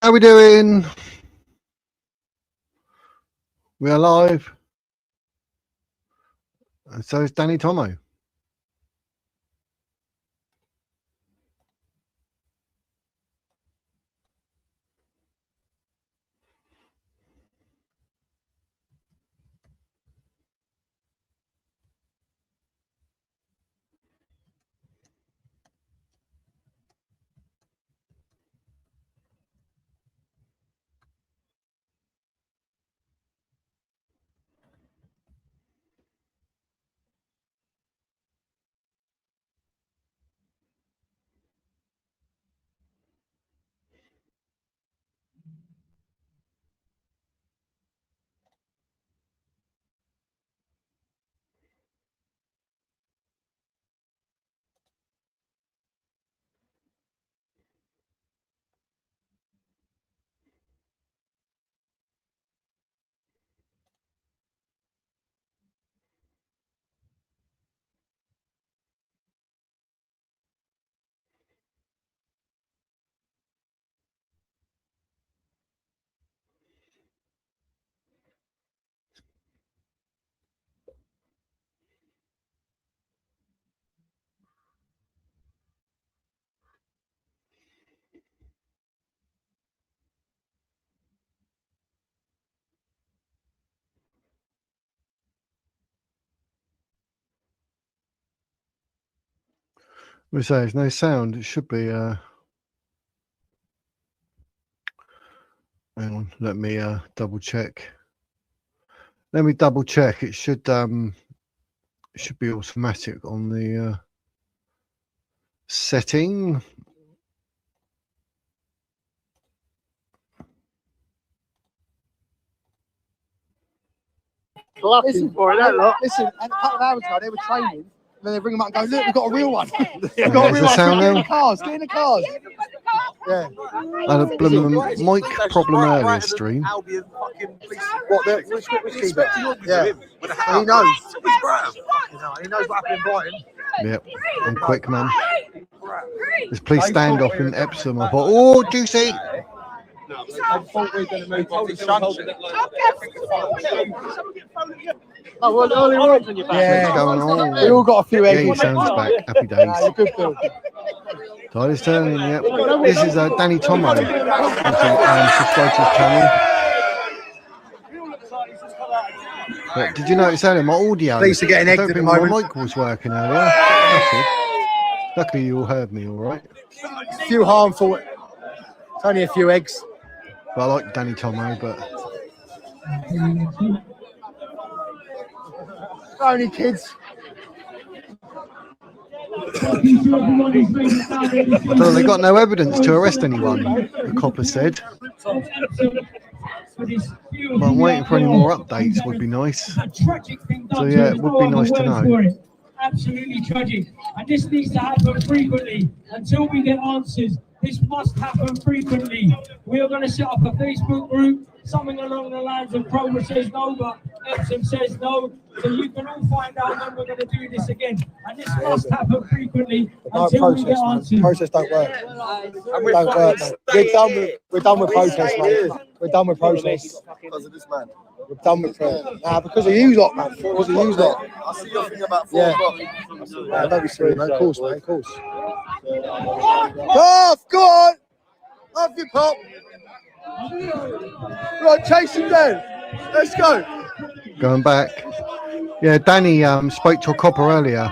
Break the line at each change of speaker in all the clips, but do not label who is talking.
How we doing? We are live. And so is Danny Tomo. We say there's no sound. It should be hang on, let me double check. Let me double check. It should be automatic on the setting.
Listen, listen, and a couple of hours ago they were training, and then they bring them up and go, look, we've got a real one. We've got a real one. Get in the cars, get in the cars. Yeah.
I had a mic problem earlier stream.
What, which keeper? Yeah. He knows. He knows what happened in Brighton.
Yep, I'm quick, man. This police standoff in Epsom. I thought, oh, juicy.
I thought we were going to move on to Sunshine. Oh, well, early on.
Yeah. What's going on?
We all got a few eggs.
Yeah, sounds back. Happy days.
Good Bill.
Tide is turning, yep. This is Danny Tomo. Subscribe to his channel. But did you notice earlier my audio?
Pleased to get an egg
I don't
at the
think my
moment.
mic was working earlier. That's it. Luckily you all heard me all right.
A few harmful. It's only a few eggs.
But I like Danny Tomo, but
Only kids.
I don't know, they got no evidence to arrest anyone, the copper said. But I'm waiting for any more updates, would be nice. So yeah, it would be nice to know.
Absolutely tragic, and this needs to happen frequently until we get answers. This must happen frequently. We are going to set up a Facebook group, something along the lines of Cobra says no, but Epsom says no. So you can all find out when we're going to do this again. And this must happen frequently until we get answers.
Process don't work. Don't work, mate. We're done with process, mate. We're done with process.
Because of this man.
We're done with process. Nah, because of you lot, man. Because of you lot.
I see your thing about 4 o'clock.
Nah, don't be silly, mate. Of course, mate. Of course. Off, go on. Off your pop. Right, chase him down. Let's go.
Going back. Yeah, Danny spoke to a copper earlier.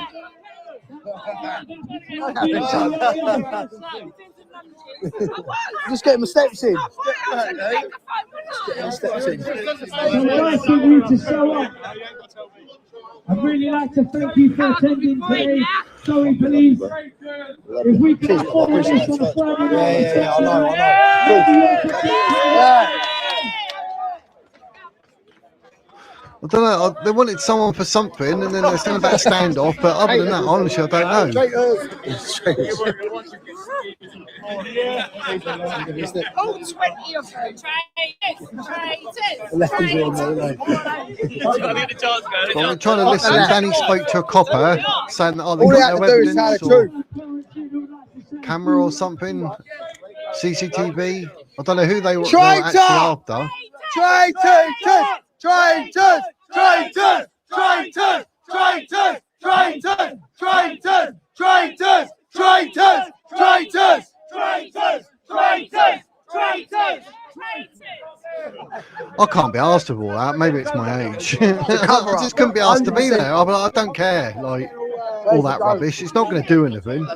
Just get him the steps in. Just get him the steps in.
So nice of you to show up. I'd really like to thank you for attending today. Sorry, police. If we can afford this on a Friday night.
Yeah, I know. Yeah.
I don't know, they wanted someone for something and then they're saying about a standoff, but other than that, honestly, I don't know.
All 20 of them traitors.
Well, we're trying to listen. Danny spoke to a copper saying that they
All they
got
had
no
to do is tell the
evidence or
truth.
camera or something, CCTV. I don't know who they were
Traitor!
actually after.
Traitors! Traitors! Traitors! Traitors! Traitors! Traitors! Traitors! Traitors! Traitors! Traitors! Traitors! Traitors! Traitors!
I can't be asked with all that. Maybe it's my age. I just couldn't be asked to be there. I don't care. Like all that rubbish. It's not going to do anything.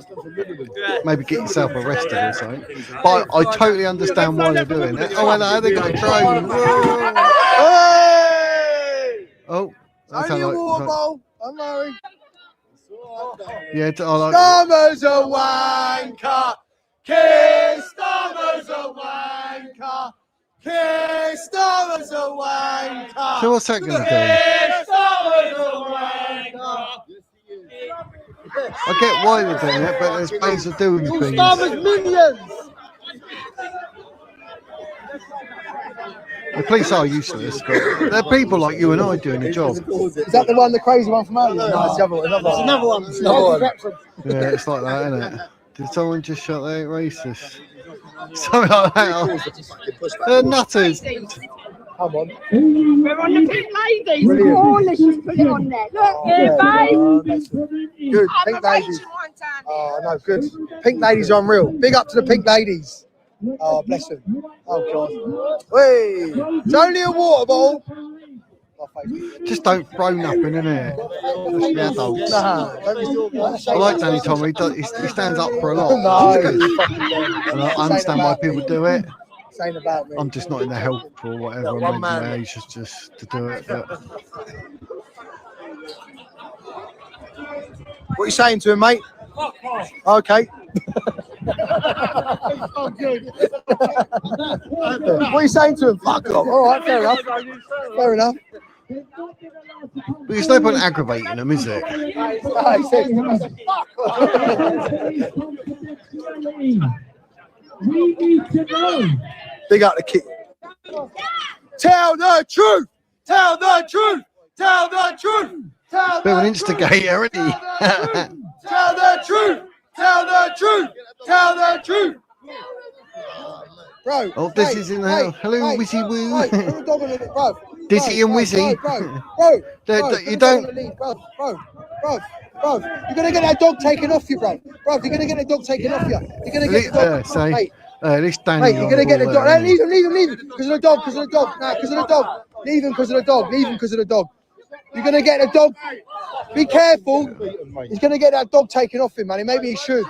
Maybe get yourself arrested or something. But I totally understand why they're doing it. Oh, hello, they got a drone.
Hey!
Oh, that
Only a
sounds
water
like.
bowl. I'm Larry.
Yeah, I like.
Starmer's a wanker. Keir Starmer's a wanker. Keir Starmer's a wanker.
So what's that going to do?
Keir Starmer's a wanker.
I get why they're doing it, but there's ways of doing things.
Starmer's minions.
The police are useless, but they're people like you and I doing a job.
Is that the one, the crazy one from earlier? No, it's the other one. Another one.
Yeah, it's like that, isn't it? Did someone just shut that racist? Something like that. They're nutters.
Come on.
We're on the pink ladies.
Brilliant.
Oh, let's just put it on there. Look, babe.
Good.
I'm
Pink
a
ladies.
Rachel one time.
Oh, no, good. Pink ladies are unreal. Big up to the pink ladies. Oh, bless them. Oh, God. Hey, it's only a water bottle.
Just don't throw nothing in it. Just be adults.
Nah, don't be
I like Danny Tommy. He stands up for a lot.
No.
And I understand why people do it.
Saying about me.
I'm just not in the help or whatever. I'm in my age just to do it. But
What are you saying to him, mate? Okay. What are you saying to him? Fuck off. All right, fair enough. Fair enough.
But it's no point aggravating them, is it?
Ah, he said, fuck off.
We need to know.
Big up the kid. Tell the truth. Tell the truth. Tell the truth. Tell
Bit of an
the
instigator, isn't he?
Tell the truth. Tell the truth. Tell the truth. Bro.
Oh, this is in the house. Hello, Wizzy Woo.
Hey, put a dog on the bro.
Dizzy and Wizzy. You don't.
Bro, you're gonna get that dog taken off you, bro. Bro, you're gonna get the dog taken off you. You're gonna get the dog.
Say,
Mate,
this Danny.
mate, you're gonna get the dog. Leave him. Because of the dog. Nah, because of the dog. Leave him because of the dog. You're gonna get the dog. Be careful. He's gonna get that dog taken off him, man. Maybe he should.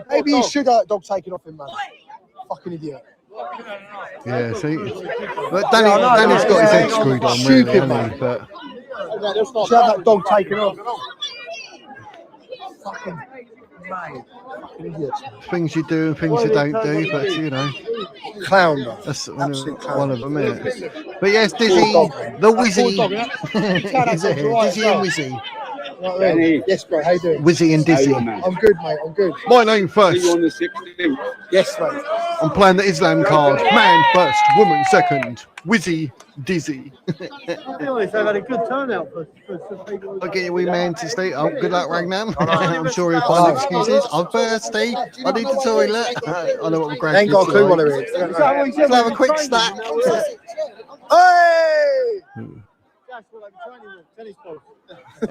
Maybe he should have that dog taken off him, man. Fucking idiot.
Yeah, see, but Danny's got his head screwed on, really,
Stupid,
hasn't he? But
Should have that dog taken off. Fucking mate. Idiots.
things you do and things you don't do, but you know,
Clown, bro.
that's
Absolute clown.
one of them, isn't it? But yes, Dizzy, the Wizzy, Dizzy and Wizzy,
Yes, bro. How you doing?
Wizzy and Dizzy.
I'm good, mate. I'm good.
My name first.
Yes, mate.
I'm playing the Islam card. Man first, woman second. Wizzy, Dizzy.
I'll be honest, they've had a good turnout for people.
I'll get you wee man to stay. Oh, good luck, Ragnar. I'm sure he'll find excuses. I'm thirsty. I need the toilet. I know what my
They ain't got a clue what
grandkids
it is.
like. Let's have a quick stack.
Hey!
That's what I'm training with, tennis balls.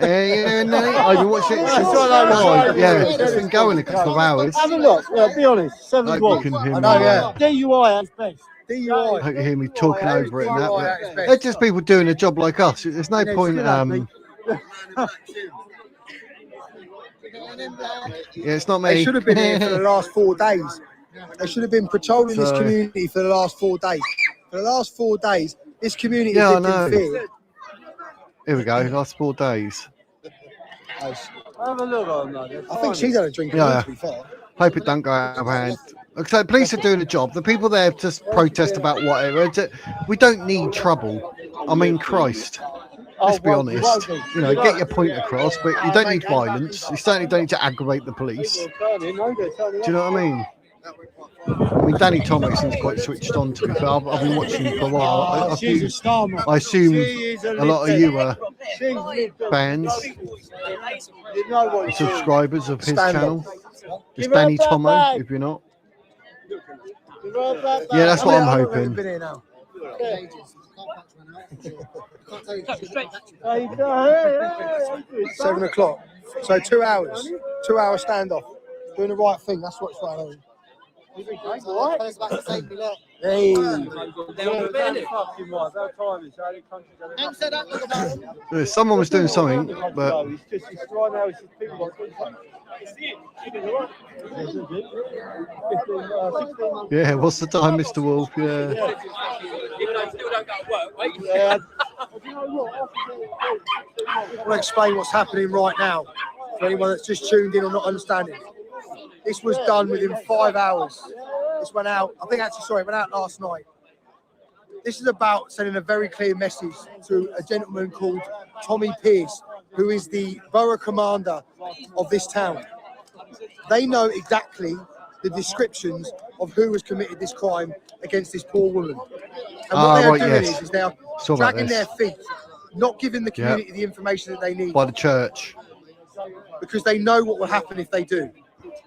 Yeah, no, I've been watching it since 5. Yeah, it's been going a couple of hours.
Have a look, be honest, 7
Hope
was.
you can hear
I
me.
know, yeah.
DUI at best.
DUI.
Hope you hear me talking over it and that. But they're just people doing a job like us. There's no point. Yeah, it's not me.
They should have been here for the last 4 days. They should have been patrolling this community for the last 4 days. For the last 4 days, this community
Yeah,
has lived in fear.
Here we go. Last 4 days.
Have a look on that.
I think she's had a drink.
Yeah.
To be fair.
Hope it don't go out of hand. So the police are doing a job. The people there just protest about whatever. We don't need trouble. I mean, Christ. Let's be honest. You know, get your point across, but you don't need violence. You certainly don't need to aggravate the police. Do you know what I mean? I mean, Danny Thompson's quite switched on, to be fair. I've been watching him for a while. I assume a lot of you are fans, subscribers of his channel. It's Danny Tomo, if you're not. Yeah, that's what I'm
How long have you
hoping.
been here now? 7 o'clock. So 2 hours. 2 hour standoff. Doing the right thing. That's what's right on. Hey.
Someone was doing something, but yeah, what's the time, Mr. Wolf? Yeah.
I want to explain what's happening right now for anyone that's just tuned in or not understanding. This was done within 5 hours. This went out, I think actually, sorry, it went out last night. This is about sending a very clear message to a gentleman called Tommy Pierce, who is the borough commander of this town. They know exactly the descriptions of who has committed this crime against this poor woman. And what they are doing is they are dragging their feet, not giving the community the information that they need.
By the church.
Because they know what will happen if they do.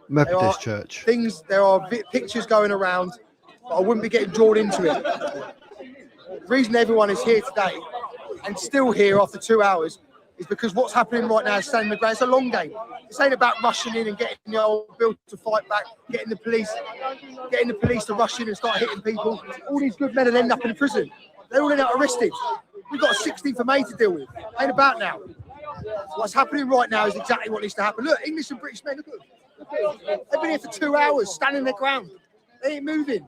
Methodist church.
There are pictures going around, but I wouldn't be getting drawn into it. The reason everyone is here today and still here after 2 hours is because what's happening right now is standing the ground. It's a long game. This ain't about rushing in and getting the old Bill to fight back, getting the police to rush in and start hitting people. All these good men will end up in prison. They're all end up arrested. We've got a 16th of May to deal with. Ain't about now. What's happening right now is exactly what needs to happen. Look, English and British men, look at them. They've been here for 2 hours, standing their ground. They ain't moving.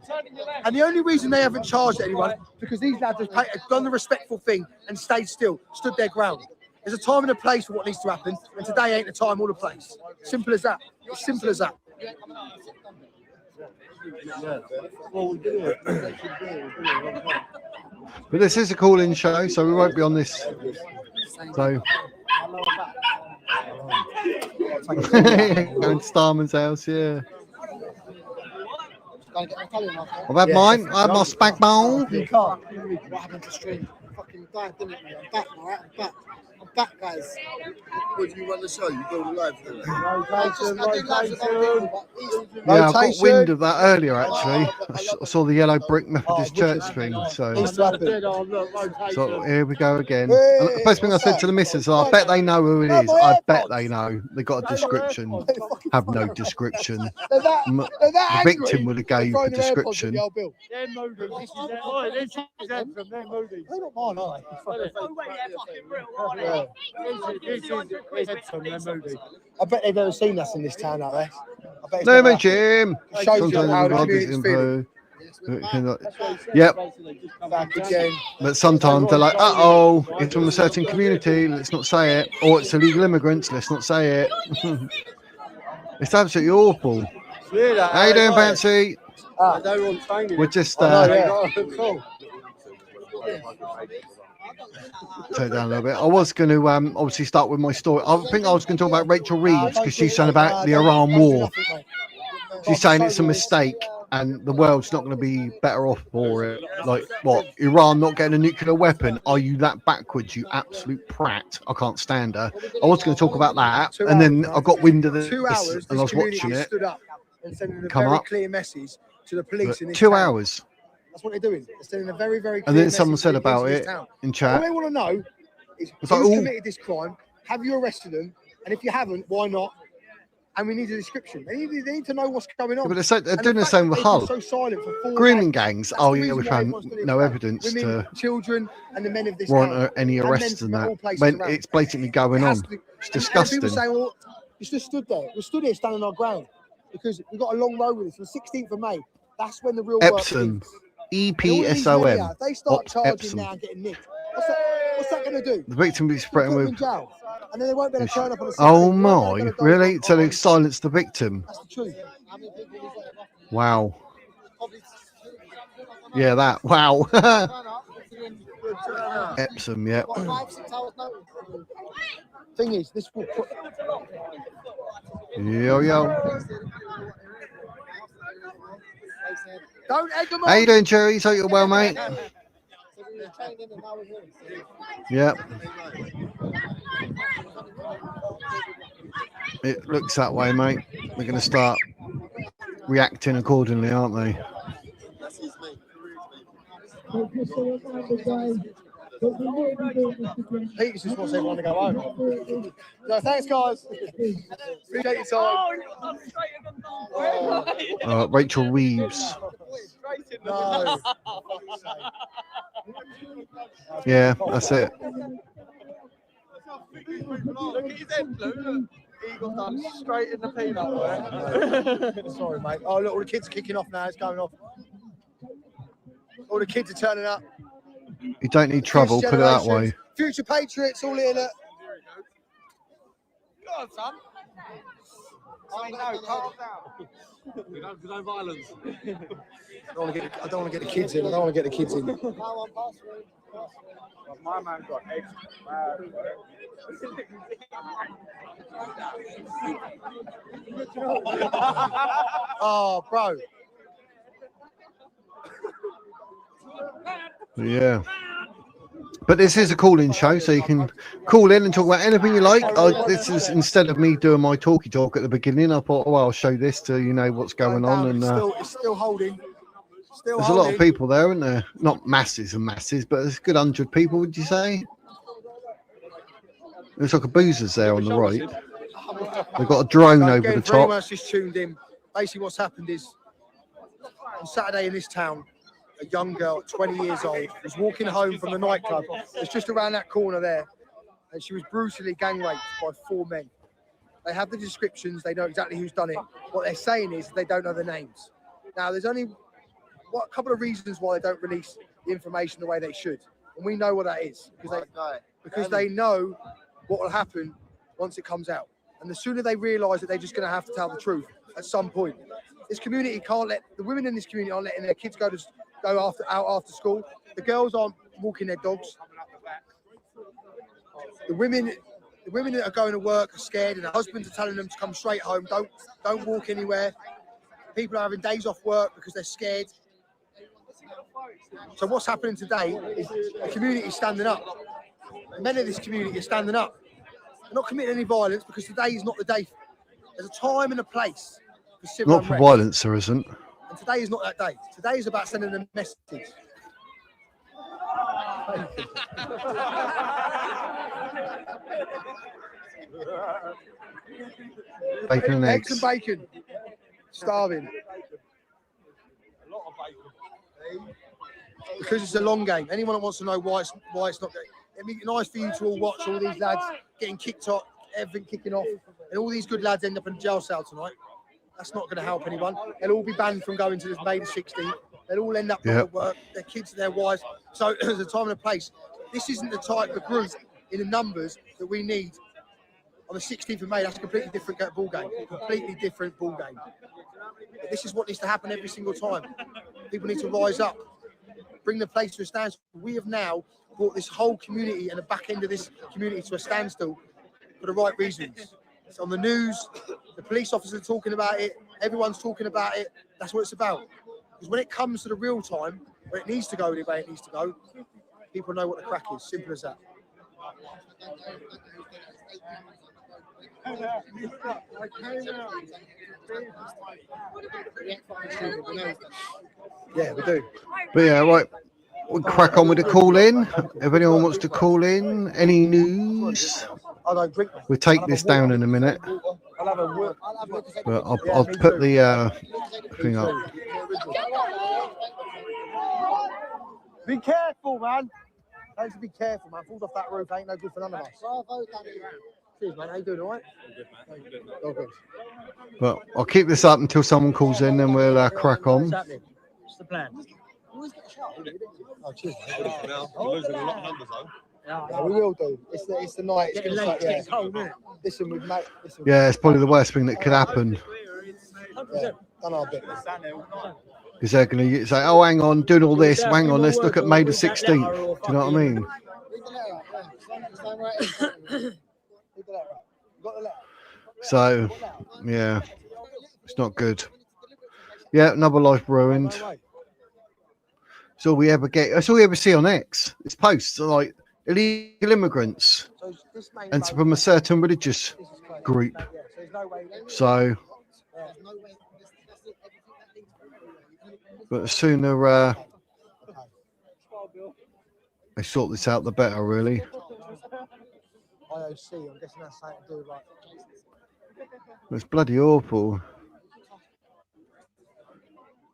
And the only reason they haven't charged anyone is because these lads have done the respectful thing and stayed still, stood their ground. There's a time and a place for what needs to happen, and today ain't the time or the place. Simple as that. It's simple as that.
But this is a call-in show, so we won't be on this. So going to Starman's house, yeah. I've had mine. I had my spag bowl.
What happened to stream? Fucking died, didn't it? I'm back, all right? I'm back, guys.
Would you run the show? You do the live, don't you?
Yeah, I got wind of that earlier, actually. I saw the yellow brick Methodist church thing, so here we go again. And the first thing I said to the missus, I bet they know who it is. I bet they know. They got a description. Have no description. The victim would have gave the description.
I bet they've never seen us in this town out there.
No, my Jim.
Shows you how the community's feeling.
Yep. But sometimes they're like, uh-oh, it's from a certain community, let's not say it. Or it's illegal immigrants, let's not say it. It's absolutely awful. How you doing, Fancy? We're just take it down a little bit. I was going to obviously start with my story. I think I was going to talk about Rachel Reeves because she's saying about the Iran war. She's saying it's a mistake and the world's not going to be better off for it. Like, what? Iran not getting a nuclear weapon? Are you that backwards, you absolute prat? I can't stand her. I was going to talk about that, and then I got wind of this,
2 hours,
and I was watching it.
Stood up and sending a very clear message to the police in this
2
town.
hours.
That's what they're doing. They're sending a very, very clear
And then
message
someone
to
said
the police
about
in
it
this town.
in chat.
All they want to know is who's
like,
committed this crime. Have you arrested them? And if you haven't, why not? And we need a description. They need to know what's going on.
Yeah, but they're doing the same with Hull.
So silent for 4
Grooming
days.
gangs.
That's
Oh,
the
yeah,
reason
we
why
found
everyone's doing
no
it.
evidence
Women,
to
children, and the men of this
warrant
town.
any
And
arrests
men
in
from all
that.
places
When
around.
it's blatantly going on. It's disgusting.
And people say, well, you just stood there. We stood here standing our ground because we've got a long road with this. The 16th of May. That's when the real
Epsom.
work begins.
EPSOM.
If they start charging
Epsom.
now and getting nicked, what's that going to do?
The victim will be spreading
Put them
with.
in jail. And then they won't be able to turn up on the 16th.
Oh my, really? So they silence the victim.
That's the truth.
Wow. Yeah, that. Wow. Epsom, yeah.
Thing is, this will put.
Yo.
Don't egg them on.
How you doing, Cherry? Hope you're well, mate. Yeah. It looks that way, mate. We're going to start reacting accordingly, aren't they?
That's his mate.
Pete just wants everyone to go home. No, thanks, guys. Appreciate your time.
Rachel Reeves.
No.
Yeah, that's it.
Look at his head, look. He got done straight in the peanut there.
Sorry, mate. Oh, look, all the kids are kicking off now. It's going off. All the kids are turning up.
You don't need trouble, put it that way.
Future Patriots, all in it.
Go on, son. I know, calm down. We don't condone violence.
I don't want to get the kids in.
My man got eggs.
Oh, bro.
Yeah. But this is a call-in show, so you can call in and talk about anything you like. This is instead of me doing my talky talk at the beginning. I thought, I'll show this to what's going on. And
it's still holding.
There's a lot of people there, isn't there? Not masses and masses, but there's a good 100 people. Would you say? Looks like a boozer's there on the right. They've got a drone over the
For anyone
top.
that's just tuned in, basically what's happened is on Saturday in this town, a young girl, 20 years old, was walking home from the nightclub. It's just around that corner there, and she was brutally gang raped by 4 men. They have the descriptions. They know exactly who's done it. What they're saying is they don't know the names. Now, there's only a couple of reasons why they don't release the information the way they should, and we know what that is because they know what will happen once it comes out. And the sooner they realise that they're just going to have to tell the truth at some point. This community the women in this community aren't letting their kids go out after school. The girls aren't walking their dogs. The women that are going to work are scared, and the husbands are telling them to come straight home. Don't walk anywhere. People are having days off work because they're scared. So what's happening today is the community is standing up. Men of this community are standing up. They're not committing any violence because today is not the day. There's a time and a place for civil
Not for
unrest.
violence, there isn't.
And today is not that day. Today is about sending a message.
Bacon and
Eggs and
eggs.
bacon. Starving.
A lot of bacon.
Because it's a long game. Anyone that wants to know why it's not going, it'd be nice for you to all watch all these lads getting kicked off, everything kicking off, and all these good lads end up in jail cell tonight. That's not going to help anyone. They'll all be banned from going to this May the 16th. They'll all end up at work, their kids, their wives. So there's a time and a place. This isn't the type of group in the numbers that we need on the 16th of May. That's a completely different ball game. Completely different ball game. But this is what needs to happen every single time. People need to rise up, bring the place to a standstill. We have now brought this whole community and the back end of this community to a standstill for the right reasons. It's on the news. The police officers are talking about it. Everyone's talking about it. That's what it's about. Because when it comes to the real time, where it needs to go the way it needs to go, people know what the crack is. Simple as that. Yeah, we do.
But yeah, right. We'll crack on with the call in. If anyone wants to call in, any news?
I don't drink.
We'll take this down in a minute. But I'll put the thing up.
Be careful, man. Don't you be careful, man. Falls off that roof ain't no good for none of us. Cheers, man. How you doing, all right? Oh, good.
But I'll keep this up until someone calls in, then we'll crack on.
What's the plan? Oh, cheers, mate.
We're losing a lot of numbers, though.
Yeah, we will do. It's the night. It's like, yeah. Listen, we've made.
Yeah, it's probably the worst thing that could happen.
Yeah, done our bit.
Because they're going to say, oh, hang on, doing all this. Hang on, let's look at May the 16th. Do you know what I mean? So, yeah, it's not good. Yeah, another life ruined. It's all we ever get. That's all we ever see on X. It's posts like illegal immigrants and from a certain religious group. So, But the sooner they sort this out, the better, really.
IOC, I'm guessing that's something to do with like.
It's bloody awful.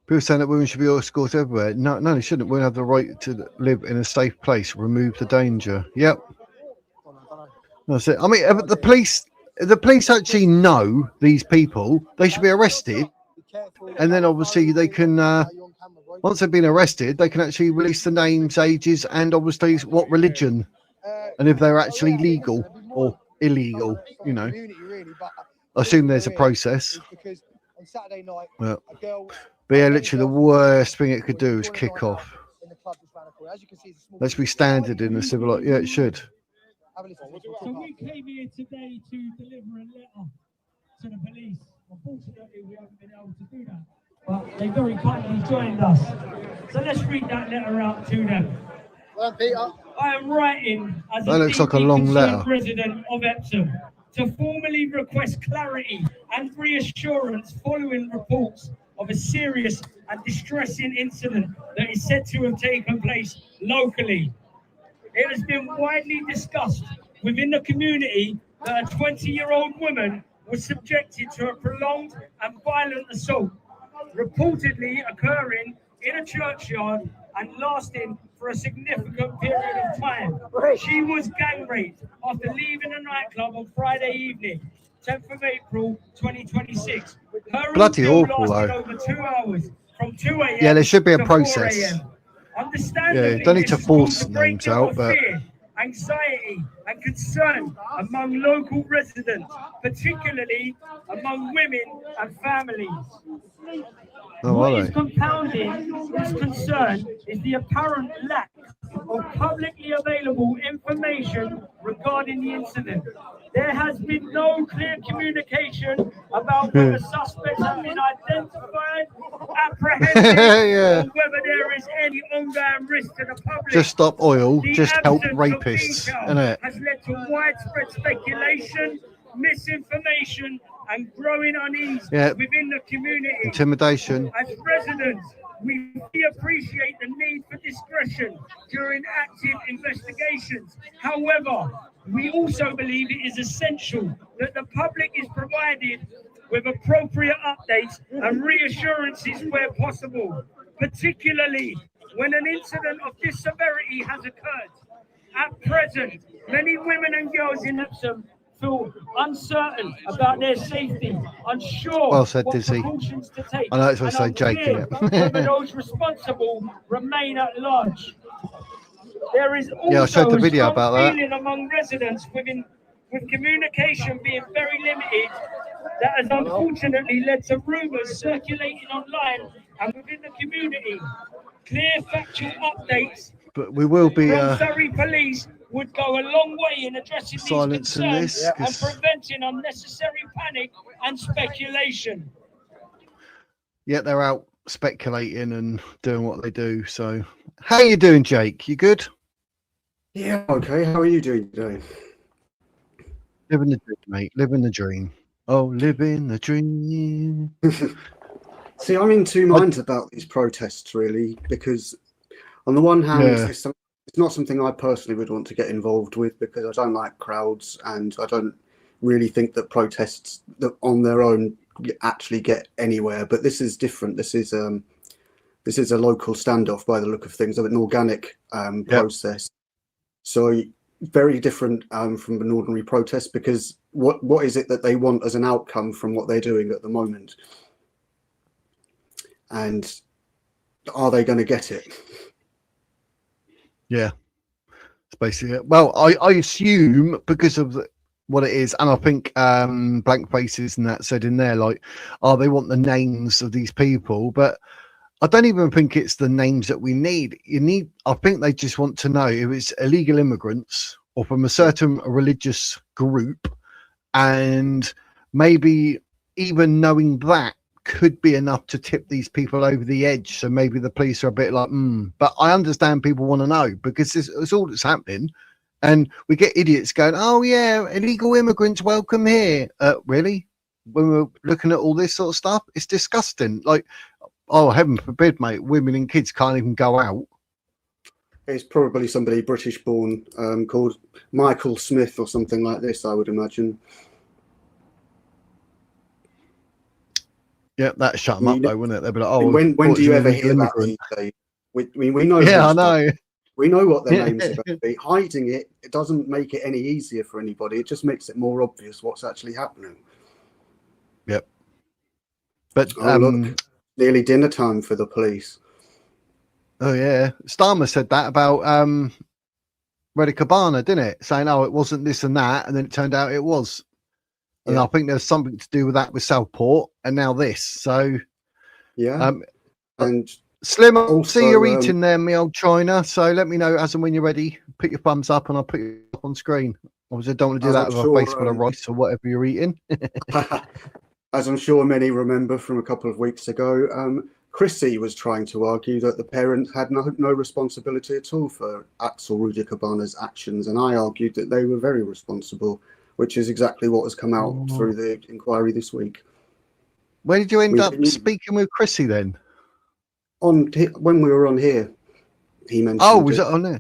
People saying that women should be escorted everywhere. No, they shouldn't. Women have the right to live in a safe place. Remove the danger. Yep. That's it. I mean, if the police actually know these people, they should be arrested. And then obviously they can, once they've been arrested, they can actually release the names, ages, and obviously what religion, and if they're actually legal or illegal, you know. I assume there's a process. But yeah, literally the worst thing it could do is kick off. Let's be standard in the civil life. Yeah, it should.
So we came here today to deliver a letter to the police. Unfortunately, we haven't been able to do that, but they very kindly joined us. So let's read that letter out to them.
Well, Peter.
I am writing as
That looks like a long letter.
Resident of Epsom to formally request clarity and reassurance following reports of a serious and distressing incident that is said to have taken place locally. It has been widely discussed within the community that a 20-year-old woman was subjected to a prolonged and violent assault, reportedly occurring in a churchyard and lasting for a significant period of time. She was gang raped after leaving a nightclub on Friday evening, 10th of April 2026. Her
Bloody
ordeal
awful,
lasted
though.
over 2 hours, from 2 a.m.
Yeah, there should be a
to 4
process.
a.m. Understandably,
Yeah, don't need to
this
force
caused a great
names
deal
out,
of
but
fear, anxiety and concern among local residents, particularly among women and families. What is compounding this concern is the apparent lack of publicly available information regarding the incident. There has been no clear communication about whether suspects have been identified, apprehended,
Yeah.
or whether there is any ongoing risk to the public.
Just stop oil,
The
just help
absence of
rapists,
detail
innit?
has led to widespread speculation, misinformation, and growing unease within the community.
Intimidation.
As residents, we appreciate the need for discretion during active investigations. However, we also believe it is essential that the public is provided with appropriate updates and reassurances where possible, particularly when an incident of this severity has occurred. At present, many women and girls in Epsom feel uncertain about their safety, unsure
Well said,
what
Dizzy.
precautions to take,
I know it's supposed to say
and
Jake,
unclear
innit?
whether those responsible remain at large. There is
Yeah, I
also
showed the
a
video
strong
about that.
feeling among residents with communication being very limited that has unfortunately led to rumours circulating online and within the community. Clear factual updates
But we will be
from Surrey Police would go a long way in addressing these
silencing
concerns
this,
and
'cause-
preventing unnecessary panic and speculation.
yeah, they're out speculating and doing what they do. So, how you doing, Jake? You good?
Yeah, okay. How are you doing today?
Living the dream, mate. Living the dream. Oh, living the dream.
See, I'm in two minds about these protests, really, because on the one hand, it's not something I personally would want to get involved with because I don't like crowds and I don't really think that protests that on their own actually get anywhere. But this is different. This is a local standoff by the look of things, of an organic process. So very different from an ordinary protest, because what is it that they want as an outcome from what they're doing at the moment? And are they going to get it?
Yeah, it's basically it. Well, I assume because of what it is, and I think Blank Faces and that said in there, like, they want the names of these people, but I don't even think it's the names that we need. I think they just want to know if it's illegal immigrants or from a certain religious group, and maybe even knowing that could be enough to tip these people over the edge. So maybe the police are a bit like, but I understand people want to know because it's all that's happening. And we get idiots going, oh yeah, illegal immigrants, welcome here. Really? When we're looking at all this sort of stuff, it's disgusting. Like, oh, heaven forbid, mate, women and kids can't even go out.
It's probably somebody British-born called Michael Smith or something like this, I would imagine.
Yeah, that shut them up though, wouldn't it? They'd be like, "Oh,
when do you ever hear that
immigrant?"
these days? We know.
Yeah, I know.
We know what their names are going to be. Hiding it doesn't make it any easier for anybody. It just makes it more obvious what's actually happening.
Yep. But
look, nearly dinner time for the police.
Oh yeah, Starmer said that about Reddy Cabana, didn't it? Saying, "Oh, it wasn't this and that," and then it turned out it was. And I think there's something to do with that with Southport, and now this. So
yeah, and
Slim, I'll
also,
see you're eating there, me old China. So let me know as and when you're ready. Put your thumbs up, and I'll put you up on screen. Obviously, I don't want to do that with a face full of rice or whatever you're eating.
As I'm sure many remember from a couple of weeks ago, Chrissy was trying to argue that the parents had no responsibility at all for Axel Rudy Cabana's actions, and I argued that they were very responsible, which is exactly what has come out through the inquiry this week.
Where did you end up speaking with Chrissy then?
When we were on here, he mentioned.
Oh, was it on there?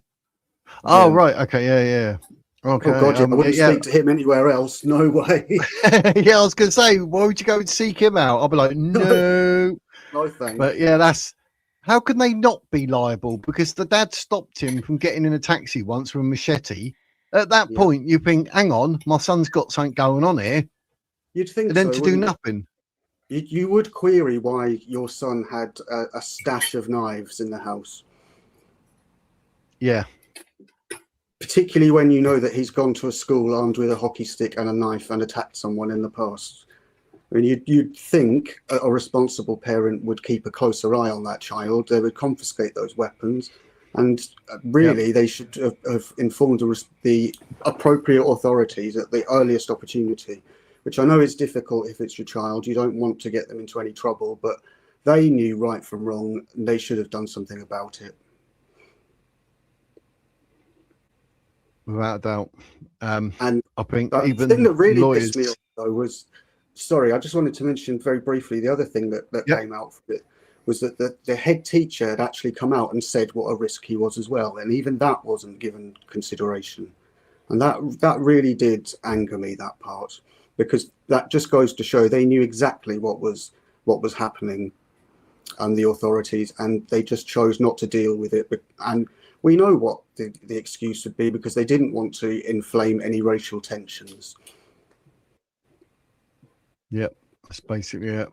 Oh, right. Okay. Yeah. Okay.
Oh God, I wouldn't speak to him anywhere else. No way.
Yeah, I was going to say, why would you go and seek him out? I'll be like, no.
No thanks.
But yeah, how can they not be liable? Because the dad stopped him from getting in a taxi once with a machete. At that point, you think, hang on, my son's got something going on here.
You'd think
and then
so,
to do nothing.
You would query why your son had a stash of knives in the house.
Yeah.
Particularly when you know that he's gone to a school armed with a hockey stick and a knife and attacked someone in the past. I mean, you'd think a responsible parent would keep a closer eye on that child. They would confiscate those weapons. And really, they should have informed the appropriate authorities at the earliest opportunity, which I know is difficult if it's your child. You don't want to get them into any trouble, but they knew right from wrong, and they should have done something about it.
Without a doubt.
And
I think
the
even
thing that really
lawyers...
pissed me off, though, was... Sorry, I just wanted to mention very briefly the other thing that came out from it was that the head teacher had actually come out and said what a risk he was as well, and even that wasn't given consideration. And that really did anger me, that part, because that just goes to show they knew exactly what was happening, and the authorities, and they just chose not to deal with it. And we know what the excuse would be, because they didn't want to inflame any racial tensions.
Yep, that's basically it.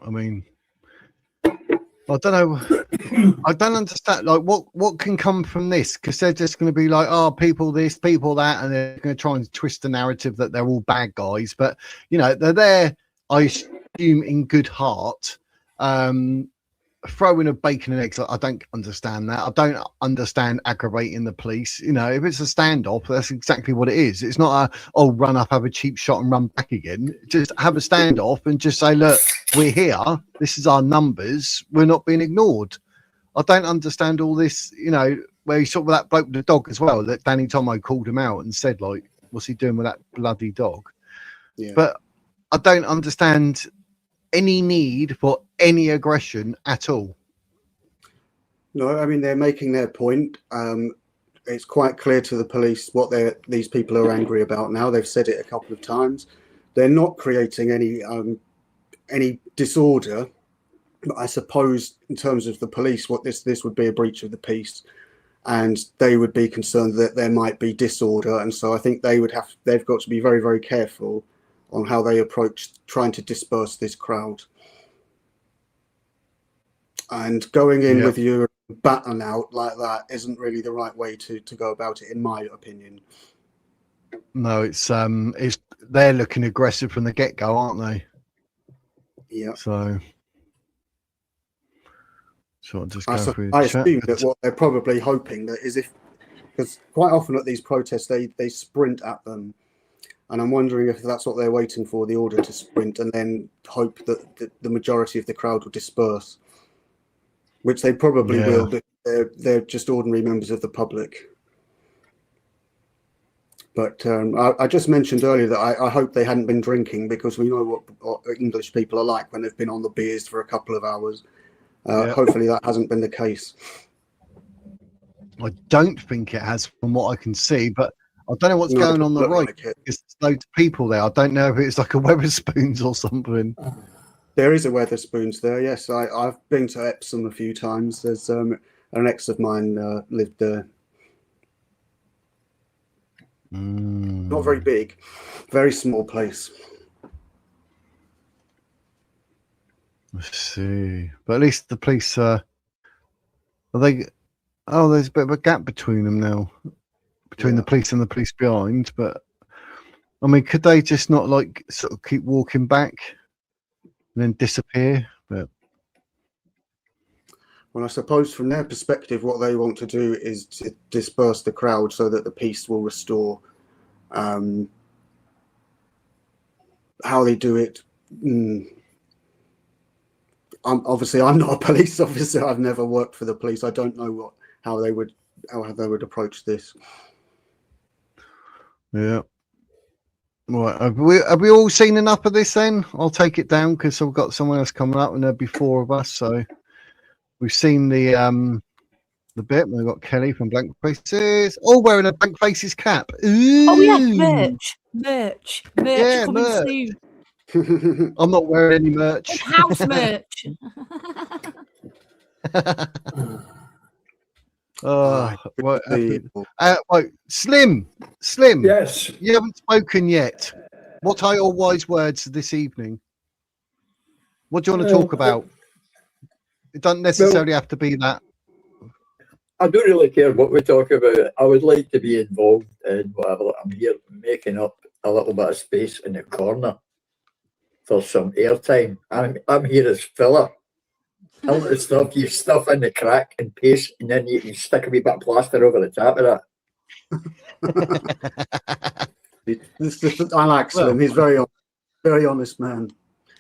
I mean, I don't know. I don't understand. Like, what can come from this? Because they're just going to be like, oh, people this, people that, and they're going to try and twist the narrative that they're all bad guys. But you know, they're there, I assume, in good heart. Throwing a bacon and eggs, I don't understand that. I don't understand aggravating the police. You know, if it's a standoff, that's exactly what it is. It's not run up, have a cheap shot and run back again. Just have a standoff and just say, look, we're here. This is our numbers. We're not being ignored. I don't understand all this, you know, where he saw with that bloke with the dog as well, that Danny Tomo called him out and said, like, what's he doing with that bloody dog?
Yeah. But
I don't understand any need for any aggression at all.
No, I mean, they're making their point. It's quite clear to the police what these people are angry about now. They've said it a couple of times. They're not creating any disorder. But I suppose in terms of the police, what this would be a breach of the peace, and they would be concerned that there might be disorder. And so I think they've got to be very, very careful on how they approach trying to disperse this crowd. And going in with your baton out like that isn't really the right way to go about it, in my opinion.
No, it's they're looking aggressive from the get-go, aren't they?
Yeah.
So I'll just go through
I assume that what they're probably hoping that is because quite often at these protests they sprint at them. And I'm wondering if that's what they're waiting for, the order to sprint, and then hope that the majority of the crowd will disperse, which they probably will, but they're just ordinary members of the public. But I just mentioned earlier that I hope they hadn't been drinking, because we know what English people are like when they've been on the beers for a couple of hours. Hopefully that hasn't been the case.
I don't think it has, from what I can see, but I don't know what's going on the right. There's loads of people there. I don't know if it's like a Weatherspoons or something.
There is a Weatherspoons there, yes. I've been to Epsom a few times. There's an ex of mine lived there. Not very big, very small place.
Let's see. But at least the police are they... Oh, there's a bit of a gap between them now. Between the police and the police behind, but I mean, could they just not like sort of keep walking back and then disappear? But
well, I suppose from their perspective, what they want to do is to disperse the crowd so that the peace will restore. How they do it, obviously I'm not a police officer. I've never worked for the police. I don't know how they would approach this.
Yeah. Right. Have we all seen enough of this then? I'll take it down because I've got someone else coming up and there'll be 4 of us. So we've seen the bit. We've got Kelly from Blank Faces, all wearing a Blank Faces cap. Ooh.
Oh yeah, merch.
Yeah,
coming
merch.
soon.
I'm not wearing any merch.
House merch.
Right, Slim.
Yes.
You haven't spoken yet. What are your wise words this evening? What do you want to talk about? It doesn't necessarily have to be that.
I don't really care what we talk about. I would like to be involved in whatever. I'm here making up a little bit of space in the corner for some airtime. I'm here as filler. All the stuff you stuff in the crack and paste, and then you stick a wee bit of plaster over the top of
that. I like Slim. He's very honest man.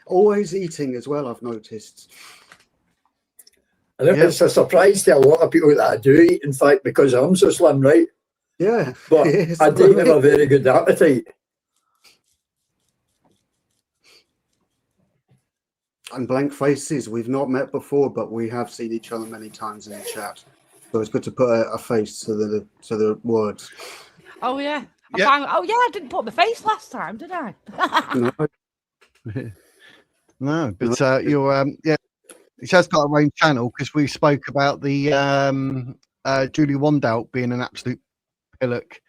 Always eating as well, I've noticed.
I think it's a surprise to a lot of people that I do eat, in fact, because I'm so slim, right?
Yeah.
But I do have a very good appetite.
And Blank Faces, we've not met before, but we have seen each other many times in the chat. So it's good to put a face to the words.
Oh yeah. I didn't put my face last time, did I?
No, but you're it has got a own channel because we spoke about the Julie Wandout being an absolute pillock.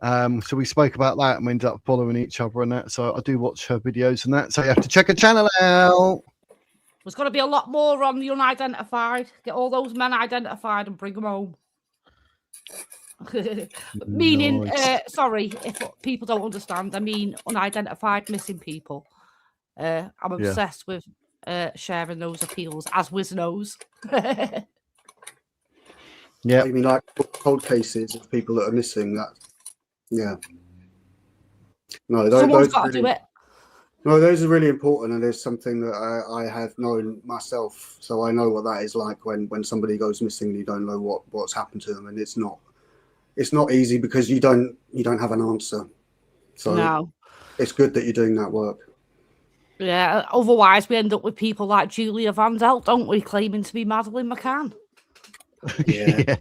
So we spoke about that and we ended up following each other and that. So I do watch her videos and that. So you have to check her channel out.
There's got to be a lot more on the unidentified. Get all those men identified and bring them home. Meaning,
Nice.
sorry, if people don't understand, I mean unidentified missing people. I'm obsessed with sharing those appeals, as Wiz knows.
Yeah.
You mean like cold cases of people that are missing? That, yeah. No,
Someone's got to do it.
No, those are really important, and there's something that I have known myself, so I know what that is like when somebody goes missing. You don't know what's happened to them, and it's not easy because you don't have an answer. So
no.
It's good that you're doing that work.
Yeah, otherwise we end up with people like Julia Vandelt, don't we, claiming to be Madeleine McCann.
Yeah.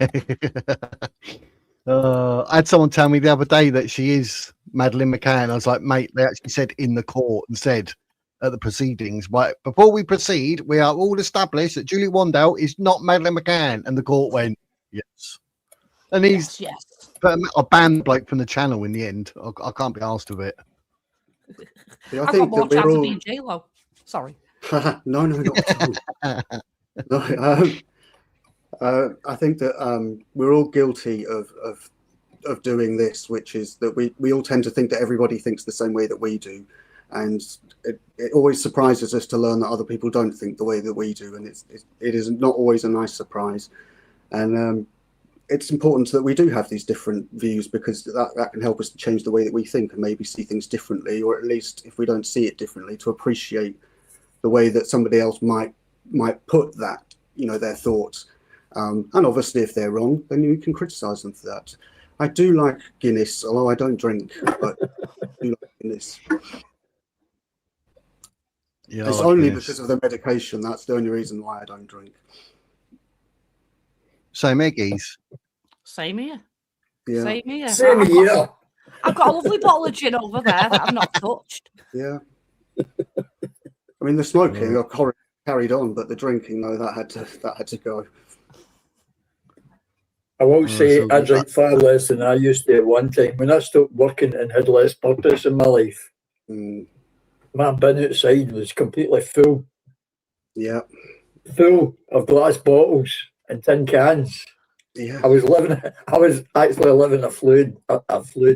I had someone tell me the other day that she is Madeleine McCann. I was like, mate, they actually said in the court and said at the proceedings, but before we proceed, we are all established that Julie Wandout is not Madeleine McCann. And the court went, yes. And he's but I banned bloke from the channel in the end. I can't be asked with it.
Yeah,
I got more chance of being J-Lo. Sorry.
No, not at all. No, I think that we're all guilty of doing this, which is that we all tend to think that everybody thinks the same way that we do, and it always surprises us to learn that other people don't think the way that we do, and it is not always a nice surprise, and it's important that we do have these different views because that can help us to change the way that we think and maybe see things differently, or at least if we don't see it differently, to appreciate the way that somebody else might put that, their thoughts. And obviously, if they're wrong, then you can criticize them for that. I do like Guinness, although I don't drink, but I do like Guinness.
Yeah,
It's only because of the medication. That's the only reason why I don't drink.
So, Meggies.
Same here.
Yeah.
Same here.
Same here.
I've got a lovely bottle of gin over there that I've not touched.
Yeah. I mean, the smoking I carried on, but the drinking, no, that had to go.
I will say I drink far less than I used to at one time. When I stopped working and had less purpose in my life, my bin outside was completely full.
Yeah.
Full of glass bottles and tin cans.
Yeah.
I was actually living a fluid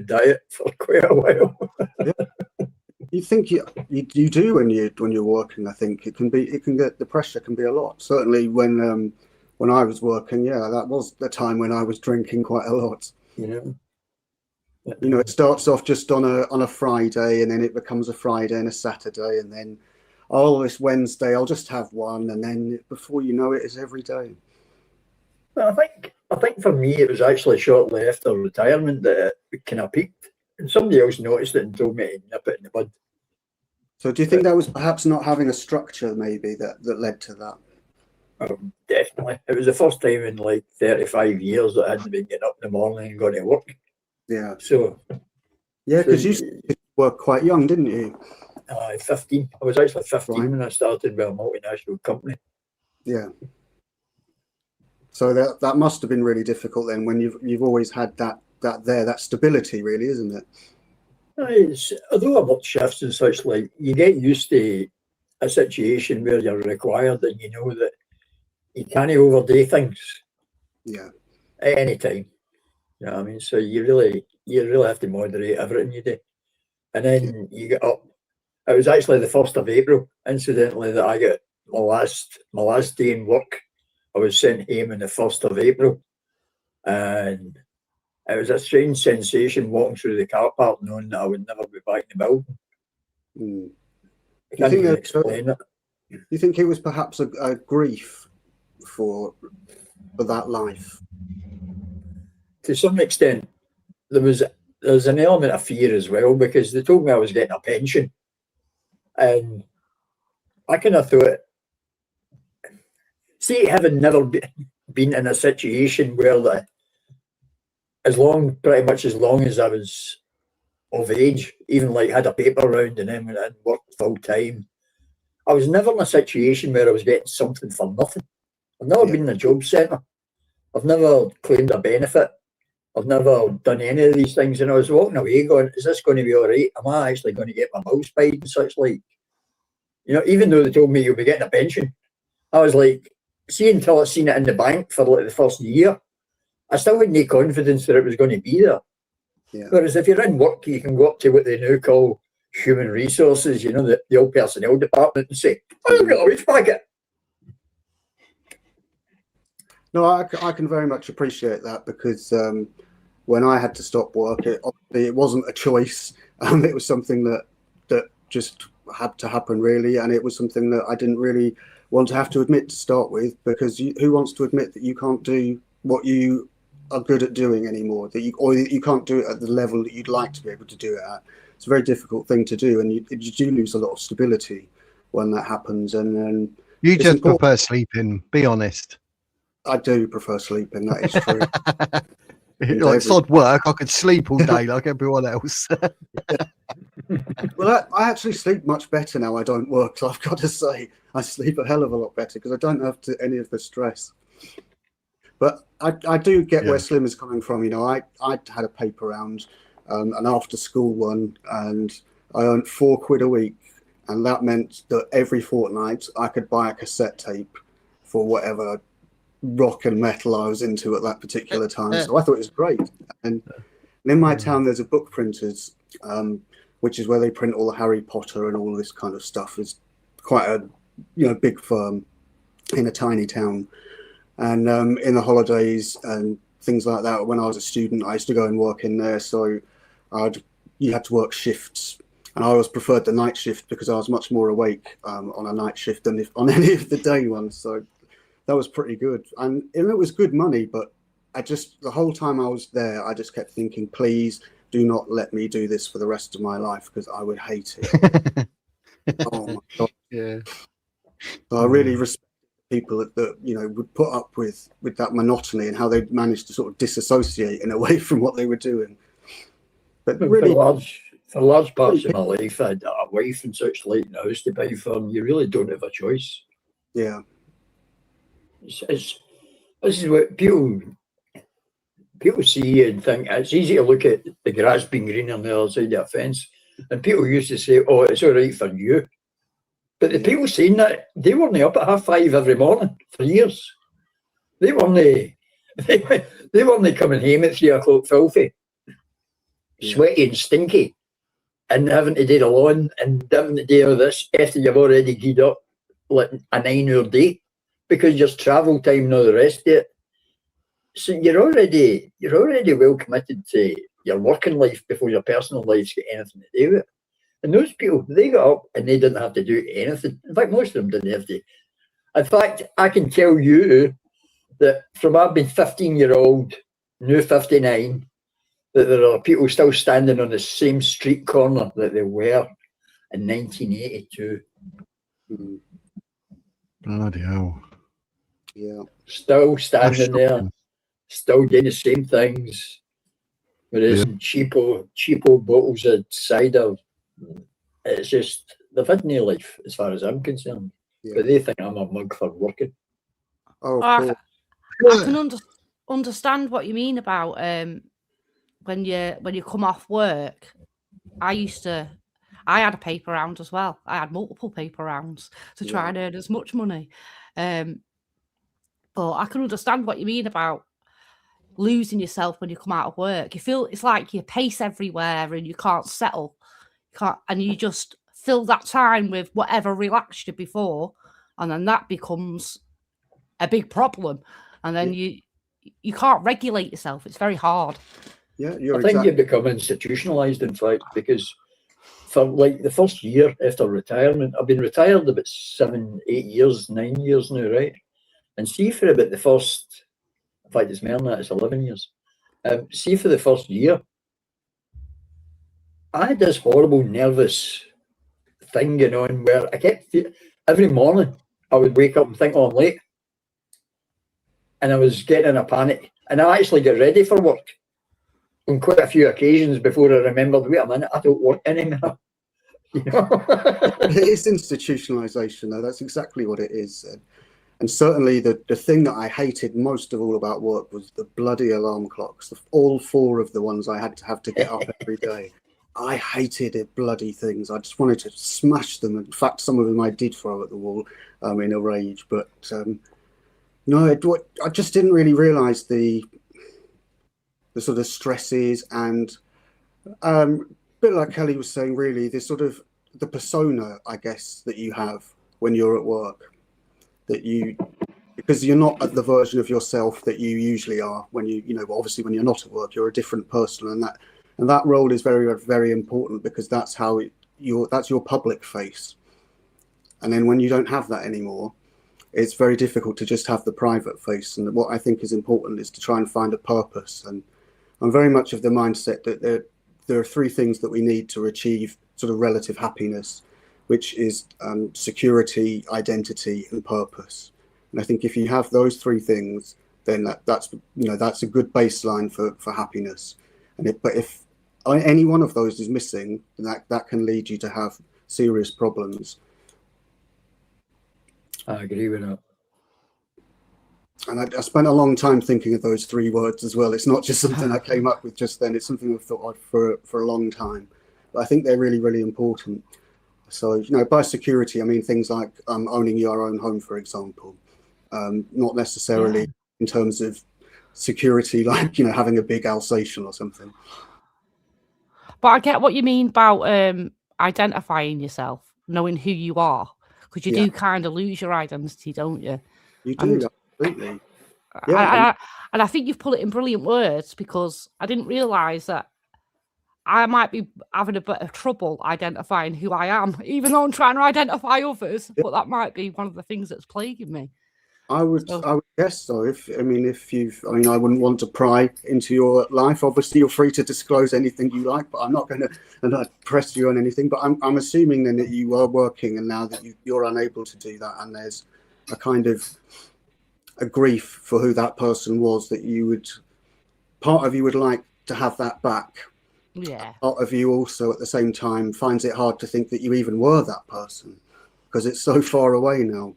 diet for quite a while.
Yeah. You think you do when you're working. I think the pressure can be a lot. Certainly when I was working, that was the time when I was drinking quite a lot.
Yeah.
You know, it starts off just on a Friday, and then it becomes a Friday and a Saturday, and then this Wednesday I'll just have one, and then before you know it, it's every day.
I think for me it was actually shortly after retirement that it kind of peaked, and somebody else noticed it and told me to nip it in the bud.
So do you think that was perhaps not having a structure maybe that led to that?
Definitely. It was the first time in like 35 years that I hadn't been getting up in the morning and going to work.
Yeah.
So.
Yeah, because you were quite young, didn't you?
15. I was actually 15 when I started with a multinational company. Yeah.
So that must have been really difficult then, when you've always had that stability, really, isn't it?
Although I worked shifts and such, like, you get used to a situation where you're required and you know that you can't overdo things.
Yeah.
At any time. You know what I mean? So you really have to moderate everything you do. And then you get up. It was actually the 1st of April, incidentally, that I got my last day in work. I was sent home on the 1st of April. And it was a strange sensation walking through the car park knowing that I would never be back in the building. I can't even explain it.
Do you think it was perhaps a grief for that life?
To some extent, there was an element of fear as well, because they told me I was getting a pension. And I kind of thought, see, having never been in a situation where pretty much as long as I was of age, even like had a paper round and then went in and worked full time, I was never in a situation where I was getting something for nothing. I've never been in a job centre. I've never claimed a benefit. I've never done any of these things. And I was walking away going, is this going to be all right? Am I actually going to get my bills paid and such like? You know, even though they told me you'll be getting a pension, I was like, see, until I seen it in the bank for like the first year, I still had no confidence that it was going to be there.
Yeah.
Whereas if you're in work, you can go up to what they now call human resources, you know, the old personnel department, and say, oh, I've got a wage packet.
No, I can very much appreciate that, because when I had to stop work, it wasn't a choice. It was something that just had to happen, really, and it was something that I didn't really want to have to admit to start with, because who wants to admit that you can't do what you are good at doing anymore, that you can't do it at the level that you'd like to be able to do it at. It's a very difficult thing to do, and you do lose a lot of stability when that happens. And
you just prefer sleeping, be honest.
I do prefer sleeping, that is true.
Like sod work, I could sleep all day like everyone else.
Well, I actually sleep much better now I don't work, so I've got to say I sleep a hell of a lot better because I don't have any of the stress. But I do get where Slim is coming from. You know, I had a paper round, an after school one, and I earned £4 a week, and that meant that every fortnight I could buy a cassette tape for whatever rock and metal I was into at that particular time. So I thought it was great. And in my town, there's a book printers, which is where they print all the Harry Potter and all this kind of stuff. It's quite a big firm in a tiny town. And in the holidays and things like that, when I was a student, I used to go and work in there. So you had to work shifts. And I always preferred the night shift because I was much more awake on a night shift than on any of the day ones. So that was pretty good. And it was good money, but the whole time I was there, I just kept thinking, please do not let me do this for the rest of my life, because I would hate it. Oh my God.
Yeah.
So I really respect people that would put up with that monotony and how they managed to sort of disassociate in a way from what they were doing. But really,
for large parts of my life, I had a wife and such like in the house to buy for, and you really don't have a choice.
Yeah.
This is what people see and think. It's easy to look at the grass being green on the other side of a fence, and people used to say, "Oh, it's all right for you," but the people saying that, they weren't up at 5:30 every morning for years. They weren't coming home at 3 o'clock filthy, sweaty and stinky, and having to do the lawn and having to do all this after you've already geared up like a 9-hour day because your travel time and all the rest of it. So you're already well committed to your working life before your personal life's got anything to do with it. And those people, they got up and they didn't have to do anything. In fact, most of them didn't have to. In fact, I can tell you that from I've been 15-year-old, now 59, that there are people still standing on the same street corner that they were in 1982.
Bloody hell.
Yeah.
Still standing there, still doing the same things. Whereas in cheapo bottles of cider, it's just, they've had no life as far as I'm concerned.
Yeah.
But they think I'm a mug for working.
Oh,
I can understand what you mean about when you come off work. I had a paper round as well. I had multiple paper rounds to try and earn as much money. But I can understand what you mean about losing yourself when you come out of work. You feel it's like you pace everywhere and you can't settle. And you just fill that time with whatever relaxed you before, and then that becomes a big problem. And then you can't regulate yourself. It's very hard.
Yeah,
I think you become institutionalized, in fact, because for like the first year after retirement, I've been retired about 7, 8 years, 9 years now, right? And see for about the first, in fact, it's more than that, it's 11 years. See for the first year, I had this horrible nervous thing going on where I kept, every morning I would wake up and think, oh, I'm late. And I was getting in a panic. And I actually get ready for work on quite a few occasions before I remembered, wait a minute, I don't work anymore. You know?
It is institutionalization, though. That's exactly what it is. And certainly the thing that I hated most of all about work was the bloody alarm clocks. All 4 of the ones I had to have to get up every day. I hated it, bloody things. I just wanted to smash them. In fact, some of them I did throw at the wall in a rage. But no, I just didn't really realise the sort of stresses and a bit like Kelly was saying, really, the sort of the persona, I guess, that you have when you're at work. Because you're not at the version of yourself that you usually are when obviously when you're not at work, you're a different person, and that role is very, very important because that's that's your public face. And then when you don't have that anymore, it's very difficult to just have the private face. And what I think is important is to try and find a purpose. And I'm very much of the mindset that there are 3 things that we need to achieve sort of relative happiness, which is security, identity, and purpose. And I think if you have those 3 things, then that's a good baseline for happiness. But if any one of those is missing, then that can lead you to have serious problems.
I agree with that.
And I spent a long time thinking of those 3 words as well. It's not just something I came up with just then. It's something I've thought of for a long time. But I think they're really, really important. So, by security, I mean things like owning your own home, for example. Not necessarily in terms of security, like, having a big Alsatian or something.
But I get what you mean about identifying yourself, knowing who you are, because you do kind of lose your identity, don't you?
You do, absolutely.
And I think you've put it in brilliant words, because I didn't realise that I might be having a bit of trouble identifying who I am, even though I'm trying to identify others. But that might be one of the things that's plaguing me.
I would guess so. I wouldn't want to pry into your life. Obviously, you're free to disclose anything you like, but I'm not going to press you on anything. But I'm assuming then that you are working, and now that you're unable to do that, and there's a kind of a grief for who that person was, that part of you would like to have that back.
Yeah.
Part of you also at the same time finds it hard to think that you even were that person because it's so far away now.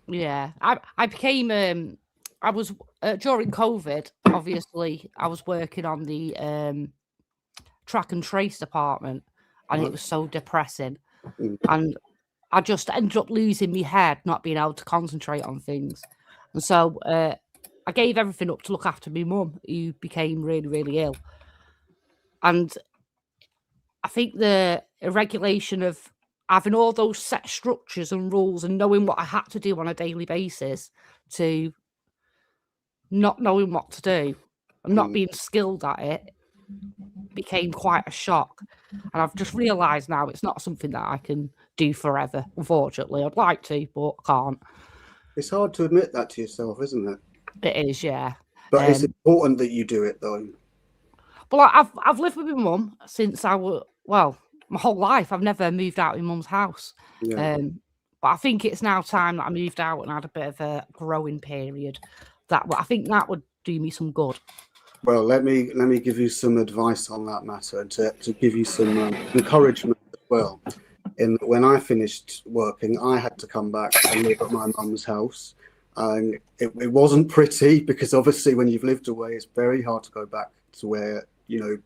Yeah, I became I was during COVID. Obviously, I was working on the track and trace department, and it was so depressing. And I just ended up losing my head, not being able to concentrate on things. And so I gave everything up to look after my mum, who became really, really ill. And I think the regulation of having all those set structures and rules and knowing what I had to do on a daily basis to not knowing what to do and not being skilled at it became quite a shock. And I've just realised now it's not something that I can do forever, unfortunately. I'd like to, but I can't.
It's hard to admit that to yourself, isn't it?
It is, yeah.
But it's important that you do it, though.
Well, I've lived with my mum since I was, my whole life. I've never moved out of my mum's house.
Yeah.
But I think it's now time that I moved out and had a bit of a growing period. I think that would do me some good.
Well, let me give you some advice on that matter to give you some encouragement as well. In that when I finished working, I had to come back and live at my mum's house. And it wasn't pretty because obviously when you've lived away, it's very hard to go back to where you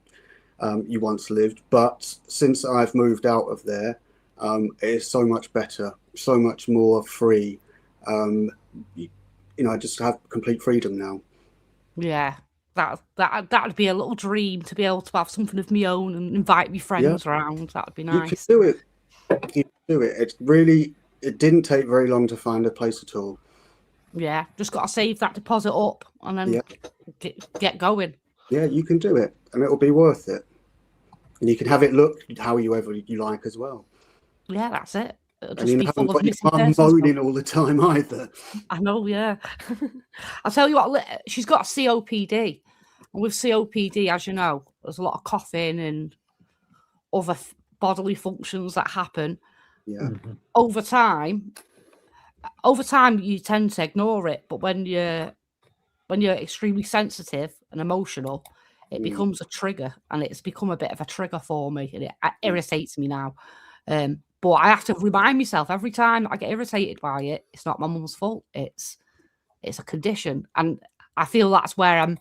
once lived. But since I've moved out of there, it is so much better, so much more free. I just have complete freedom now.
Yeah, that'd be a little dream to be able to have something of my own and invite my friends around. That would be nice.
You can do it. You can do it. It didn't take very long to find a place at all.
Yeah, just got to save that deposit up and then get going.
Yeah, you can do it, and it'll be worth it. And you can have it look however you like as well.
Yeah, that's it. It'll just
and you
be
haven't
full
got
of
your mum moaning all the time either.
I know, yeah. I'll tell you what, she's got COPD. And with COPD, as you know, there's a lot of coughing and other bodily functions that happen.
Yeah.
Over time, you tend to ignore it, but when you're extremely sensitive and emotional, it becomes a trigger, and it's become a bit of a trigger for me, and it irritates me now. But I have to remind myself every time I get irritated by it, it's not my mum's fault. It's a condition, and I feel that's where I'm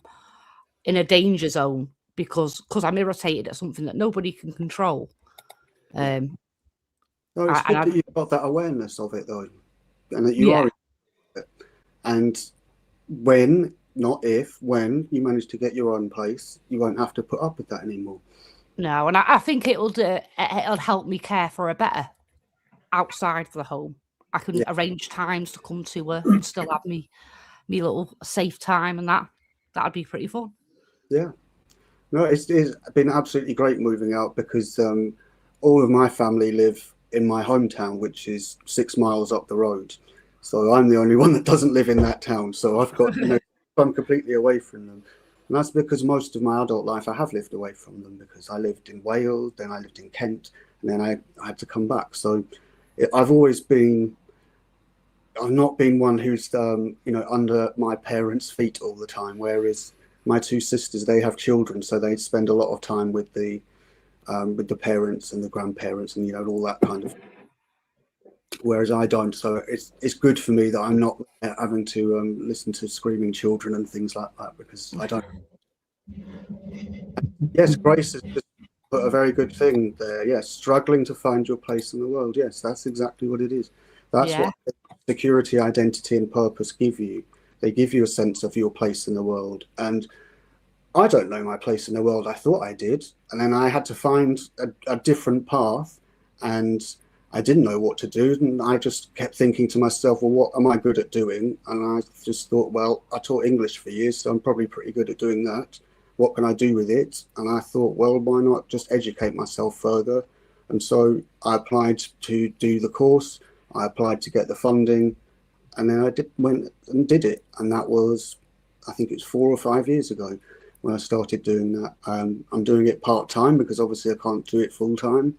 in a danger zone because I'm irritated at something that nobody can control.
No, it's good that you've got that awareness of it, though, and that you are. And when you manage to get your own place, you won't have to put up with that anymore.
No, and I think it'll help me care for her better outside the home. I can arrange times to come to her and still have me little safe time, and that'd be pretty fun. Yeah.
No, it's been absolutely great moving out because all of my family live in my hometown, which is 6 miles up the road. So I'm the only one that doesn't live in that town. So I've got, I'm completely away from them. And that's because most of my adult life I have lived away from them because I lived in Wales, then I lived in Kent, and then I had to come back. So I've not been one who's, under my parents' feet all the time, whereas my 2 sisters, they have children, so they spend a lot of time with the parents and the grandparents and, all that kind of thing. Whereas I don't, so it's good for me that I'm not having to listen to screaming children and things like that because I don't. Yes, Grace has just put a very good thing there. Yes, struggling to find your place in the world. Yes, that's exactly what it is. That's what security, identity, and purpose give you. They give you a sense of your place in the world. And I don't know my place in the world. I thought I did, and then I had to find a different path, and I didn't know what to do, and I just kept thinking to myself, well, what am I good at doing? And I just thought, well, I taught English for years, so I'm probably pretty good at doing that. What can I do with it? And I thought, well, why not just educate myself further? And so I applied to do the course. I applied to get the funding, And then I went and did it, and that was, I think it's 4 or 5 years ago when I started doing that. I'm doing it part-time because obviously I can't do it full-time.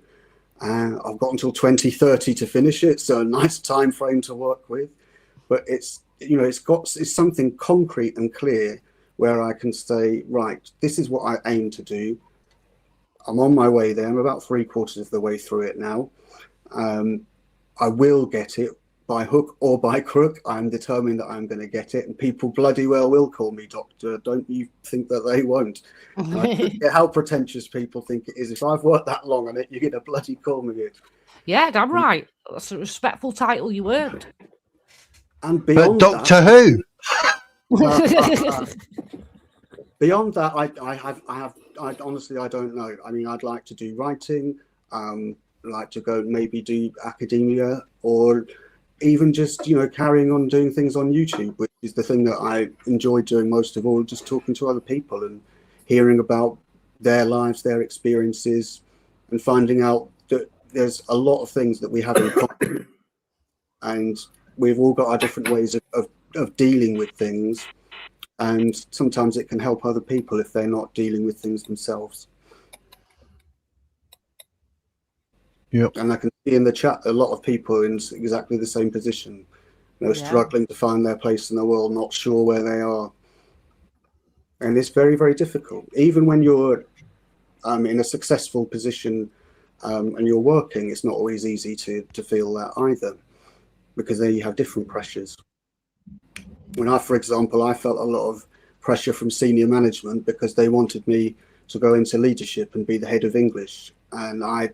I've got until 2030 to finish it, so a nice time frame to work with. But it's something concrete and clear where I can say, right, this is what I aim to do. I'm on my way there. I'm about 3/4 of the way through it now. I will get it by hook or by crook. I'm determined that I'm going to get it, and people bloody well will call me doctor. Don't you think that they won't? And I don't get how pretentious people think it is. If I've worked that long on it, you're going to bloody call me it.
Yeah, damn right. That's a respectful title you earned.
And beyond
but Doctor Who.
Beyond that, I honestly, I don't know. I mean, I'd like to do writing, like to go maybe do academia, or even just, carrying on doing things on YouTube, which is the thing that I enjoy doing most of all, just talking to other people and hearing about their lives, their experiences, and finding out that there's a lot of things that we have in common. And we've all got our different ways of dealing with things. And sometimes it can help other people if they're not dealing with things themselves.
Yep.
And I can see in the chat a lot of people in exactly the same position, struggling to find their place in the world, not sure where they are. And it's very, very difficult. Even when you're in a successful position and you're working, it's not always easy to feel that either, because then you have different pressures. When for example, I felt a lot of pressure from senior management because they wanted me to go into leadership and be the head of English. And I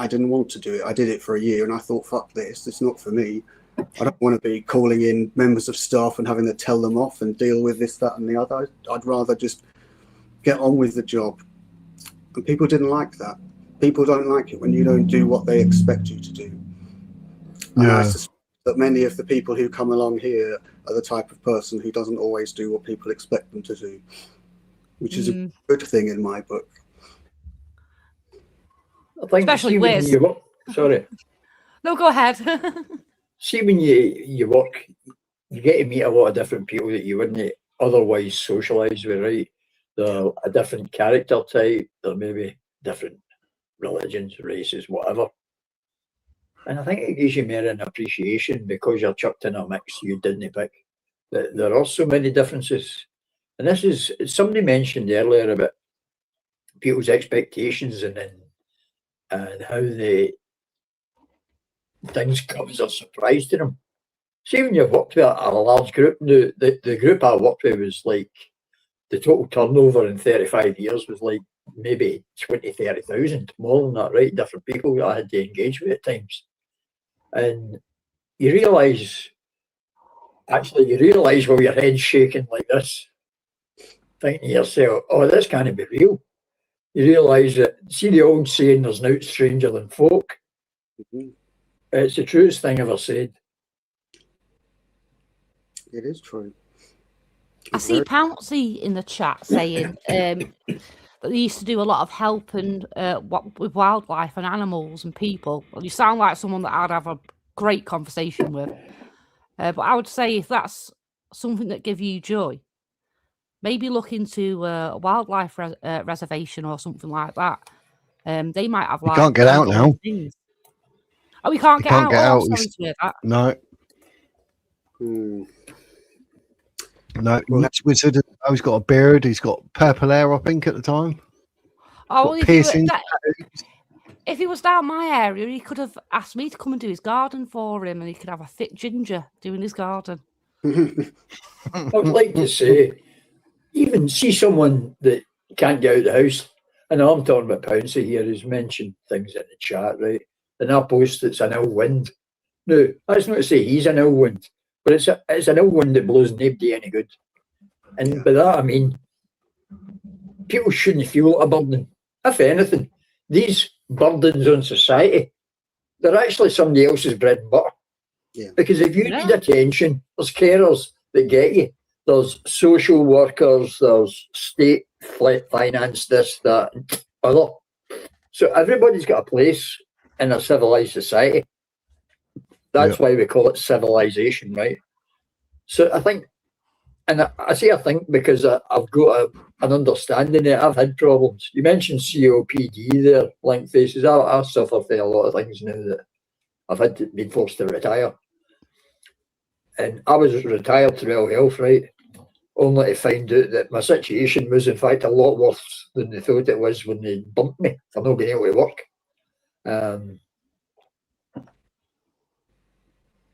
didn't want to do it. I did it for a year and I thought, fuck this, it's not for me. I don't want to be calling in members of staff and having to tell them off and deal with this, that and the other. I'd rather just get on with the job. And people didn't like that. People don't like it when you don't do what they expect you to do. And I suspect that many of the people who come along here are the type of person who doesn't always do what people expect them to do, which is a good thing in my book.
I think
especially with
sorry.
No, go ahead.
See, when you work, you get to meet a lot of different people that you wouldn't otherwise socialise with, right? They're a different character type, they're maybe different religions, races, whatever. And I think it gives you more an appreciation because you're chucked in a mix you didn't pick. There are so many differences. And this is, somebody mentioned earlier about people's expectations and how things come as a surprise to them. See, when you've worked with a large group, the group I worked with was like, the total turnover in 35 years was like maybe 20,000-30,000, more than that, right? Different people that I had to engage with at times. And you realise while your head's shaking like this, thinking to yourself, oh, this can't be real. You realise that, see the old saying, there's nought stranger than folk? It's the truest thing ever said.
It is true.
I see Pouncy in the chat saying that they used to do a lot of help and with wildlife and animals and people. Well, you sound like someone that I'd have a great conversation with. But I would say if that's something that gives you joy, maybe look into a wildlife reservation or something like that. They might have like...
You can't get out now.
Things. Oh, we can't get out? Oh, sorry to hear that.
No. No, Wizard. He's got a beard. He's got purple hair, I think, at the time.
Oh, well, if he was down my area, he could have asked me to come and do his garden for him, and he could have a fit ginger doing his garden.
I would like to say, even see someone that can't get out of the house. I know I'm talking about Pouncy here, who's mentioned things in the chat, right? And I post it's an ill wind. No, that's not to say he's an ill wind, but it's an ill wind that blows nobody any good. And by that I mean, people shouldn't feel a burden. If anything, these burdens on society, they're actually somebody else's bread and butter.
Yeah.
Because if you need attention, there's carers that get you. There's social workers, there's state finance, this, that, and other. So everybody's got a place in a civilized society. That's why we call it civilization, right? So I think, and I say I think because I've got an understanding that I've had problems. You mentioned COPD there, Link Faces. I suffer from a lot of things now that I've had to be forced to retire. And I was retired through ill health, right? Only to find out that my situation was in fact a lot worse than they thought it was when they bumped me for not being able to work.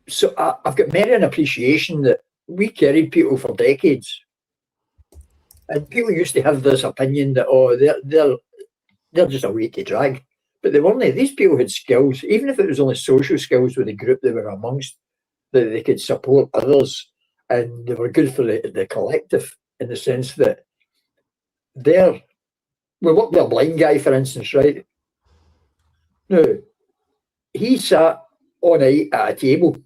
So I've got merely an appreciation that we carried people for decades. And people used to have this opinion that, oh, they're just a weight to drag. But they weren't. These people had skills, even if it was only social skills with the group they were amongst, that they could support others, and they were good for the collective in the sense that we worked with a blind guy, for instance, right? Now, he sat all night at a table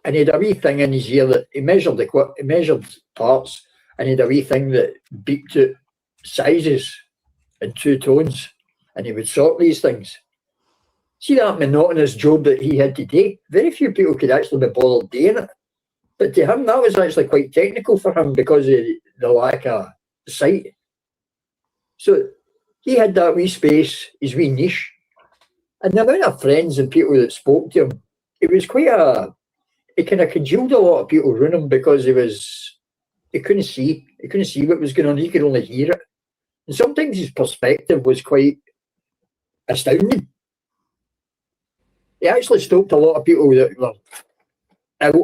and he had a wee thing in his ear that he measured parts, and he had a wee thing that beeped out sizes in 2 tones, and he would sort these things. See that monotonous job that he had to do? Very few people could actually be bothered doing it. But to him, that was actually quite technical for him because of the lack of sight. So he had that wee space, his wee niche. And the amount of friends and people that spoke to him, it was quite it kind of congealed a lot of people around him because he couldn't see. He couldn't see what was going on. He could only hear it. And sometimes his perspective was quite astounding. He actually stopped a lot of people that were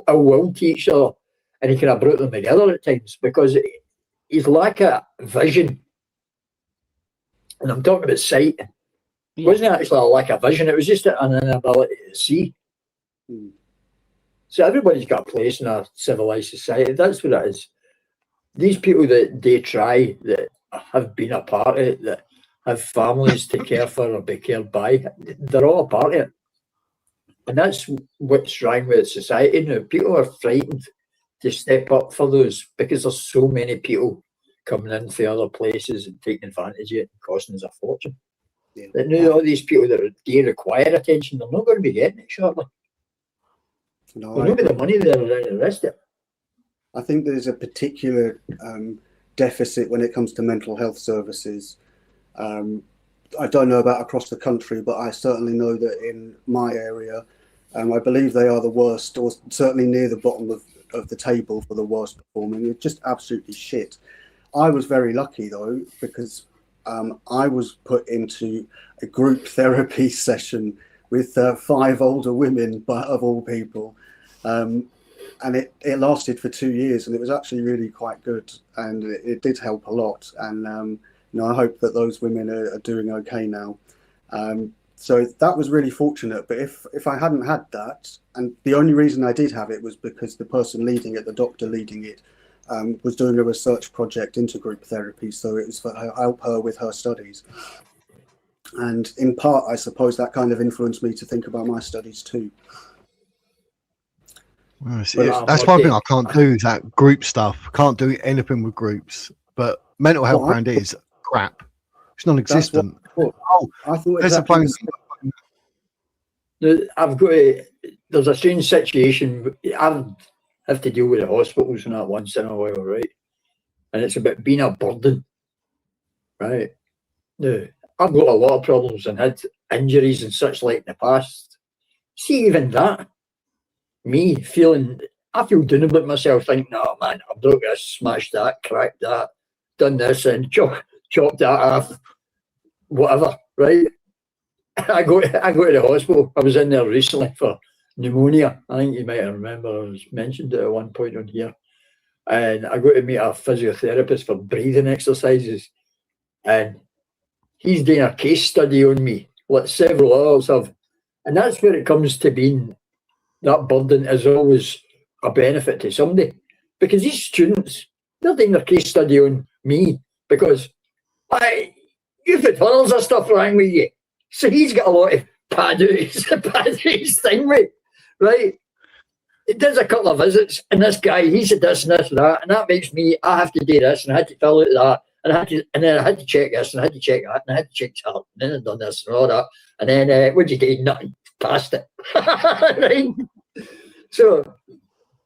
ill-willed to each other, and he kind of brought them together at times because his lack of vision, and I'm talking about sight, it wasn't actually a lack of vision, it was just an inability to see. So everybody's got a place in a civilised society. That's what it is. These people that they try, that have been a part of it, that have families to care for or be cared by, they're all a part of it. And that's what's wrong with society now. People are frightened to step up for those because there's so many people coming in from other places and taking advantage of it and costing us a fortune. Yeah. That now all these people that do require attention, they're not going to be getting it shortly. No, they're not going to get the money there and the rest of it.
I think there's a particular deficit when it comes to mental health services. I don't know about across the country, but I certainly know that in my area, I believe they are the worst, or certainly near the bottom of the table for the worst performing. It's just absolutely shit. I was very lucky though, because I was put into a group therapy session with 5 older women, but of all people. And it lasted for 2 years, and it was actually really quite good, and it did help a lot. And I hope that those women are doing okay now. So that was really fortunate. But if I hadn't had that, and the only reason I did have it was because the person leading it, the doctor leading it, was doing a research project into group therapy. So it was for help her with her studies. And in part, I suppose that kind of influenced me to think about my studies too.
That's one thing I can't do, is that group stuff. Can't do anything with groups. But mental health around it is crap. It's non-existent.
I thought
there's
there's a strange situation. I have to deal with the hospitals and that once in a while, right? And it's about being a burden, right? Now, I've got a lot of problems and had injuries and such like in the past. See, even that, I feel down about myself, thinking, no man, I'm not going to smash that, crack that, done this and chop that off, whatever, right? I go to the hospital. I was in there recently for pneumonia. I think you might remember I mentioned it at one point on here. And I go to meet a physiotherapist for breathing exercises. And he's doing a case study on me, like several others have. And that's where it comes to being, that burden is always a benefit to somebody. Because these students, they're doing their case study on me because you've had tons of stuff wrong with you. So he's got a lot of pad out his thing with, right? It does a couple of visits, and this guy, he said this and this and that, and that makes me, I have to do this, and I had to fill out that, and then I had to check this, and I had to check that, and I had to check that, and then I'd done this and all that, and then what'd you do? Nothing, passed it, right? So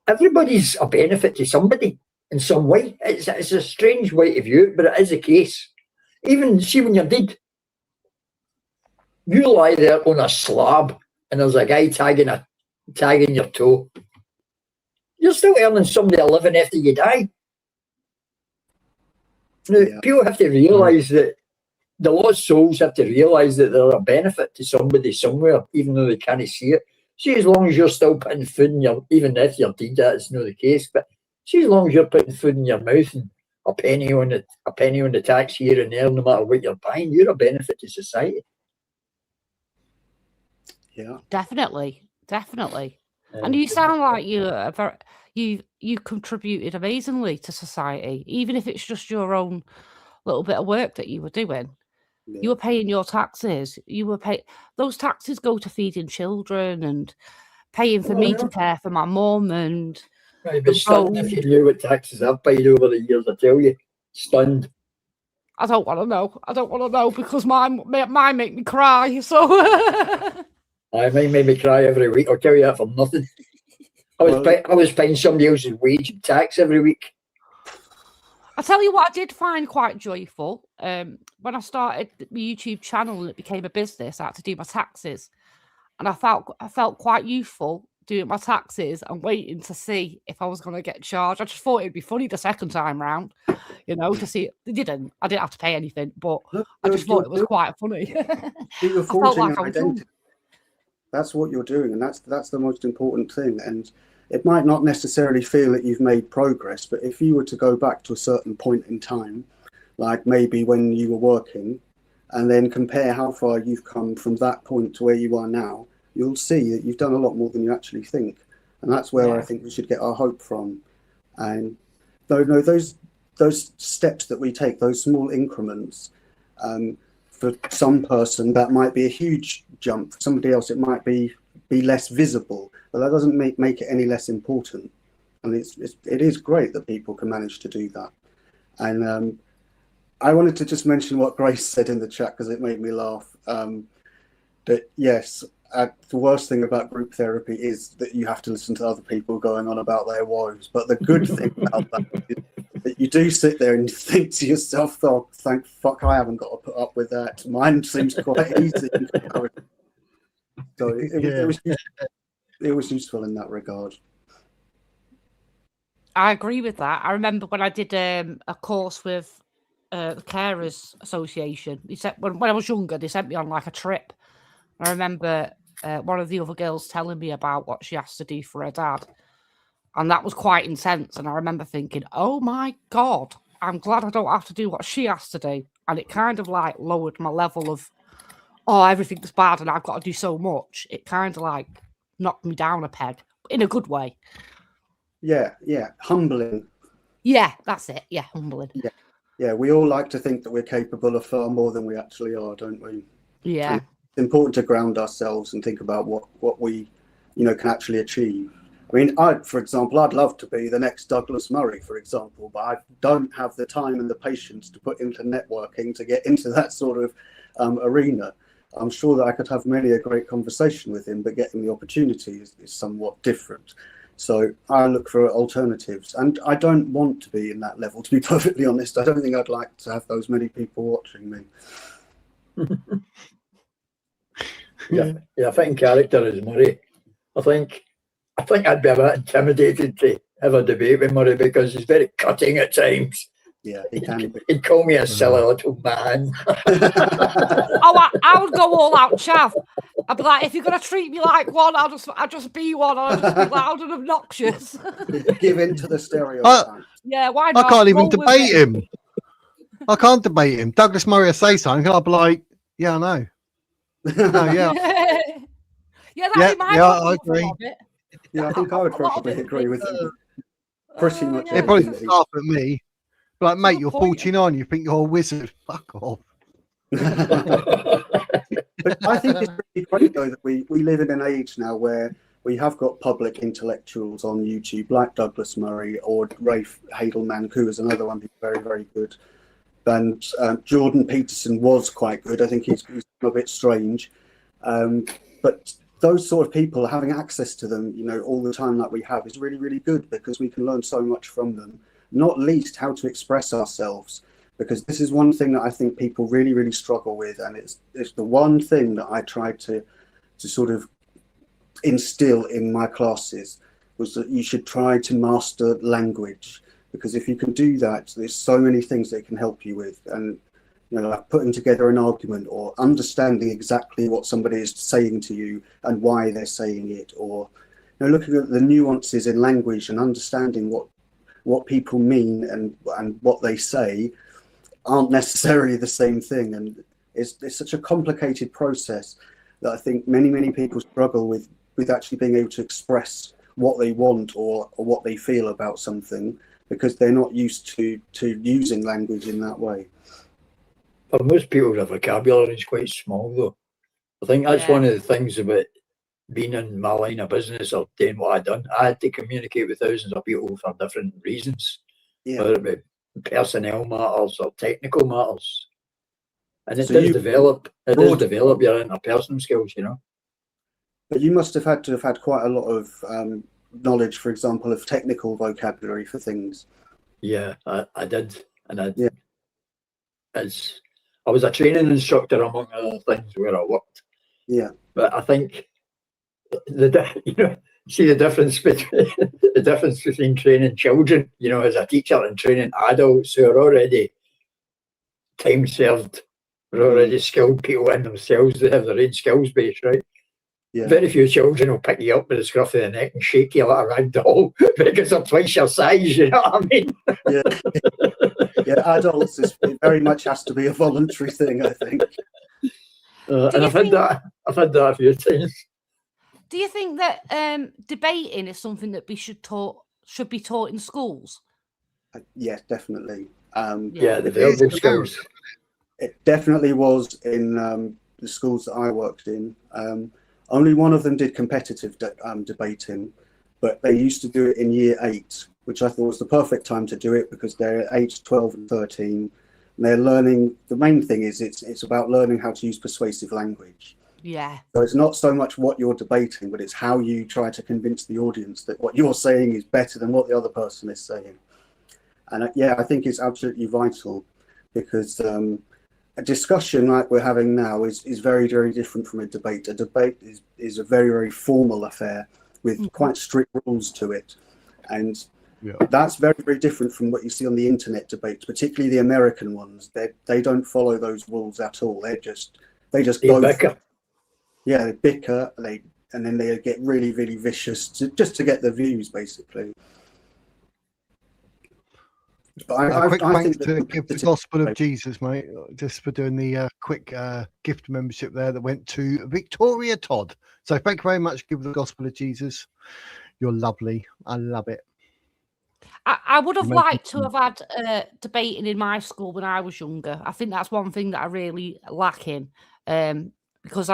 everybody's a benefit to somebody in some way. It's a strange way to view it, but it is the case. Even see when you're dead, you lie there on a slab and there's a guy tagging your toe. You're still earning somebody a living after you die. Now, people have to realise that the lost souls have to realise that they're a benefit to somebody somewhere, even though they can't see it. See, as long as you're still putting food in your, even if you're dead, that's not the case, but see, as long as you're putting food in your mouth and a penny on the tax here and there, no matter what you're buying, you're a benefit to society.
Yeah,
definitely. And you sound like you contributed amazingly to society, even if it's just your own little bit of work that you were doing. Yeah. You were paying your taxes. Those taxes go to feeding children and paying for me to care for my mum and.
Right, but stunned if you knew what taxes I've paid over the years, I tell you, stunned.
I don't want to know because mine make me cry. So.
Mine made me cry every week. I'll tell you that for nothing. I was paying somebody else's wage and tax every week.
I tell you what, I did find quite joyful. When I started my YouTube channel and it became a business, I had to do my taxes, and I felt quite youthful doing my taxes and waiting to see if I was going to get charged. I just thought it'd be funny the second time round, to see. I didn't have to pay anything, but I just thought it was quite funny.
You're forging an identity. That's what you're doing, and that's the most important thing. And it might not necessarily feel that you've made progress, but if you were to go back to a certain point in time, like maybe when you were working, and then compare how far you've come from that point to where you are now, you'll see that you've done a lot more than you actually think. And that's where I think we should get our hope from. And those steps that we take, those small increments, for some person that might be a huge jump. For somebody else, it might be less visible, but that doesn't make it any less important. And it is great that people can manage to do that. And I wanted to just mention what Grace said in the chat because it made me laugh. That yes, the worst thing about group therapy is that you have to listen to other people going on about their woes. But the good thing about that is that you do sit there and think to yourself, "Oh, thank fuck, I haven't got to put up with that. Mine seems quite easy." So it was useful in that regard.
I agree with that. I remember when I did a course with the Carers Association. When I was younger, they sent me on like a trip. I remember one of the other girls telling me about what she has to do for her dad. And that was quite intense. And I remember thinking, oh my God, I'm glad I don't have to do what she has to do. And it kind of like lowered my level of, oh, everything's bad and I've got to do so much. It kind of like knocked me down a peg in a good way.
Yeah. Humbling.
Yeah, that's it. Yeah, humbling.
Yeah, we all like to think that we're capable of far more than we actually are, don't we?
Yeah.
And it's important to ground ourselves and think about what we, can actually achieve. I mean, for example, I'd love to be the next Douglas Murray, for example, but I don't have the time and the patience to put into networking to get into that sort of arena. I'm sure that I could have many a great conversation with him, but getting the opportunity is somewhat different. So I look for alternatives, and I don't want to be in that level, to be perfectly honest. I don't think I'd like to have those many people watching me.
Yeah, I think character is Murray. I think I'd be a bit intimidated to have a debate with Murray because he's very cutting at times.
Yeah, he can be.
He'd call me a silly little man.
I would go all out, chav. I'd be like, if you're gonna treat me like one, I'll just be one. I'll just be loud and obnoxious.
Give in to the stereotype.
Yeah, why not?
I can't even debate him. I can't debate him. Douglas Murray will say something, and I'll be like, "Yeah, I know." No, yeah.
That'd be my
I agree.
Yeah, I think I would probably agree with him. Pretty much.
He'd probably laugh at me. Like, mate, you're 49. You think you're a wizard? Fuck off.
But I think it's really great, though, that we live in an age now where we have got public intellectuals on YouTube, like Douglas Murray or Rafe Hadelman, who is another one who's very, very good. And Jordan Peterson was quite good. I think he's a bit strange. But those sort of people, having access to them, you know, all the time that we have is really, really good, because we can learn so much from them, not least how to express ourselves, because this is one thing that I think people really, really struggle with. And it's the one thing that I tried to sort of instill in my classes, was that you should try to master language, because if you can do that, there's so many things that it can help you with. And you know, like putting together an argument, or understanding exactly what somebody is saying to you and why they're saying it, or you know, looking at the nuances in language and understanding what people mean and what they say aren't necessarily the same thing. And it's such a complicated process that I think many people struggle with actually being able to express what they want or what they feel about something, because they're not used to using language in that way.
For most people, their vocabulary is quite small, though. I think that's one of the things about being in my line of business or doing what I done. I had to communicate with thousands of people for different reasons, whether it be personnel matters or technical matters. And it does develop your interpersonal skills, you know.
But you must have had to have had quite a lot of knowledge, for example, of technical vocabulary for things.
Yeah, I did. And I was a training instructor, among other things, where I worked.
Yeah.
But I think see the difference between training children, you know, as a teacher, and training adults who are already time served, are already skilled people in themselves. They have their own skills base, right?
Yeah.
Very few children will pick you up with the scruff of the neck and shake you like a rag doll because they're twice your size, you know what I mean?
Yeah, adults, it very much has to be a voluntary thing, I think.
And I've had that a few times.
Do you think that debating is something that should be taught in schools?
Yes, definitely.
The verbal skills.
It definitely was in the schools that I worked in. Only one of them did competitive debating, but they used to do it in year 8, which I thought was the perfect time to do it, because they're 8, 12 and 13. And they're learning, the main thing is it's about learning how to use persuasive language.
Yeah.
So it's not so much what you're debating, but it's how you try to convince the audience that what you're saying is better than what the other person is saying. And I think it's absolutely vital, because a discussion like we're having now is very, very different from a debate. A debate is a very, very formal affair with quite strict rules to it. And that's very, very different from what you see on the internet debates, particularly the American ones. They don't follow those rules at all. They just go
bicker.
They bicker, and then they get really, really vicious just to get the views, basically. But
a quick thanks to give the Gospel of Jesus, mate, just for doing the quick gift membership there that went to Victoria Todd. So thank you very much. Give the Gospel of Jesus. You're lovely. I love it.
I would have liked to have had debating in my school when I was younger. I think that's one thing that I really lack in, because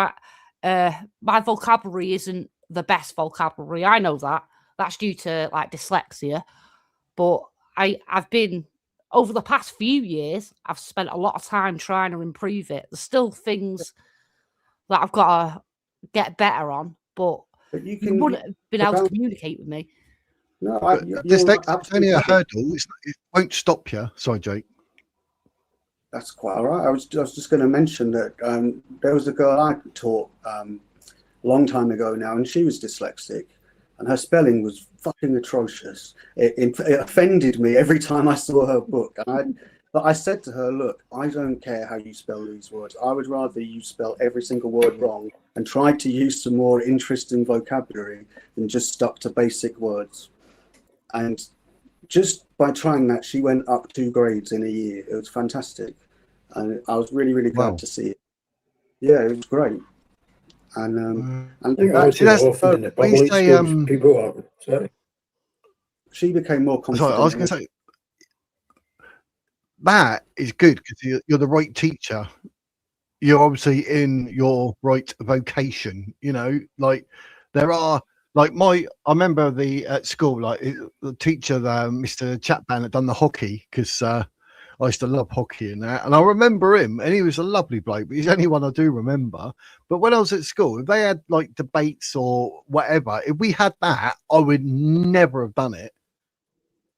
my vocabulary isn't the best vocabulary. I know that. That's due to like dyslexia, but I've been, over the past few years, I've spent a lot of time trying to improve it. There's still things that I've got to get better on, but you wouldn't have been able to communicate with me.
No,
dyslexia is only a hurdle. It won't stop you. Sorry, Jake.
That's quite all right. I was just going to mention that there was a girl I taught a long time ago now, and she was dyslexic. And her spelling was fucking atrocious. It offended me every time I saw her book. But I said to her, look, I don't care how you spell these words. I would rather you spell every single word wrong and try to use some more interesting vocabulary than just stuck to basic words. And just by trying that, she went up 2 grades in a year. It was fantastic. And I was really, really glad to see it. Yeah, it was great. And she became more confident.
Sorry, I was going to say that is good, because you're the right teacher. You're obviously in your right vocation. You know, like there are like I remember at school, like the teacher, Mr. Chapman, had done the hockey, because I used to love hockey and that. And I remember him, and he was a lovely bloke, but he's the only one I do remember. But when I was at school, if they had like debates or whatever, if we had that, I would never have done it.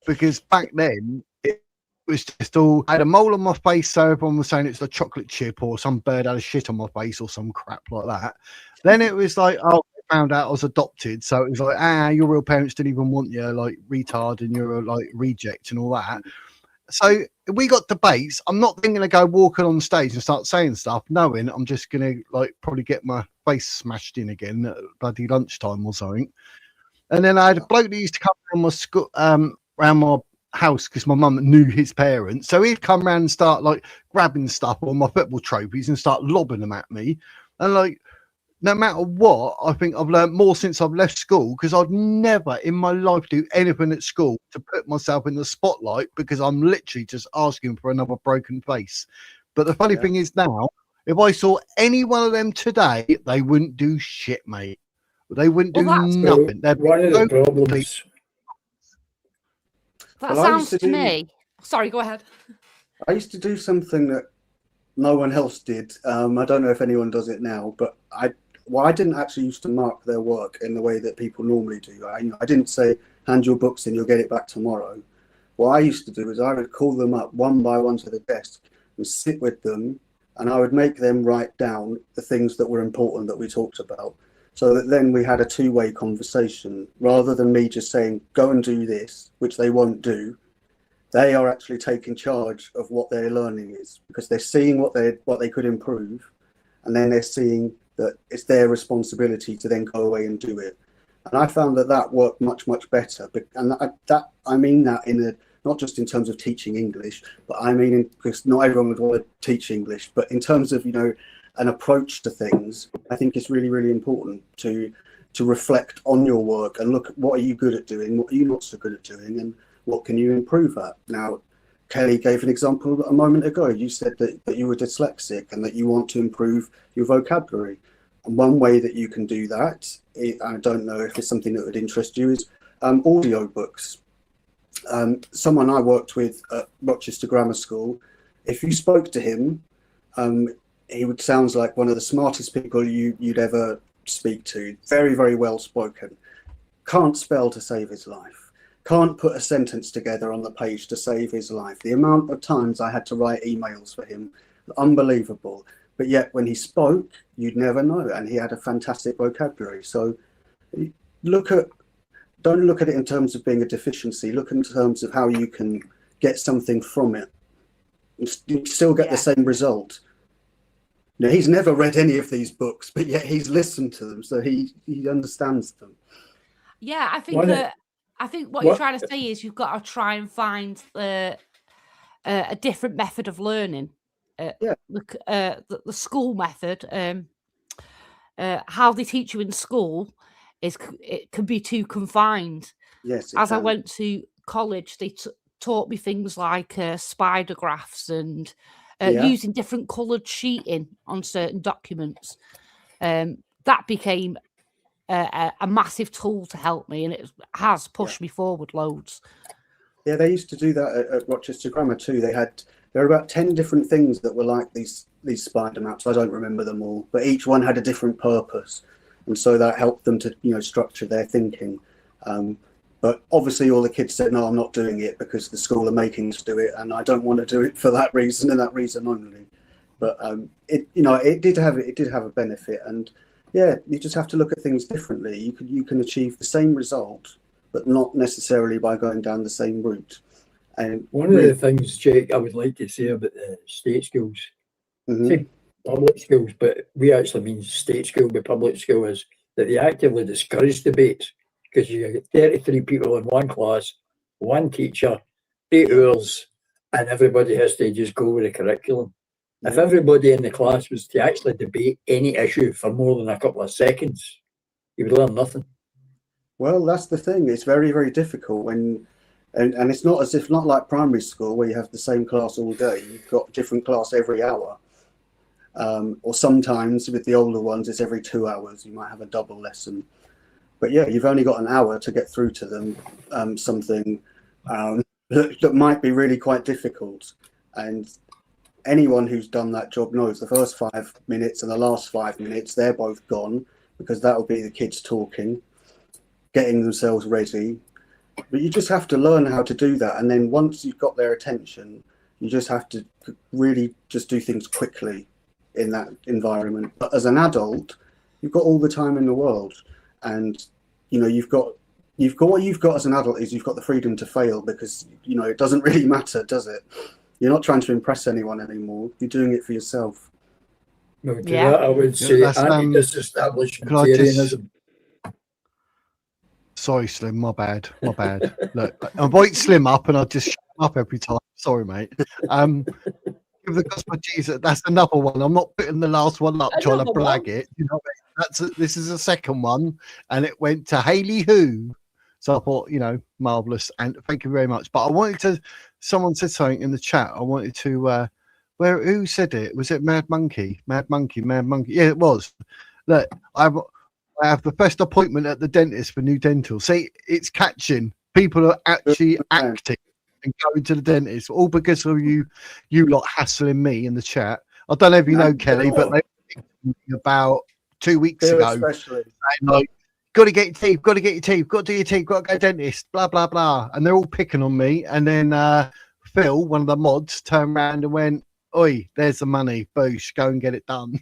Because back then, it was just all, I had a mole on my face, so everyone was saying it's a chocolate chip, or some bird had a shit on my face, or some crap like that. Then it was like, oh, I found out I was adopted, so it was like, your real parents didn't even want you, like retard, and you're like reject and all that. So if we got debates, I'm not then going to go walking on stage and start saying stuff, knowing I'm just going to like probably get my face smashed in again at bloody lunchtime or something. And then I had a bloke that used to come around my school, around my house, because my mum knew his parents. So he'd come around and start like grabbing stuff on my football trophies and start lobbing them at me. And like, no matter what, I think I've learned more since I've left school, because I'd never in my life do anything at school to put myself in the spotlight, because I'm literally just asking for another broken face. But the funny thing is now, if I saw any one of them today, they wouldn't do shit, mate. They wouldn't do nothing. They're
one of the problems.
That sounds to me. Sorry, go ahead.
I used to do something that no one else did. I don't know if anyone does it now, but I didn't actually used to mark their work in the way that people normally do. I didn't say, hand your books in, you'll get it back tomorrow. What I used to do is I would call them up one by one to the desk and sit with them, and I would make them write down the things that were important that we talked about, so that then we had a two-way conversation, rather than me just saying, go and do this, which they won't do. They are actually taking charge of what their learning is, because they're seeing what they could improve, and then they're seeing that it's their responsibility to then go away and do it. And I found that worked much, much better. And I mean that not just in terms of teaching English, but I mean, because not everyone would want to teach English, but in terms of, an approach to things, I think it's really, really important to reflect on your work and look at what are you good at doing, what are you not so good at doing, and what can you improve at. Now, Kelly gave an example a moment ago. You said that you were dyslexic and that you want to improve your vocabulary. And one way that you can do that, I don't know if it's something that would interest you, is audio books. Someone I worked with at Rochester Grammar School, if you spoke to him, he sounds like one of the smartest people you'd ever speak to. Very, very well spoken. Can't spell to save his life. Can't put a sentence together on the page to save his life. The amount of times I had to write emails for him, unbelievable. But yet when he spoke, you'd never know. And he had a fantastic vocabulary. So don't look at it in terms of being a deficiency. Look in terms of how you can get something from it. You still get the same result. He's never read any of these books, but yet he's listened to them, so he understands them.
Yeah, I think what you're trying to say is you've got to try and find a different method of learning. The school method, how they teach you in school, it can be too confined.
Yes.
As I went to college, they taught me things like spider graphs and using different coloured sheeting on certain documents. That became a massive tool to help me, and it has pushed me forward loads.
Yeah, they used to do that at Rochester Grammar too. There were about 10 different things that were like these spider maps. I don't remember them all, but each one had a different purpose, and so that helped them to structure their thinking. But obviously all the kids said, no, I'm not doing it because the school are making us do it, and I don't want to do it for that reason and that reason only. But it did have a benefit, and you just have to look at things differently. You can achieve the same result, but not necessarily by going down the same route. And
one of the things, Jake, I would like to say about the state schools, say public schools, but we actually mean state school, but public school, is that they actively discourage debates, because you get 33 people in one class, one teacher, 8 hours, and everybody has to just go with the curriculum. If everybody in the class was to actually debate any issue for more than a couple of seconds, you would learn nothing.
Well, that's the thing. It's very, very difficult and it's not like primary school where you have the same class all day. You've got a different class every hour. Or sometimes with the older ones, it's every 2 hours. You might have a double lesson. But yeah, you've only got an hour to get through to them something that might be really quite difficult. And anyone who's done that job knows the first 5 minutes and the last 5 minutes, they're both gone, because that'll be the kids talking, getting themselves ready. But you just have to learn how to do that. And then once you've got their attention, you just have to really just do things quickly in that environment. But as an adult, you've got all the time in the world. And, you know, what you've got as an adult is you've got the freedom to fail, because, you know, it doesn't really matter, does it? You're not trying to impress anyone anymore. You're doing it for yourself.
No, to that I would say anti-disestablishmentarianism.
Sorry, Slim, my bad. Look, I might Slim up and I just shut up every time. Sorry, mate. Give the gospel of Jesus. That's another one. I'm not putting the last one up trying to brag it. You know, this is the second one, and it went to Haley Who. So I thought, you know, marvelous, and thank you very much. But I wanted to. Someone said something in the chat. I wanted to. Who said it? Was it Mad Monkey? Mad Monkey. Yeah, it was. Look, I have the first appointment at the dentist for new dental. See, it's catching. People are actually acting and going to the dentist, all because of you lot hassling me in the chat. I don't know if you know, Kelly, but they were about 2 weeks ago.
Especially.
And like, got to get your teeth, got to get your teeth, got to do your teeth, got to go to the dentist, blah, blah, blah. And they're all picking on me. And then Phil, one of the mods, turned around and went, "Oi, there's the money. Boosh, go and get it done."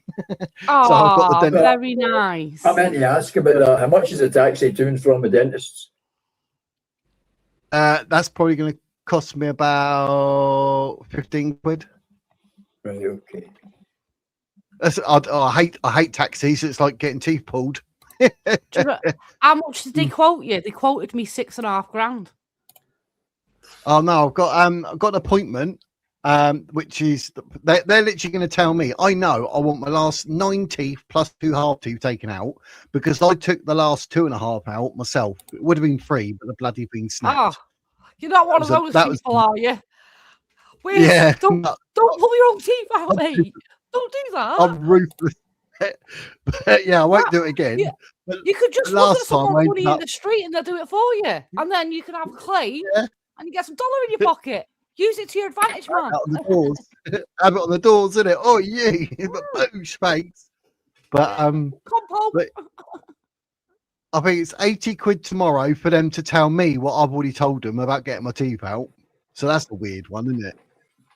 Oh,
so I've got the dentist.
Very nice.
I meant to ask about that. How much is a taxi to and from a dentist?
That's probably going to cost me about 15 quid.
Right, okay.
I hate taxis. It's like getting teeth pulled.
How much did they quote you? They quoted me $6.5 grand.
Oh no, I've got an appointment, which is they're literally going to tell me. I know I want my last 9 teeth plus 2 half teeth taken out, because I took the last 2.5 out myself. It would have been 3, but the bloody thing snapped.
Oh, you're not one of those people, are you?
Yeah.
Don't pull your own teeth out, mate. Don't do that.
I'm ruthless. But yeah, I won't do it again.
Yeah. You could just look at someone money in the street and they'll do it for you. And then you can have a claim and you get some dollar in your pocket. Use it to your advantage, man.
Have it on the doors, isn't it? Oh, yeah. Boosh, mate. But I think it's 80 quid tomorrow for them to tell me what I've already told them about getting my teeth out. So that's the weird one, isn't it?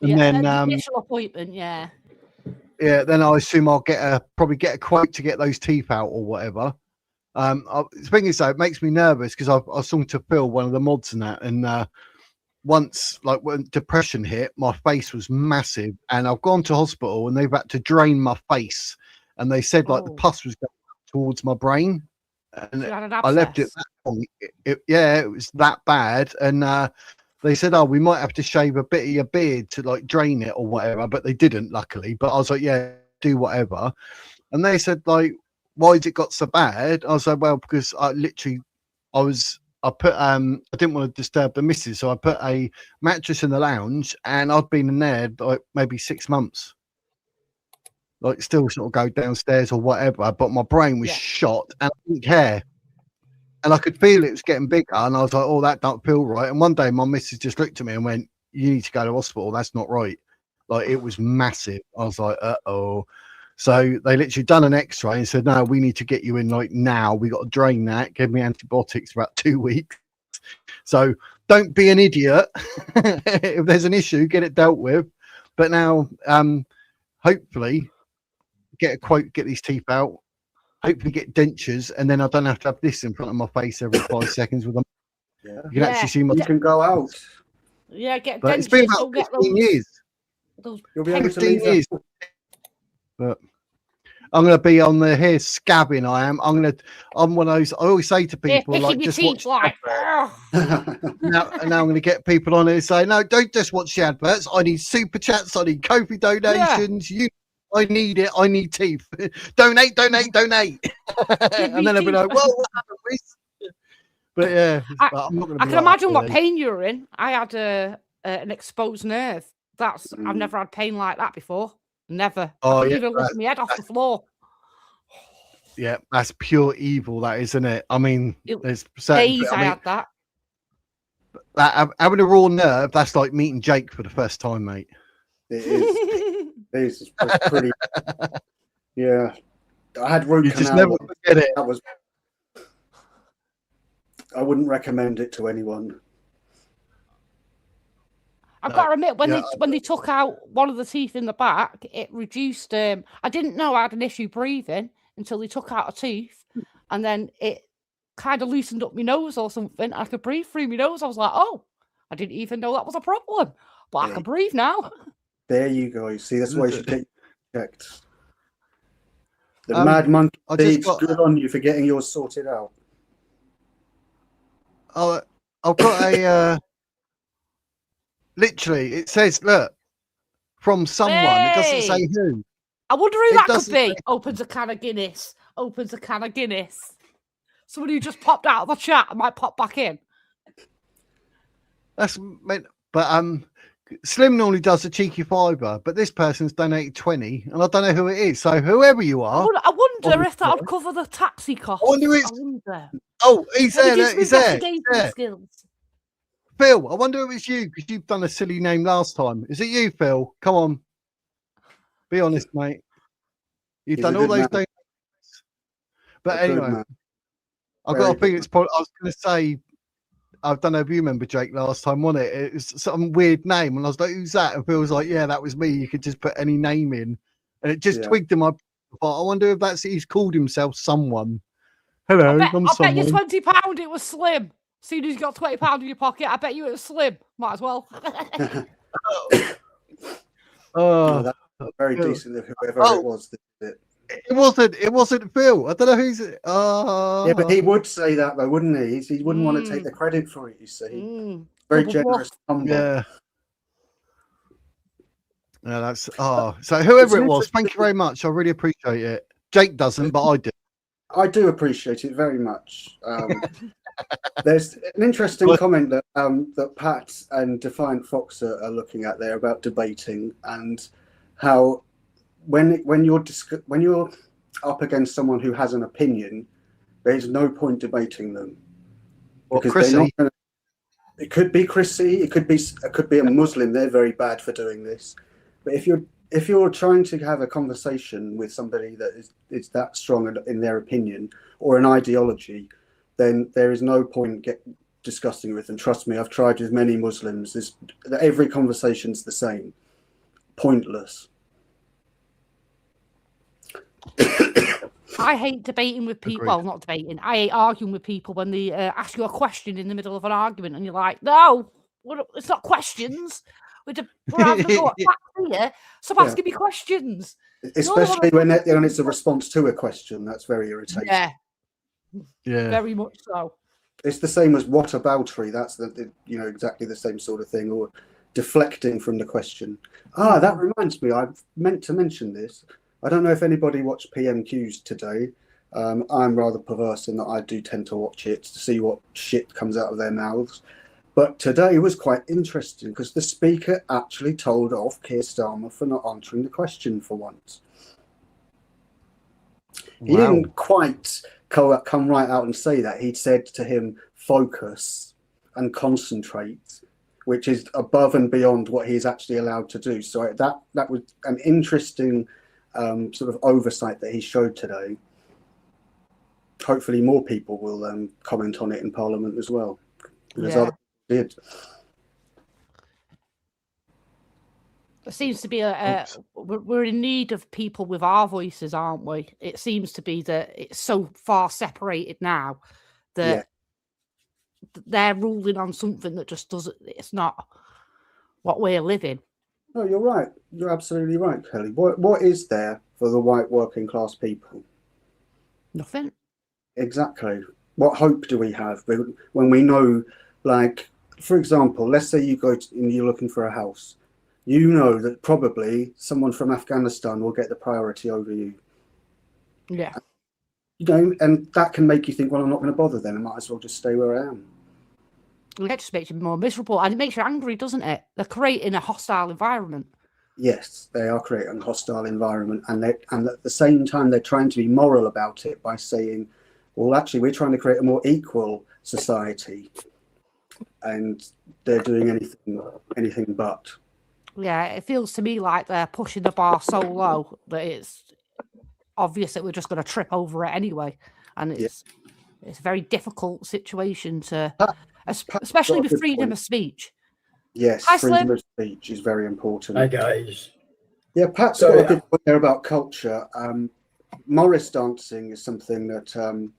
And then
initial appointment, yeah.
Yeah, then I assume I'll probably get a quote to get those teeth out or whatever. The thing is, though, it makes me nervous because I was talking to Phil, one of the mods, and that, and once, like when depression hit, my face was massive, and I've gone to hospital and they've had to drain my face, and they said like the pus was going towards my brain, and I left it at that point. It was that bad, and they said, "Oh, we might have to shave a bit of your beard to like drain it or whatever," but they didn't, luckily. But I was like, "Yeah, do whatever," and they said, like, "Why has it got so bad?" I was like, "Well, because I didn't want to disturb the missus, so I put a mattress in the lounge, and I'd been in there like maybe 6 months, like still sort of go downstairs or whatever, but my brain was shot and I didn't care, and I could feel it was getting bigger, and I was like, oh, that don't feel right. And one day my missus just looked at me and went, you need to go to hospital, that's not right. Like, it was massive. I was like, uh-oh. So they literally done an x-ray and said, no, we need to get you in like now. We got to drain that. Give me antibiotics for about 2 weeks. So don't be an idiot. If there's an issue, get it dealt with. But now, hopefully, get a quote, get these teeth out. Hopefully get dentures, and then I don't have to have this in front of my face every 5 seconds with them. Yeah. You can actually see my.
You can go out.
Yeah, get
but
dentures.
It's been about 15 years.
You'll be able to
15 years. But I'm going to be on the here scabbing. I'm one of those. I always say to people, like, just watch.
Like,
now I'm going to get people on here saying, no, don't just watch the adverts. I need super chats. I need Ko-fi donations. I need it. I need teeth. Donate. And then I'll be like, well, what happened, Reese? But yeah, I'm not going to.
I can imagine what pain you're in. I had an exposed nerve. I've never had pain like that before. Never.
Oh,
I couldn't even lift my head off the floor.
Yeah, that's pure evil, that, isn't it? I mean, there's
days I had that.
Having a raw nerve, that's like meeting Jake for the first time, mate.
It is. It is. It's pretty. Yeah. I had root
You
canal.
just never forget it.
That was. I wouldn't recommend it to anyone.
I've got to admit, when they took out one of the teeth in the back, it reduced. I didn't know I had an issue breathing until they took out a tooth, and then it kind of loosened up my nose or something. I could breathe through my nose. I was like, oh, I didn't even know that was a problem, but I can breathe now.
There you go. You see, that's why you should get checked. The mad monkey seeds, good on you for getting yours sorted out.
I've got a. Literally, it says, look, from someone. It doesn't say who.
I wonder who that could be. Opens a can of Guinness. Opens a can of Guinness. Somebody who just popped out of the chat and might pop back in.
That's meant, but Slim normally does a cheeky fiver, but this person's donated 20, and I don't know who it is. So whoever you are,
I wonder if that would cover the taxi costs.
I wonder. Oh, he's there. He's there.
Skills.
Phil, I wonder if it's you because you've done a silly name last time. Is it you, Phil? Come on, be honest, mate. You've done all those donations. But anyway, I've got a feeling it's probably. I was going to say, I don't know if you remember Jake last time, wasn't it? It was some weird name, and I was like, "Who's that?" And Phil was like, "Yeah, that was me." You could just put any name in, and it just twigged in my. I wonder if he's called himself someone. Hello, I'm
I bet you £20 it was Slim. Soon as you got £20 in your pocket, I bet you it was Slim. Might as well.
That's very decent of whoever it was that did it.
It wasn't Phil. I don't know who's it.
Yeah, but he would say that though, wouldn't he? He wouldn't want to take the credit for it, you see. Very generous.
Yeah. Yeah, that's so whoever it was, thank you very much. I really appreciate it. Jake doesn't, but I do.
I do appreciate it very much. There's an interesting comment that that Pat and Defiant Fox are looking at there about debating and how when you're up against someone who has an opinion, there's no point debating them.
Because Chrissy.
It could be Chrissy, it could be a Muslim. They're very bad for doing this. But if you're trying to have a conversation with somebody that is that strong in their opinion or an ideology, then there is no point discussing with them. Trust me, I've tried with many Muslims. Every conversation's the same. Pointless.
I hate debating with people. Agreed. Well, not debating. I hate arguing with people when they ask you a question in the middle of an argument and you're like, no, it's not questions. We're having to go back here. Stop asking me questions.
Especially when it's a response to a question. That's very irritating.
Yeah. Very much so.
It's the same as whataboutery. That's exactly the same sort of thing, or deflecting from the question. That reminds me, I've meant to mention this. I don't know if anybody watched PMQs today. I'm rather perverse in that I do tend to watch it to see what shit comes out of their mouths. But today was quite interesting because the speaker actually told off Keir Starmer for not answering the question for once. He didn't quite come right out and say that. He'd said to him, focus and concentrate, which is above and beyond what he's actually allowed to do. So that was an interesting sort of oversight that he showed today. Hopefully more people will comment on it in Parliament as well. Because others did.
There seems to be we're in need of people with our voices, aren't we? It seems to be that it's so far separated now that they're ruling on something that just doesn't. It's not what we're living.
No, you're right. You're absolutely right, Kelly. What is there for the white working class people?
Nothing.
Exactly. What hope do we have when we know, like, for example, let's say you go and you're looking for a house. You know that probably someone from Afghanistan will get the priority over you.
Yeah.
And that can make you think, well, I'm not going to bother then. I might as well just stay where I am.
It just makes you more miserable, and it makes you angry, doesn't it? They're creating a hostile environment.
Yes, they are creating a hostile environment, and at the same time, they're trying to be moral about it by saying, well, actually, we're trying to create a more equal society, and they're doing anything but.
Yeah, it feels to me like they're pushing the bar so low that it's obvious that we're just going to trip over it anyway, and it's a very difficult situation to, especially with freedom of speech.
Yes,
Hi,
freedom
Slim.
of speech is very important.
Hi guys.
Yeah, Pat's got a good point there about culture. Morris dancing is something that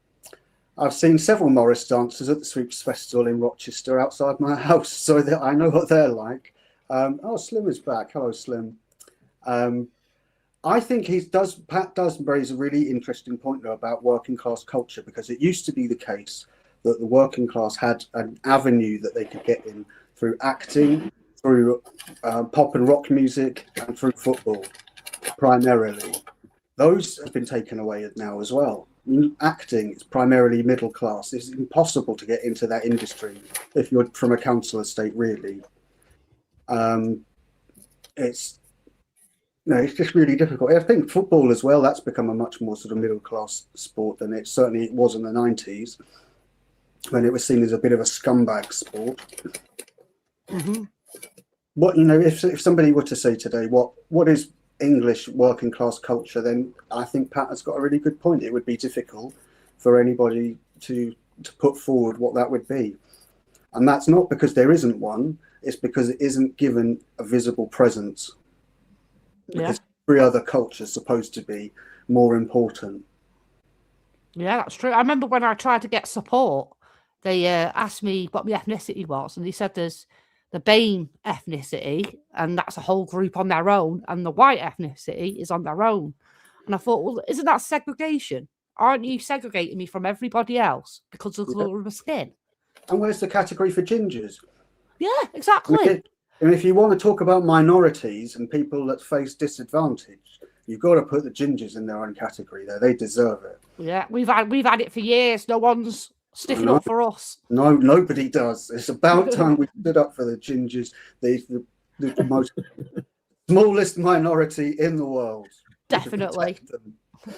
I've seen several Morris dancers at the Sweeps Festival in Rochester outside my house, so that I know what they're like. Oh, Slim is back. Hello, Slim. I think Pat does raise a really interesting point though about working class culture, because it used to be the case that the working class had an avenue that they could get in through acting, through pop and rock music, and through football, primarily. Those have been taken away now as well. Acting is primarily middle class. It's impossible to get into that industry if you're from a council estate, really. It's just really difficult. I think football as well, that's become a much more sort of middle class sport than it certainly was in the 90s, when it was seen as a bit of a scumbag sport.
Mm-hmm.
What, if somebody were to say today, what is English working class culture, then I think Pat has got a really good point. It would be difficult for anybody to put forward what that would be. And that's not because there isn't one, it's because it isn't given a visible presence. Because every other culture is supposed to be more important.
Yeah, that's true. I remember when I tried to get support, they asked me what my ethnicity was, and they said there's the BAME ethnicity, and that's a whole group on their own, and the white ethnicity is on their own. And I thought, well, isn't that segregation? Aren't you segregating me from everybody else because of the colour of my skin?
And where's the category for gingers?
Yeah, exactly.
And if you want to talk about minorities and people that face disadvantage, you've got to put the gingers in their own category there. They deserve it.
Yeah, we've had it for years. No one's sticking up for us.
No, nobody does. It's about time we stood up for the gingers, the most smallest minority in the world.
Definitely.
But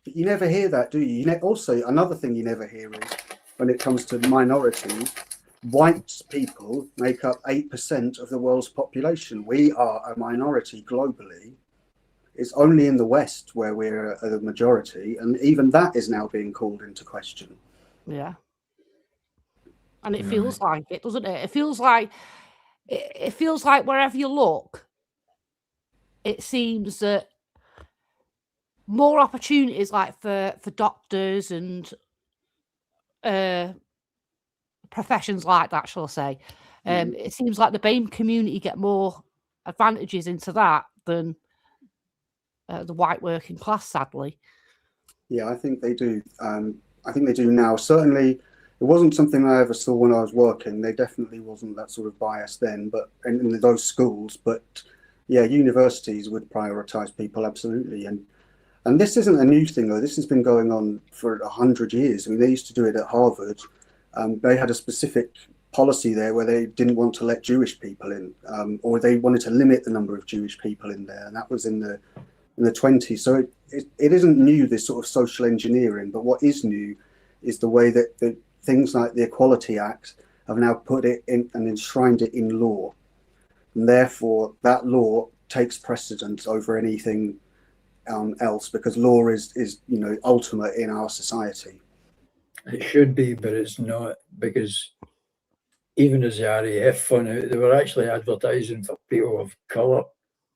you never hear that, do you? Also, another thing you never hear is, when it comes to minorities, white people make up 8% of the world's population. We are a minority globally. It's only in the West where we're the majority, and even that is now being called into question.
Yeah. And it feels like it, doesn't it? It feels like wherever you look, it seems that more opportunities, like for doctors and professions like that, shall I say. It seems like the BAME community get more advantages into that than the white working class, sadly.
Yeah, I think they do. I think they do now. Certainly, it wasn't something I ever saw when I was working. There definitely wasn't that sort of bias then, but in those schools. But yeah, universities would prioritise people, absolutely. And this isn't a new thing, though. This has been going on for 100 years. I mean, they used to do it at Harvard. They had a specific policy there where they didn't want to let Jewish people in, or they wanted to limit the number of Jewish people in there, and that was in the 20s. So it isn't new, this sort of social engineering, but what is new is the way that the things like the Equality Act have now put it in and enshrined it in law, and therefore that law takes precedence over anything else, because law is ultimate in our society.
It should be, but it's not, because even as the RAF found out, they were actually advertising for people of colour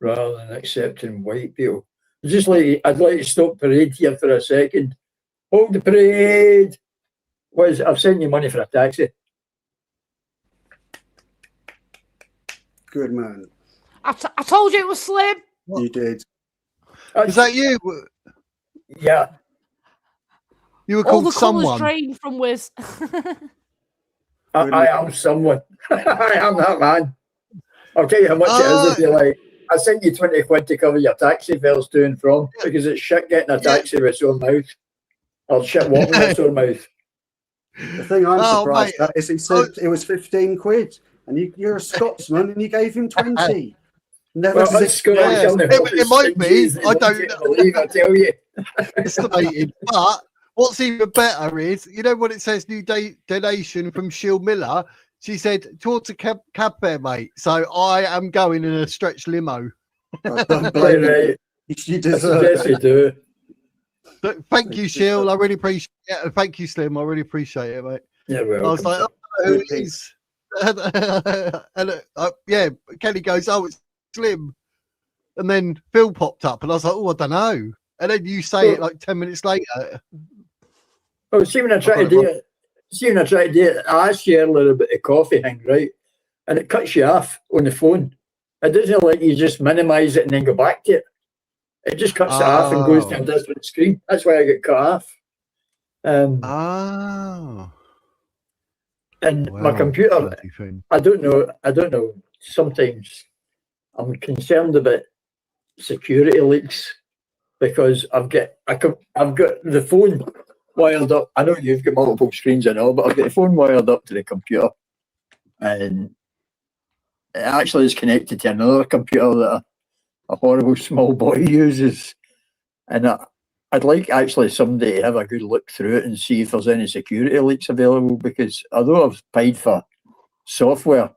rather than accepting white people. Just like, I'd like to stop parade here for a second. Hold the parade. I've sent you money for a taxi.
Good man.
I told you it was Slim.
You did.
Is that you?
Yeah.
You were
All
called
the
someone.
colours drained from Wiz.
I am someone. I am that man. I'll tell you how much it is if you like. I sent you 20 quid to cover your taxi fares to and from, because it's shit getting a taxi with a sore mouth. Or shit walking with a sore mouth.
The thing I'm surprised at is he said it was 15 quid, and you're a Scotsman and you gave him 20. Never
well, it
might be. I don't
believe, I tell you.
Estimated, but what's even better is, you know what it says, new donation from Shield Miller She said, towards a cab fare, mate. So I am going in a stretch limo.
I don't blame you. You deserve
Yes, you
it.
do.
But thank you, Shield. I really appreciate it. Thank you, Slim. I really appreciate it, mate.
Yeah,
I was like, oh, who it is? And yeah, Kelly goes, oh, it's Slim. And then Phil popped up, and I was like, oh, I don't know. And then you say it like 10 minutes later.
Oh, see when I try to do it, I ask you earlier about the coffee thing, right? And it cuts you off on the phone. It doesn't let you just minimise it and then go back to it. It just cuts it off and goes to a different screen. That's why I get cut off. And my computer, I don't know. Sometimes I'm concerned about security leaks because I've got the phone wired up. I know you've got multiple screens and all, but I've got the phone wired up to the computer, and it actually is connected to another computer that a horrible small boy uses. And I'd like actually somebody to have a good look through it and see if there's any security leaks available, because although I've paid for software,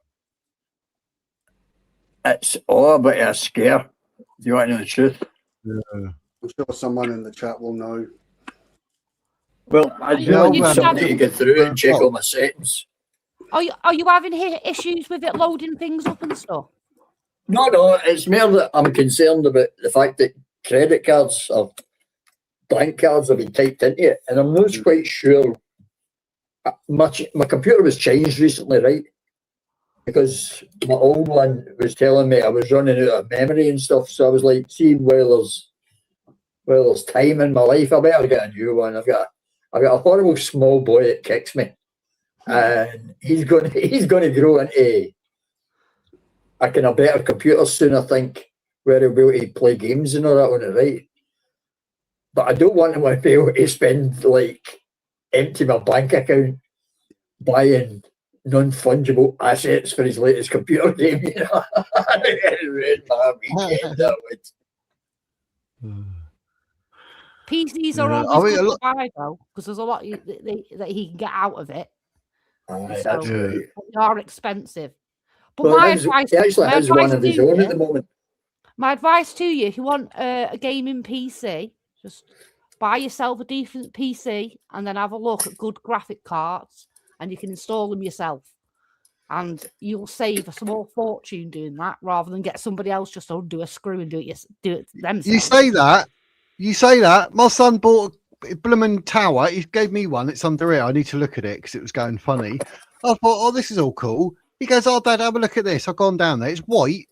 it's all a bit of a scare. Do you want to know the truth?
Yeah. I'm sure someone in the chat will know.
Well, I'd really need somebody to get through and check all my settings.
Are you having issues with it loading things up and stuff?
No, it's more that I'm concerned about the fact that credit cards or bank cards have been typed into it, and I'm not quite sure. My computer was changed recently, right? Because my old one was telling me I was running out of memory and stuff, so I was like, seeing where there's time in my life, I better get a new one. I've got a horrible small boy that kicks me, and he's going to grow into a kind of better computer soon, I think, where he'll be able to play games and all that on it, right? But I don't want him to be able to spend, like, empty my bank account buying non-fungible assets for his latest computer game, you know.
PCs are always good to buy, though, because there's a lot that he can get out of it. So they are expensive. But
well,
my advice,
he actually has one of his own at the moment.
My advice to you, if you want a gaming PC, just buy yourself a decent PC and then have a look at good graphic cards, and you can install them yourself. And you'll save a small fortune doing that, rather than get somebody else just to undo a screw and do it themselves.
You say that. My son bought a blooming tower. He gave me one. It's under here. I need to look at it because it was going funny. I thought, oh, this is all cool. He goes, oh, Dad, have a look at this. I've gone down there. It's white.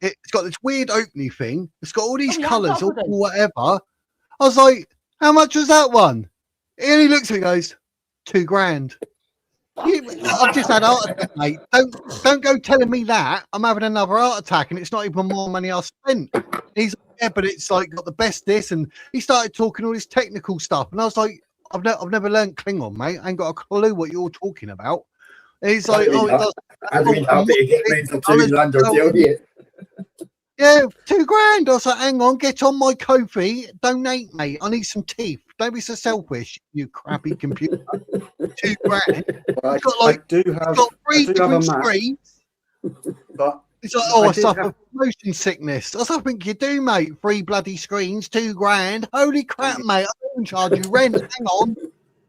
It's got this weird opening thing. It's got all these colours or whatever. I was like, how much was that one? And he looks at me and goes, $2,000. I've just had a heart attack, mate. Don't go telling me that. I'm having another heart attack, and it's not even more money I spent. He's like, yeah, but it's like got the best this, and he started talking all this technical stuff, and I was like, I've never learned Klingon, mate. I ain't got a clue what you're talking about. And he's like,
I'd be happy to get made for $2,000.
Yeah, $2,000. I was like, hang on, get on my Ko-fi, donate, mate. I need some teeth. Don't be so selfish, you crappy computer. $2,000.
Well,
It's got 3 different screens.
But
it's like, I suffer motion sickness. That's something you do, mate. 3 bloody screens, $2,000. Holy crap, mate. I don't charge you rent. Hang on.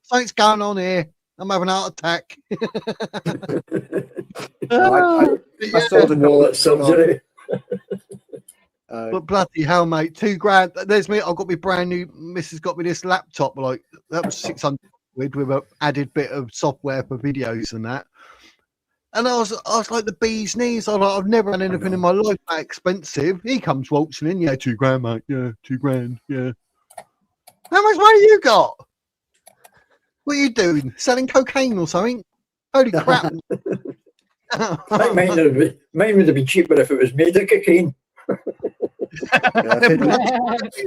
Something's going on here. I'm having a heart attack.
I saw the wallet surgery.
But bloody hell, mate, $2,000. There's me. I've got me brand new. Mrs. got me this laptop. Like that was 600 with an added bit of software for videos and that. And I was like the bee's knees. I was like, I've never had anything in my life that expensive. He comes waltzing in. Yeah, $2,000, mate. Yeah, $2,000. Yeah. How much money you got? What are you doing? Selling cocaine or something? Holy crap!
Mine would have been cheaper if it was made of cocaine.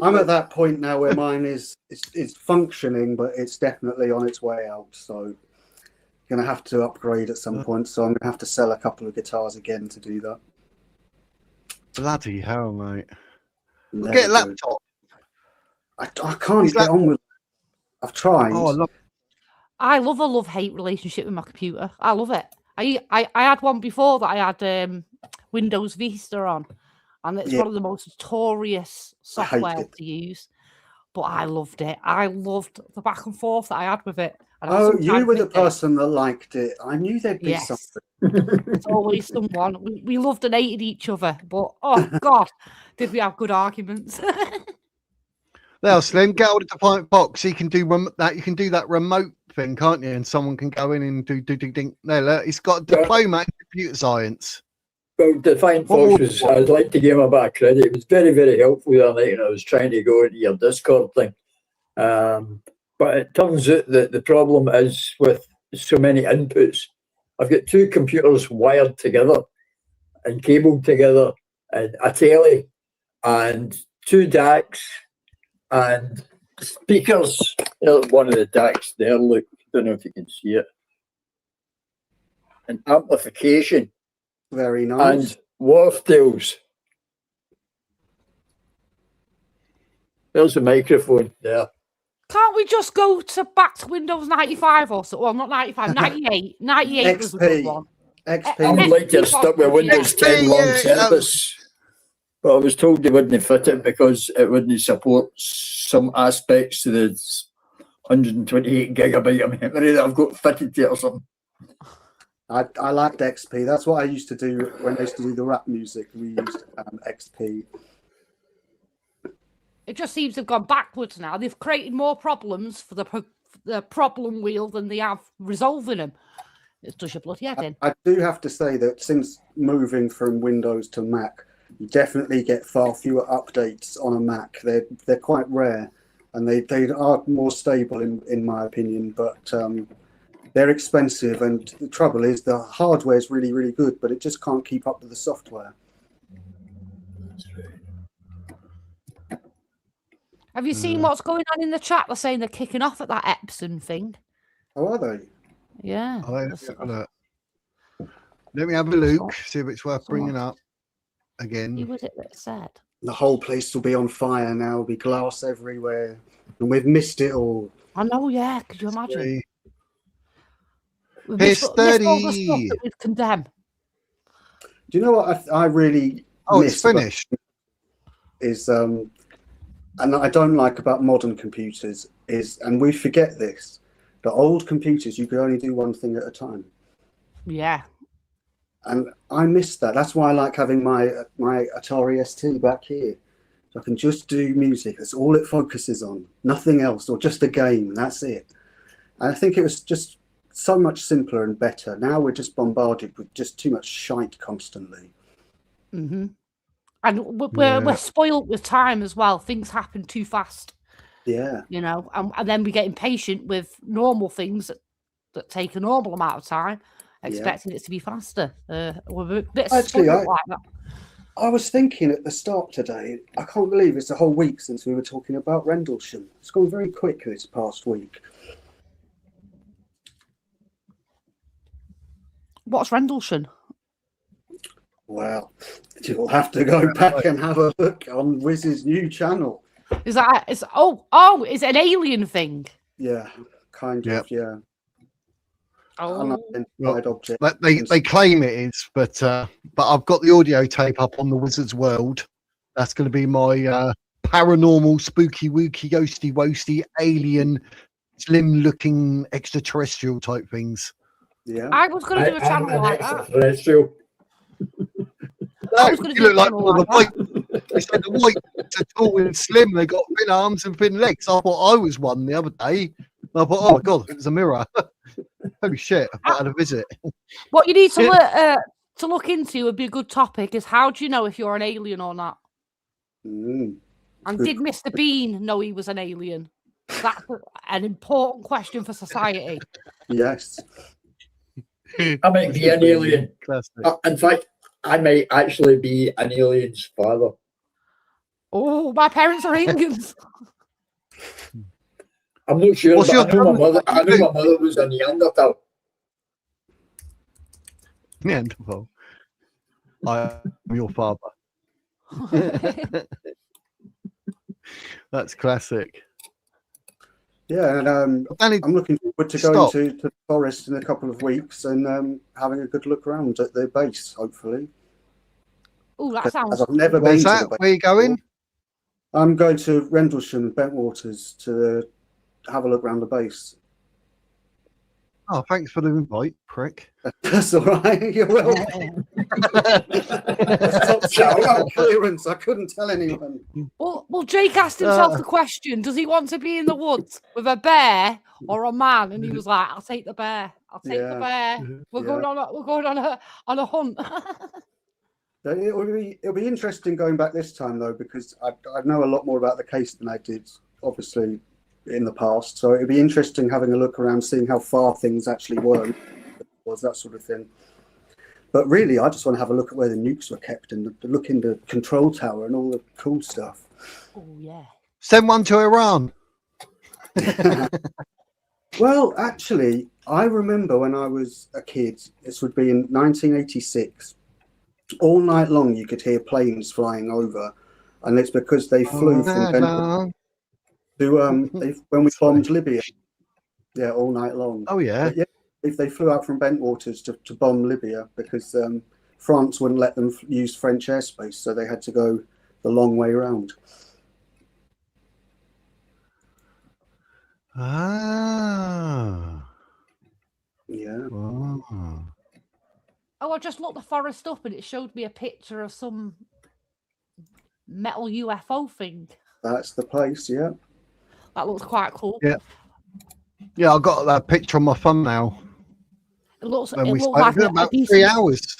I'm at that point now where mine is functioning, but it's definitely on its way out. So going to have to upgrade at some point. So I'm going to have to sell a couple of guitars again to do that.
Bloody hell, mate! Get a laptop.
I can't get on with it. I've tried.
Oh,
I love a love-hate relationship with my computer. I love it. I had one before that I had Windows Vista on, and it's one of the most notorious software to use. But I loved it. I loved the back and forth that I had with it. And
you were the person that liked it. I knew there'd be something.
There's always someone. We loved and hated each other, but oh God, did we have good arguments?
Now, Slim, get hold of the Defiant Box. You can do that. You can do that remote thing, can't you? And someone can go in and do ding. No, look, he's got a diploma in computer science.
Well, Defiant Fox I'd like to give him a bit of credit. It was very, very helpful the other night when I was trying to go into your Discord thing. But it turns out that the problem is with so many inputs. I've got 2 computers wired together and cabled together, and a telly, and 2 DACs, and speakers. There's one of the DACs there, look. Don't know if you can see it. And amplification.
Very nice.
And waftels. There's the microphone there.
Can't we just go back to Windows 95 or so? Well, not 95, 98. 98 was a good one.
XP.
I would like to have stuck with Windows 10 long service. But I was told they wouldn't fit it because it wouldn't support some aspects of the 128 gigabyte of memory that I've got fitted to it or something.
I liked XP. That's what I used to do when I used to do the rap music. We used XP.
It just seems to have gone backwards now. They've created more problems for the problem wheel than they have resolving them. It does your bloody head in.
I do have to say that since moving from Windows to Mac, you definitely get far fewer updates on a Mac. They're quite rare, and they are more stable in my opinion, but they're expensive, and the trouble is the hardware is really, really good, but it just can't keep up with the software.
Have you seen what's going on in the chat? They're saying they're kicking off at that Epsom thing.
Oh, are they?
Yeah.
Let me have a look, see if it's worth bringing up again.
Who was it that said?
The whole place will be on fire now. There'll be glass everywhere, and we've missed it all.
I know, yeah. Could you imagine?
History.
All the stuff that we'd condemn.
Do you know what I really
it's finished.
Is and I don't like about modern computers is, and we forget this, the old computers, you could only do one thing at a time.
Yeah.
And I miss that. That's why I like having my Atari ST back here. So I can just do music. That's all it focuses on. Nothing else, or just a game, and that's it. And I think it was just so much simpler and better. Now we're just bombarded with just too much shite constantly.
Mm-hmm. And we're spoiled with time as well. Things happen too fast.
Yeah.
You know, and then we get impatient with normal things that take a normal amount of time, expecting it to be faster. We're a bit spoiled like that.
I was thinking at the start today, I can't believe it's a whole week since we were talking about Rendlesham. It's gone very quick this past week.
What's Rendlesham?
Well, you'll have to go back and have a look on Wiz's new channel.
Is it an alien thing?
Yeah, kind of, yeah.
Unidentified object. They claim it is, but I've got the audio tape up on the Wizard's World. That's going to be my paranormal, spooky, wooky, ghosty, woasty, alien, slim-looking, extraterrestrial type things.
Yeah,
I was going to do a channel like that.
Extraterrestrial.
No, you look like all the white. They said the white are tall and slim. They got thin arms and thin legs. I thought I was one the other day. I thought, oh my god, it was a mirror. Holy shit! I had a visit.
What you need to look into would be a good topic is how do you know if you're an alien or not?
And
did Mr. Bean know he was an alien? That's an important question for society.
Yes.
I might be an alien. In fact, I might actually be an alien's father.
Oh, my parents are aliens.
I'm not sure, but I know my mother was a Neanderthal.
Neanderthal. I am your father. That's classic.
Yeah, and I'm looking forward to going to the forest in a couple of weeks and having a good look around at the base, hopefully.
Oh, that sounds.
As I've never
Where's
been to
that?
the base.
Where are you going?
I'm going to Rendlesham, Bentwaters, to have a look around the base.
Oh, thanks for the invite, prick.
That's all right. You're welcome. Clearance. I couldn't tell anyone.
Well, Jake asked himself the question: does he want to be in the woods with a bear or a man? And he was like, "I'll take the bear. I'll take the bear. We're going on a hunt."
It'll be interesting going back this time though, because I know a lot more about the case than I did, obviously, in the past. So it'd be interesting having a look around, seeing how far things actually were, was that sort of thing. But really, I just want to have a look at where the nukes were kept and look in the control tower and all the cool stuff.
Oh yeah.
Send one to Iran.
Well, actually, I remember when I was a kid. This would be in 1986. All night long, you could hear planes flying over, and it's because they flew from Bentwaters to when we bombed Libya. Yeah, all night long.
Oh yeah.
But yeah, if they flew out from Bentwaters to bomb Libya because France wouldn't let them use French airspace, so they had to go the long way around.
Ah.
Yeah.
Oh.
Oh, I just looked the forest up and it showed me a picture of some metal UFO thing.
That's the place, yeah.
That looks quite cool.
Yeah. Yeah, I got that picture on my phone now.
It looks
When we
looks
spoke
like
about
a decent,
3 hours.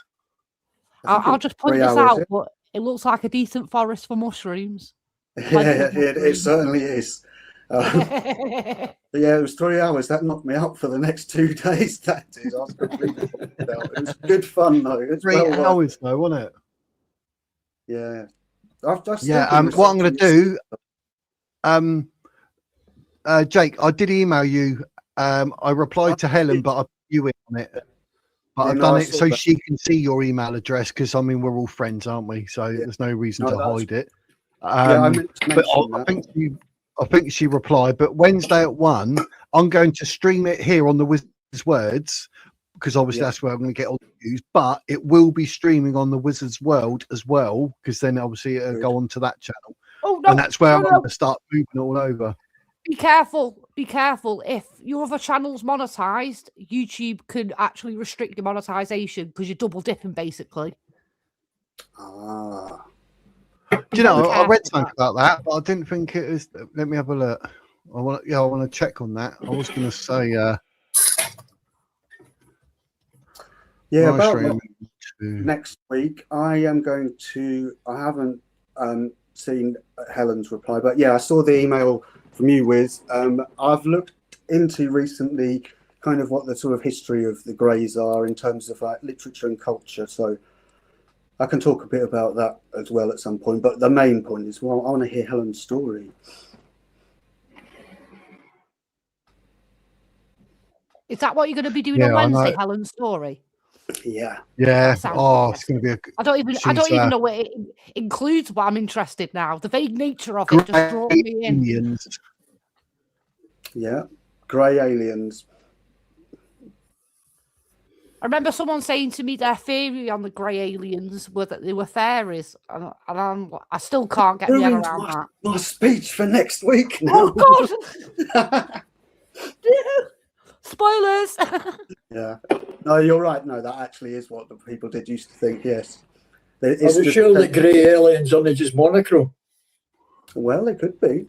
I'll just point
3
this
hours,
out,
yeah.
but it looks like a decent forest for mushrooms.
Yeah, it certainly is. Yeah, it was 3 hours. That knocked me out for the next 2 days. That did. I was completely out. It was good fun though. It's
3 hours though, wasn't it?
Yeah.
What I'm going to do, Jake, I did email you. I replied to Helen, but I put you in on it. But I've done it so she can see your email address because I mean we're all friends, aren't we? So there's no reason to hide it.
I meant to mention that.
I think she replied. But Wednesday at 1, I'm going to stream it here on the Wizard's Words because obviously that's where I'm going to get all the views. But it will be streaming on the Wizard's World as well because then obviously it'll go onto that channel.
Oh no!
And that's where I'm going to start moving all over.
Be careful. Be careful. If your other channel's monetized, YouTube could actually restrict your monetization because you're double dipping basically.
Ah.
Do you know, I read something about that, but I didn't think it was. Let me have a look. I want to check on that. I was going to say,
about next week, I am going to. I haven't seen Helen's reply, but yeah, I saw the email from you, Wiz. I've looked into recently kind of what the sort of history of the Greys are in terms of like literature and culture. So I can talk a bit about that as well at some point. But the main point is, well, I want to hear Helen's story.
Is that what you're going to be doing on Wednesday, Helen's story?
Yeah.
Yeah. Oh, it's going to be.
I don't even know what it includes. But I'm interested now. The vague nature of it just brought me in.
Aliens.
Yeah, grey aliens.
I remember someone saying to me their theory on the grey aliens were that they were fairies, and I still can't get my head around that.
My speech for next week now.
Oh God! Spoilers.
Yeah. No, you're right. No, that actually is what the people did used to think. Yes.
Are we sure that grey aliens aren't just monochrome?
Well, it could be.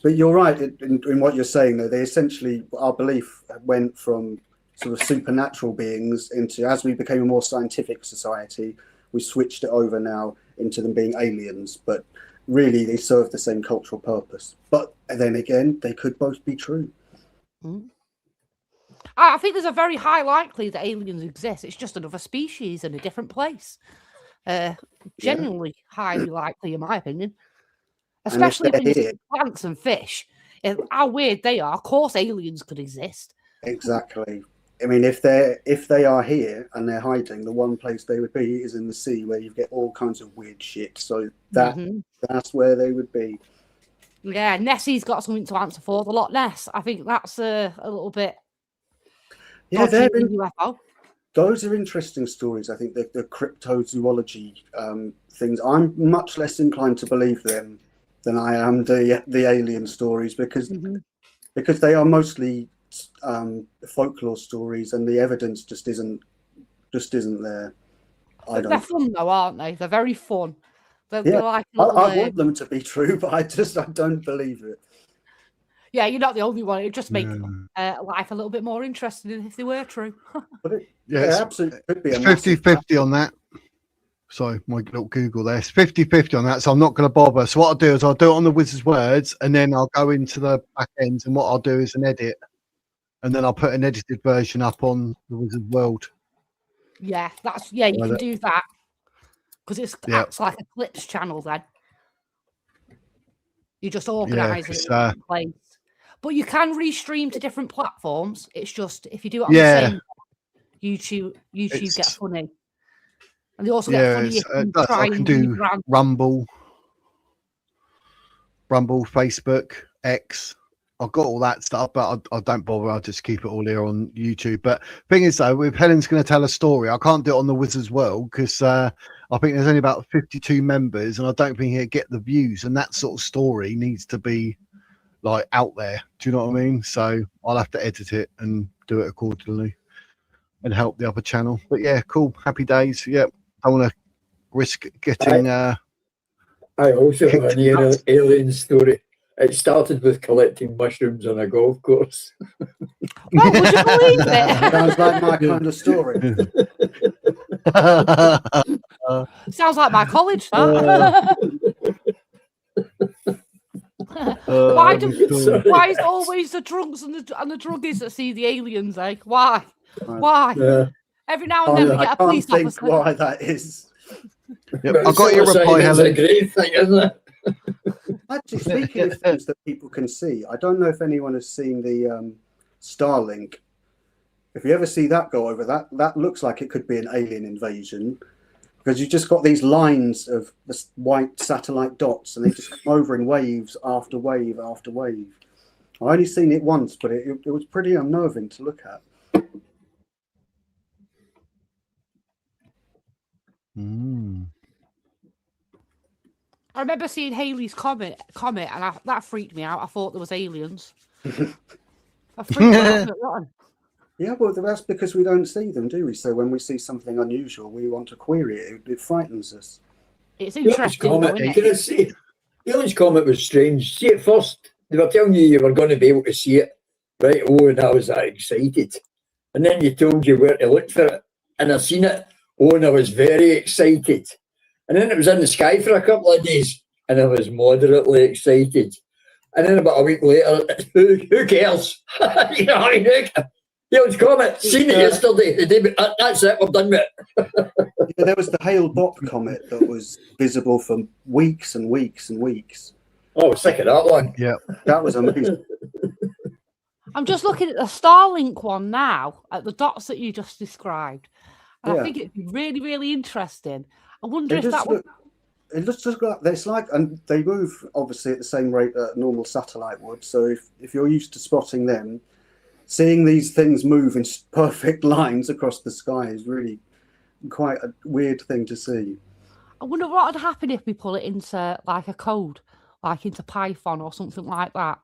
But you're right in what you're saying, though. They essentially, our belief went from sort of supernatural beings into, as we became a more scientific society, we switched it over now into them being aliens. But really, they serve the same cultural purpose. But then again, they could both be true.
I think there's a very high likelihood that aliens exist. It's just another species in a different place. Genuinely highly likely, in my opinion. Especially if it's plants and fish. How weird they are. Of course, aliens could exist.
Exactly. I mean, if they are here and they're hiding, the one place they would be is in the sea, where you get all kinds of weird shit. So that's where they would be.
Yeah, Nessie's got something to answer for. The Loch Ness. I think that's a little bit.
Yeah,
UFO.
Those are interesting stories. I think the cryptozoology things. I'm much less inclined to believe them than I am the alien stories because they are mostly folklore stories, and the evidence just isn't there.
They're fun though, aren't they? They're very fun. They're like
I want them to be true, but I don't believe it.
Yeah, you're not the only one. It just makes life a little bit more interesting if they were true.
It's
absolutely could be
50-50 on that. Sorry, my little Google there. It's 50-50 on that, so I'm not going to bother. So what I'll do is I'll do it on the Wizard's Words, and then I'll go into the back end, and what I'll do is an edit, and then I'll put an edited version up on the Wizard's World.
Yeah, you can do that because it's acts like a clips channel then. You just organise it in one place. But you can restream to different platforms. It's just if you do it on the same YouTube gets funny. And they also get funny if you try and do
Rumble, Facebook, X. I've got all that stuff, but I don't bother. I'll just keep it all here on YouTube. But thing is, though, if Helen's going to tell a story, I can't do it on the Wizard's World because I think there's only about 52 members, and I don't think he'll get the views. And that sort of story needs to be like out there. Do you know what I mean? So I'll have to edit it and do it accordingly and help the other channel. But yeah, cool. Happy days. Yeah, I want to risk getting.
I also have an alien story. It started with collecting mushrooms on a golf course.
Oh, would you believe it?
Sounds like my kind of story.
Sounds like my college. Why is it always the drunks and the druggies that see the aliens? Eh? Why? Why? Every now and then we get a police officer.
I can't think why that is.
Yep, I got your reply, Helen.
It's a great thing, isn't it?
Actually, speaking of things that people can see, I don't know if anyone has seen the Starlink. If you ever see that go over, that looks like it could be an alien invasion because you've just got these lines of this white satellite dots, and they just come over in waves after wave after wave. I only seen it once, but it was pretty unnerving to look at.
I remember seeing Halley's Comet, and that freaked me out. I thought there was aliens. I freaked me out.
Yeah, well, that's because we don't see them, do we? So when we see something unusual, we want to query it. It frightens us.
It's interesting.
The Alien's Comet was strange. See it first. They were telling you were going to be able to see it, right? Oh, and I was that excited. And then you told you where to look for it, and I seen it. Oh, and I was very excited. And then it was in the sky for a couple of days, and I was moderately excited. And then about a week later, who cares? You know what I mean? Alien's Comet, seen it yesterday. That's it, we're done with it.
Yeah, there was the Hale-Bopp comet that was visible for weeks and weeks and weeks.
Oh, sick of that one.
Yeah,
that was amazing.
I'm just looking at the Starlink one now, at the dots that you just described. And I think it'd be really, really interesting. I wonder if that would...
It looks just like it's like, and they move obviously at the same rate that a normal satellite would. So if you're used to spotting them, seeing these things move in perfect lines across the sky is really quite a weird thing to see.
I wonder what would happen if we pull it into like a code, like into Python or something like that,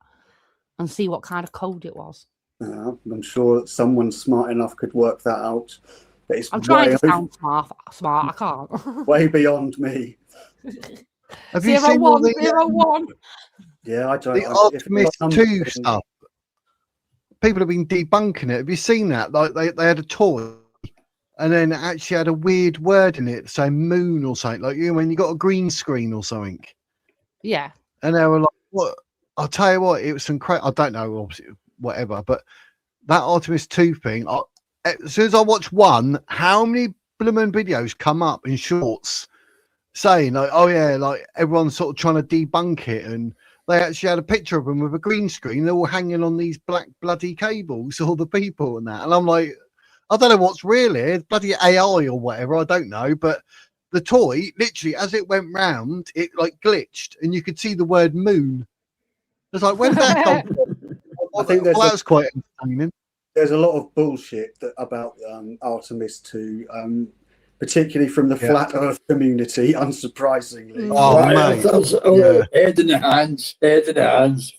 and see what kind of code it was.
I'm sure that someone smart enough could work that out. But it's
I'm trying to sound smart. I can't.
Way beyond me.
Have you seen all the
01?
Yeah, I don't.
The Optimus 2 stuff. People have been debunking it. Have you seen that? Like they had a toy, and then it actually had a weird word in it, saying moon or something. Like when you got a green screen or something.
Yeah.
And they were like, "What?" I'll tell you what. It was some crazy. I don't know, obviously, whatever. But that Optimus 2 thing. As soon as I watch one, how many blooming videos come up in shorts saying like, "Oh yeah," like everyone's sort of trying to debunk it, and they actually had a picture of them with a green screen. They're all hanging on these black bloody cables, all the people and that. And I'm like, I don't know what's real here, bloody AI or whatever. I don't know, but the toy literally, as it went round, it like glitched, and you could see the word moon It's like, when that dog...
I think
that was quite entertaining.
There's a lot of bullshit about Artemis 2, particularly from the flat Earth community, unsurprisingly.
Oh, mate.
Head in the hands,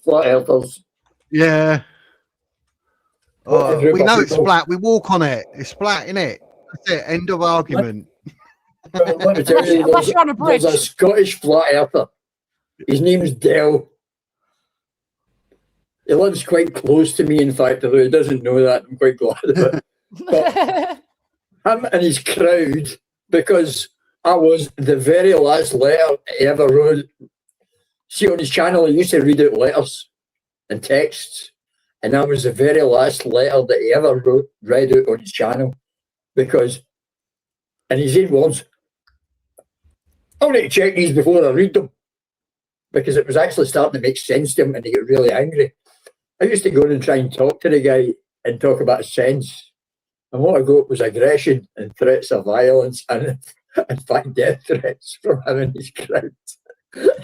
flat earthers.
Yeah. We know it's flat. We walk on it. It's flat, innit? That's it. End of argument.
Let me tell you, there's a Scottish flat earther. His name's Dell. He lives quite close to me, in fact, although he doesn't know that. I'm quite glad of it. But him and his crowd, because I was the very last letter he ever wrote. See, on his channel, he used to read out letters and texts, and that was the very last letter that he ever read out on his channel. Because, and his own words, I need to check these before I read them, because it was actually starting to make sense to him, and he got really angry. I used to go in and try and talk to the guy and talk about his sense. And what I got was aggression and threats of violence and, in fact, death threats from him and his crowd.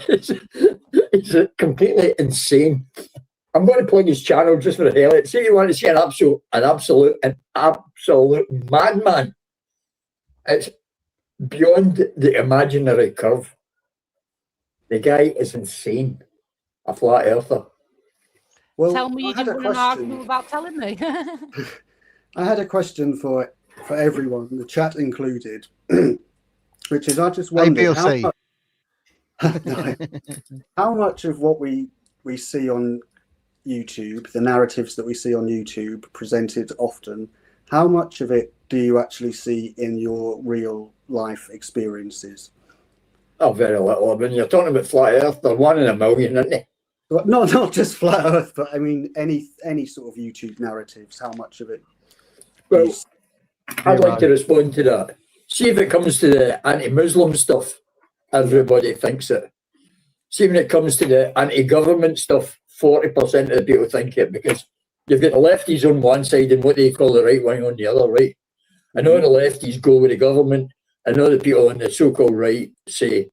It's completely insane. I'm going to plug his channel just for the hell of it. See, you want to see an absolute madman. It's beyond the imaginary curve. The guy is insane. A flat earther.
Well, tell me you didn't win an argument without telling me.
I had a question for everyone, the chat included, which is, I just wonder how much of what we see on YouTube, the narratives that we see on YouTube presented often, how much of it do you actually see in your real life experiences?
Oh, very little. When you're talking about flat earth, they're 1 in a million, aren't they?
Not just flat earth, but I mean any sort of YouTube narratives, how much of it?
Well, I'd like to respond to that. See, if it comes to the anti-Muslim stuff, everybody thinks it. See, when it comes to the anti-government stuff, 40% of the people think it, because you've got the lefties on one side and what they call the right wing on the other, right? I know the lefties go with the government. I know the people on the so-called right say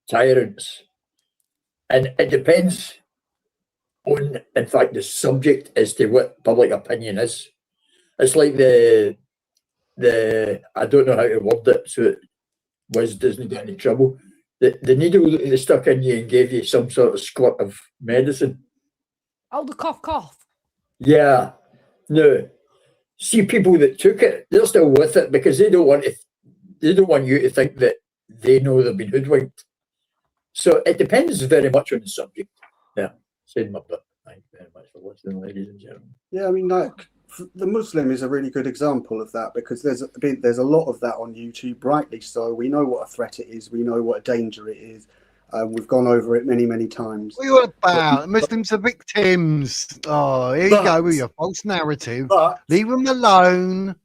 tyrants. And it depends on, in fact, the subject as to what public opinion is. It's like the I don't know how to word it so Wiz doesn't get any trouble. The needle that they stuck in you and gave you some sort of squirt of medicine.
Oh, the cough.
Yeah. No. See, people that took it, they're still with it because they don't want you to think that they know they've been hoodwinked. So it depends very much on the subject. Yeah, said my bit. Thank you very much for listening, ladies and gentlemen.
Yeah, I mean, like the Muslim is a really good example of that because there's a lot of that on YouTube, rightly so. We know what a threat it is. We know what a danger it is. We've gone over it many, many times.
What are you about? Muslims are victims. Oh, here you go with your false narrative.
But
leave them alone.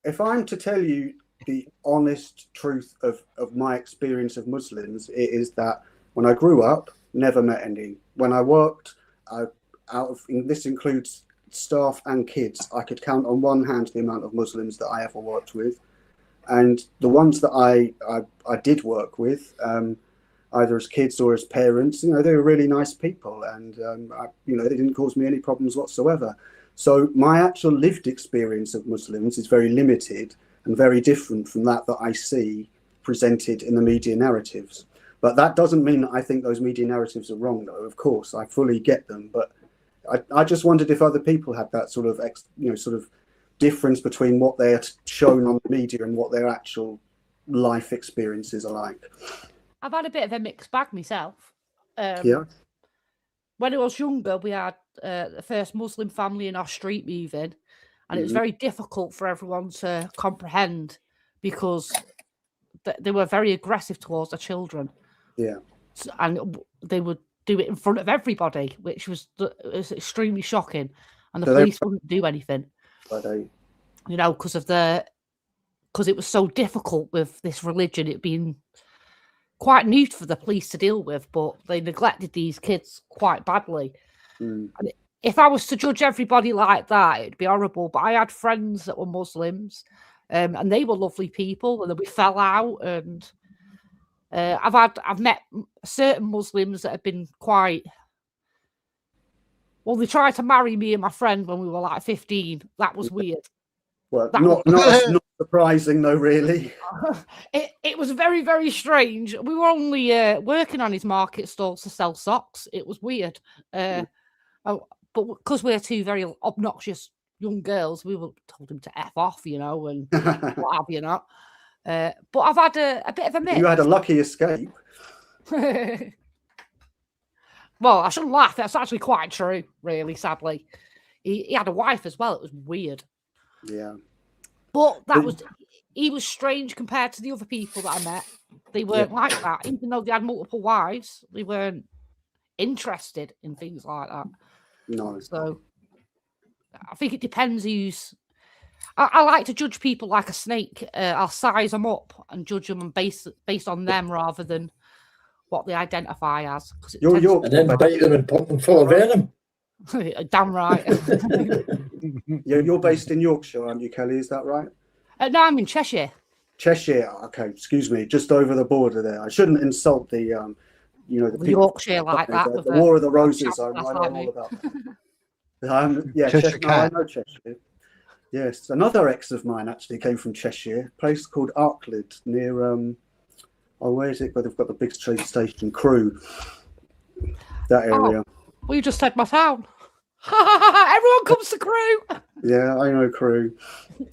If I'm to tell you the honest truth of my experience of Muslims, it is that when I grew up, never met any. When I worked, this includes staff and kids, I could count on one hand the amount of Muslims that I ever worked with, and the ones that I did work with, either as kids or as parents, they were really nice people, and they didn't cause me any problems whatsoever. So my actual lived experience of Muslims is very limited and very different from that I see presented in the media narratives. But that doesn't mean that I think those media narratives are wrong, though. Of course, I fully get them. But I just wondered if other people had that sort of difference between what they're shown on the media and what their actual life experiences are like.
I've had a bit of a mixed bag myself.
Yeah.
When I was younger, we had the first Muslim family in our street moving. And it was very difficult for everyone to comprehend because they were very aggressive towards their children.
Yeah.
And they would do it in front of everybody, which was extremely shocking. And the
So
police wouldn't do anything.
But
because it was so difficult with this religion, it being quite new for the police to deal with, but they neglected these kids quite badly. And if I was to judge everybody like that, it'd be horrible. But I had friends that were Muslims, and they were lovely people, and then we fell out. And I've met certain Muslims that have been quite Well, they tried to marry me and my friend when we were like 15. That was weird.
Well,
That
not surprising though, really.
It was very, very strange. We were only working on his market stalls to sell socks. It was weird. But because we're two very obnoxious young girls, we were told him to F off, you know, and what have you not. But I've had a bit of a mix.
You had a lucky escape.
Well, I shouldn't laugh. That's actually quite true, really, sadly. He had a wife as well. It was weird.
Yeah.
But he was strange compared to the other people that I met. They weren't like that. Even though they had multiple wives, they weren't interested in things like that.
No.
So I think it depends who's... I like to judge people like a snake. I'll size them up and judge them based on them rather than what they identify as.
And then bite them and pop them full of venom.
Damn right.
You're based in Yorkshire, aren't you, Kelly? Is that right?
No, I'm in Cheshire.
Cheshire. Okay, excuse me. Just over the border there. I shouldn't insult the, the
Yorkshire like that.
The War of the Roses. I know all about that. Cheshire. No, I know Cheshire. Yes, another ex of mine actually came from Cheshire, a place called Arklid near where is it? Where they've got the big train station, Crewe. That area.
Well, you just said my town. Everyone comes to Crewe.
Yeah, I know Crewe.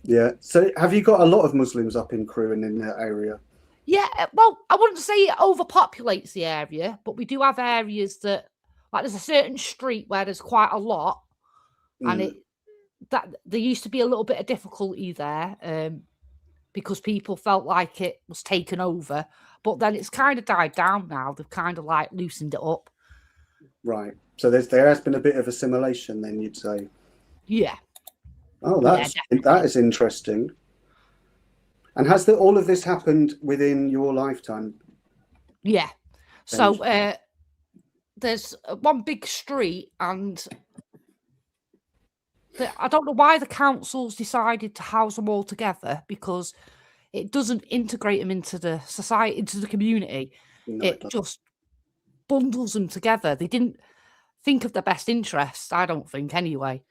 Yeah. So have you got a lot of Muslims up in Crewe and in that area?
Yeah, well, I wouldn't say it overpopulates the area, but we do have areas that, like, there's a certain street where there's quite a lot, and there used to be a little bit of difficulty there because people felt like it was taken over, but then it's kind of died down now. They've kind of like loosened it up. Right.
So there has been a bit of assimilation then, you'd say?
Yeah.
Oh, that is interesting. And has all of this happened within your lifetime?
Yeah. So there's one big street, and I don't know why the council's decided to house them all together, because it doesn't integrate them into the society, into the community. No, it just bundles them together. They didn't think of the best interests, I don't think, anyway.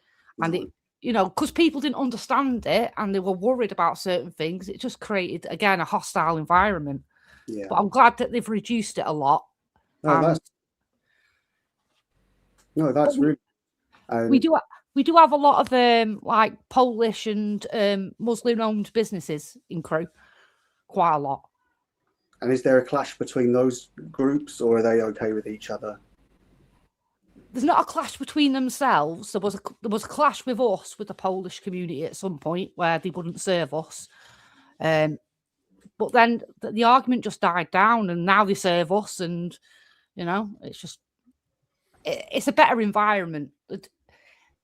And it, because people didn't understand it and they were worried about certain things, it just created, again, a hostile environment. Yeah. But I'm glad that they've reduced it a lot.
That's really...
We do have a lot of like Polish and Muslim-owned businesses in Crewe, quite a lot.
And is there a clash between those groups, or are they okay with each other?
There's not a clash between themselves. There was a clash with us, with the Polish community at some point, where they wouldn't serve us. But then the argument just died down, and now they serve us, and it's a better environment.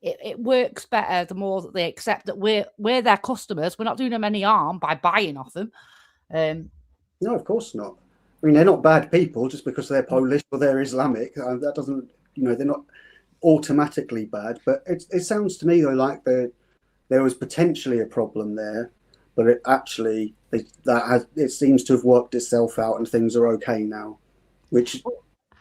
It works better the more that they accept that we're their customers. We're not doing them any harm by buying off them.
No, of course not. I mean, they're not bad people just because they're Polish or they're Islamic. That doesn't, they're not automatically bad. But it sounds to me though like there was potentially a problem there, but it seems to have worked itself out and things are okay now, which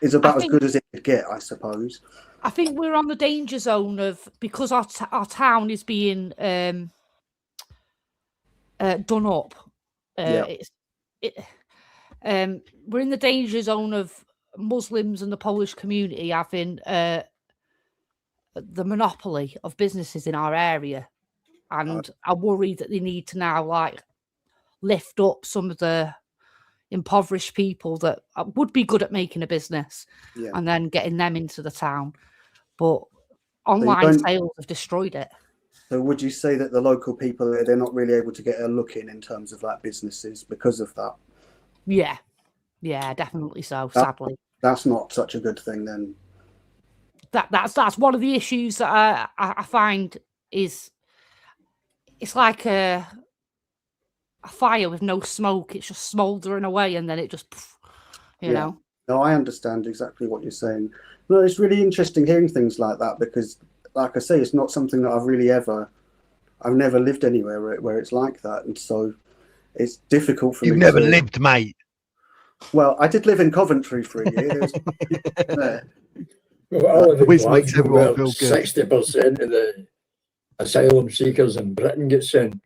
is about as good as it could get, I suppose.
I think we're on the danger zone because our town is being done up. We're in the danger zone of Muslims and the Polish community having the monopoly of businesses in our area, and I worry that they need to now lift up some of the impoverished people that would be good at making a business, and then getting them into the town. But online sales have destroyed it.
So would you say that the local people, they're not really able to get a look in terms of businesses because of that?
Yeah, definitely so. Sadly,
that's not such a good thing. Then
that's one of the issues that I find is it's like a fire with no smoke. It's just smouldering away, and then it just, know.
No, I understand exactly what you're saying. No, it's really interesting hearing things like that because, like I say, it's not something that I've never lived anywhere where it's like that, and so it's difficult for me.
You've never lived, mate.
Well, I did live in Coventry for a year.
Well,
The whiz makes everyone feel good.
60% of the asylum seekers in Britain get sent.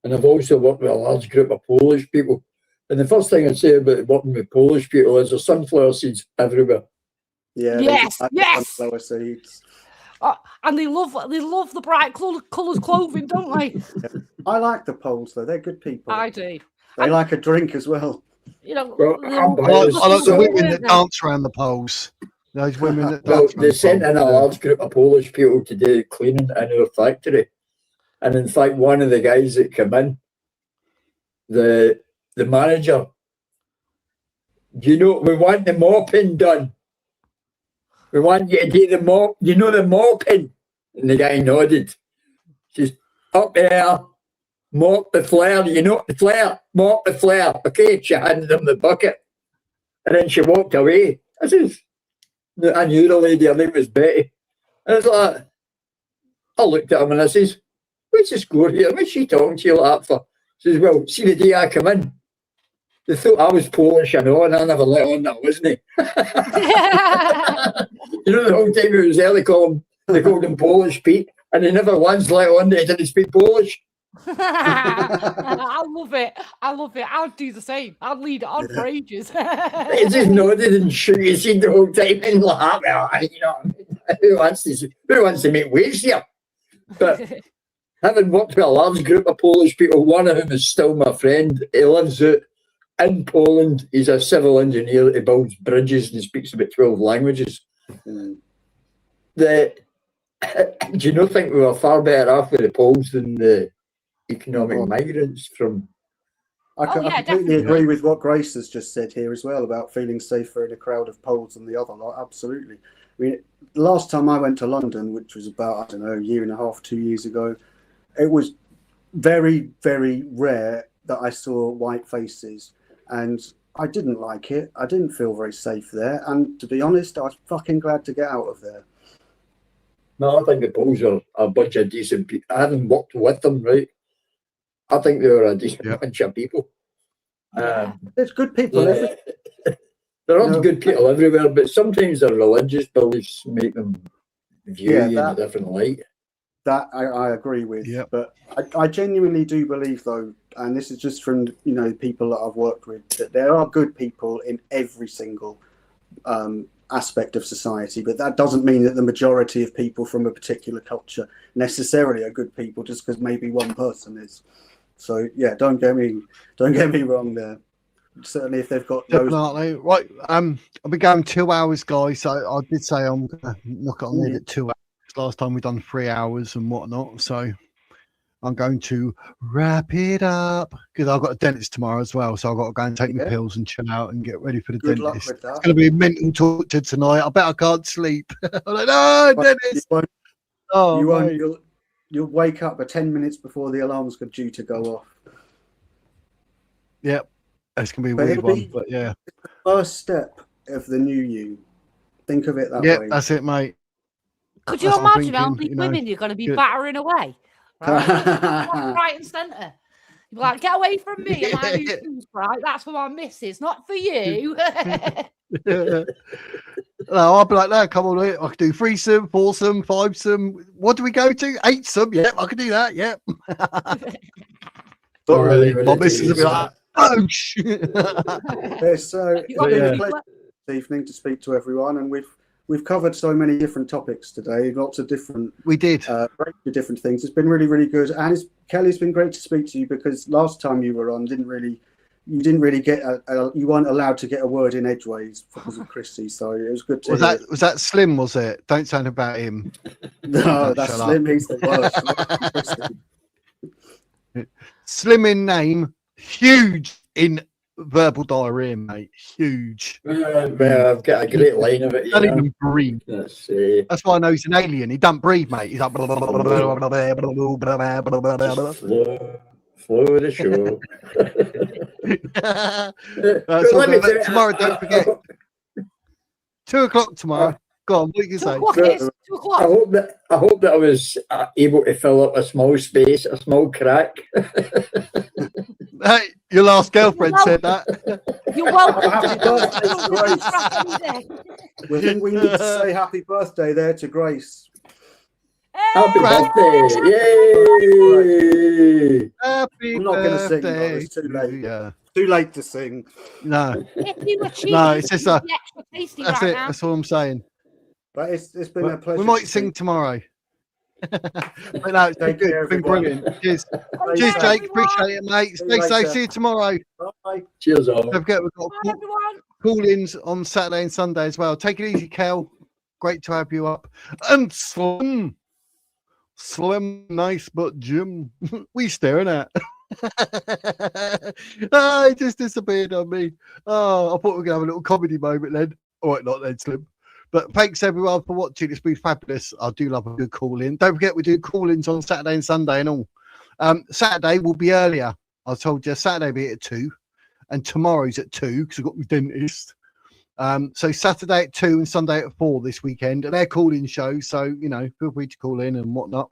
And I've also worked with a large group of Polish people. And the first thing I'd say about working with Polish people is there's sunflower seeds everywhere.
Yeah.
Yes, yes.
Sunflower seeds.
And they love the bright colours clothing, don't they?
I like the Poles though; they're good people.
I do.
They like a drink as well.
You know,
Well,
I like the women that dance around the poles. Those women that
Well,
dance
they sent in a large group of Polish people to do cleaning in our factory. And in fact, one of the guys that came in, the manager, we want the mopping done. We want you to do the mop, the mopping. And the guy nodded. She's up there, mop the flare, the flare, mop the flare. Okay, she handed him the bucket. And then she walked away. I knew the lady, her name was Betty. And I was like, I looked at him and I says, what's the score here? What's she talking to you like that for? She says, well, see the day I come in, they thought I was Polish, I know, and I never let on that, wasn't he? The whole time he was there, they called him Polish Pete, and he never once let on that he didn't speak Polish.
I love it. I'd do the same. I'd lead it on for ages.
He just nodded and shook his head the whole time and like, well, who wants to make waves here? But having worked with a large group of Polish people, one of whom is still my friend, he lives out in Poland. He's a civil engineer. He builds bridges and he speaks about 12 languages. Do you not think we were far better off with the Poles than the economic migrants from?
I completely agree with what Grace has just said here as well about feeling safer in a crowd of Poles than the other lot. Absolutely. I mean, the last time I went to London, which was about, a year and a half, 2 years ago, it was very, very rare that I saw white faces. And I didn't like it. I didn't feel very safe there. And to be honest, I was fucking glad to get out of there.
No, I think the Poles are a bunch of decent people. I haven't worked with them, right? I think they were a decent bunch of people.
There's good people everywhere.
There are good people everywhere, but sometimes their religious beliefs make them view you in a different light.
That I agree with. But I genuinely do believe, though, and this is just from people that I've worked with, that there are good people in every single aspect of society, but that doesn't mean that the majority of people from a particular culture necessarily are good people just because maybe one person is. So don't get me wrong there. Certainly, if they've got
definitely right. I've been going 2 hours, guys. So I did say I'm gonna knock it on the head at 2 hours. Last time we done 3 hours and whatnot. So I'm going to wrap it up because I've got a dentist tomorrow as well. So I've got to go and take my pills and chill out and get ready for the
Good
dentist.
luck with that.
It's going to be mental torture tonight. I bet I can't sleep. I'm like, no, dentist.
You'll wake up 10 minutes before the alarm's due to go off.
Yep. It's going to be a weird one, but yeah.
First step of the new you. Think of it that way.
Yeah, that's it, mate.
Could you imagine how many women you're going to be battering away? Right and centre. You're like, get away from me. I'm my new right? That's for my missus, not for you.
No, I'll be like, no, come on, I can do threesome, foursome, fivesome. What do we go to? Eightsome? Yep, I can do that. Yep. My missus will be like, oh shit.
It's been a pleasure this evening to speak to everyone, and we've covered so many different topics today. Lots of different.
We did
different things. It's been really, really good. And Kelly, it's been great to speak to you because last time you were on, you didn't really get you weren't allowed to get a word in edgeways because of Chrissy. So it was good to.
Was that Slim? Was it? Don't sound about him.
No, that's Slim. He's the
worst. Slim in name, huge in verbal diarrhea, mate. Huge.
I've got a great line of it.
He doesn't even breathe. That's why I know he's an alien. He doesn't breathe, mate. He's like
flow of the show.
Tomorrow, don't forget. 2 o'clock tomorrow. Go on, what you can say?
2 o'clock.
I hope that I was able to fill up a small space, a small crack.
Hey, your last girlfriend said that.
You're welcome.
We think we need to say happy birthday there to Grace.
Happy birthday! Yay!
Happy
I'm not going to sing, though.
birthday
It's too late.
Yeah.
Too late to sing.
No.
If you were cheating,
No, it's just
the extra tasty
that's
right
it.
now.
That's all I'm saying.
But it's been a pleasure.
We might
to
sing
sing.
tomorrow. But no, it's been
Take
good.
care,
It's been
everyone.
brilliant. Cheers.
Stay
Cheers,
safe.
Jake. Appreciate it, mate.
See you
Stay safe.
later.
See you tomorrow.
Bye.
Cheers, all.
Don't forget, we've got
Bye, everyone.
call-ins on Saturday and Sunday as well. Take it easy, Kel. Great to have you up. And Slim, nice, but Jim, we staring at. Oh, it just disappeared on me. Oh, I thought we were going to have a little comedy moment then. All right, not then, Slim. But thanks everyone for watching. It's been fabulous. I do love a good call-in. Don't forget, we do call-ins on Saturday and Sunday and all. Saturday will be earlier. I told you Saturday will be at 2, and tomorrow's at 2 because I've got my dentist. So Saturday at 2 and Sunday at 4 this weekend, and they're call-in shows. So feel free to call in and whatnot.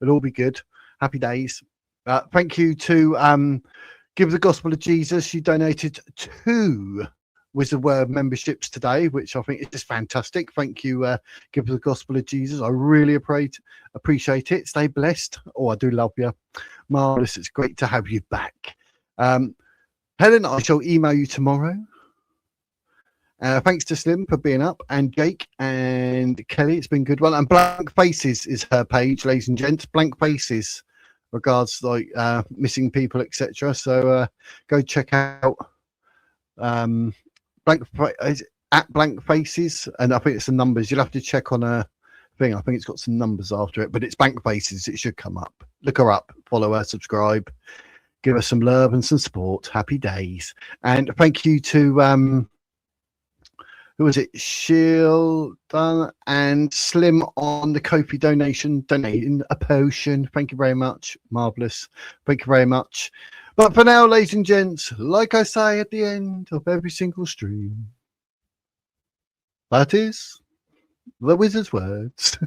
It'll all be good. Happy days. Thank you to Give the Gospel of Jesus. You donated 2 Wizard Word memberships today, which I think is just fantastic. Thank you, Give the Gospel of Jesus. I really appreciate it. Stay blessed. Oh, I do love you. Marvelous. It's great to have you back. Helen, I shall email you tomorrow. Thanks to Slim for being up, and Jake and Kelly. It's been a good one. And Blank Faces is her page, ladies and gents. Blank Faces, regards like missing people, etc. So go check out Blank Faces, and I think it's the numbers. You'll have to check on a thing. I think it's got some numbers after it, but it's Blank Faces. It should come up. Look her up, follow her, subscribe, give us some love and some support. Happy days. And thank you to who was it? Shieldon and Slim on the Kofi donation, donating a potion. Thank you very much. Marvelous. Thank you very much. But for now, ladies and gents, like I say at the end of every single stream, that is the wizard's words.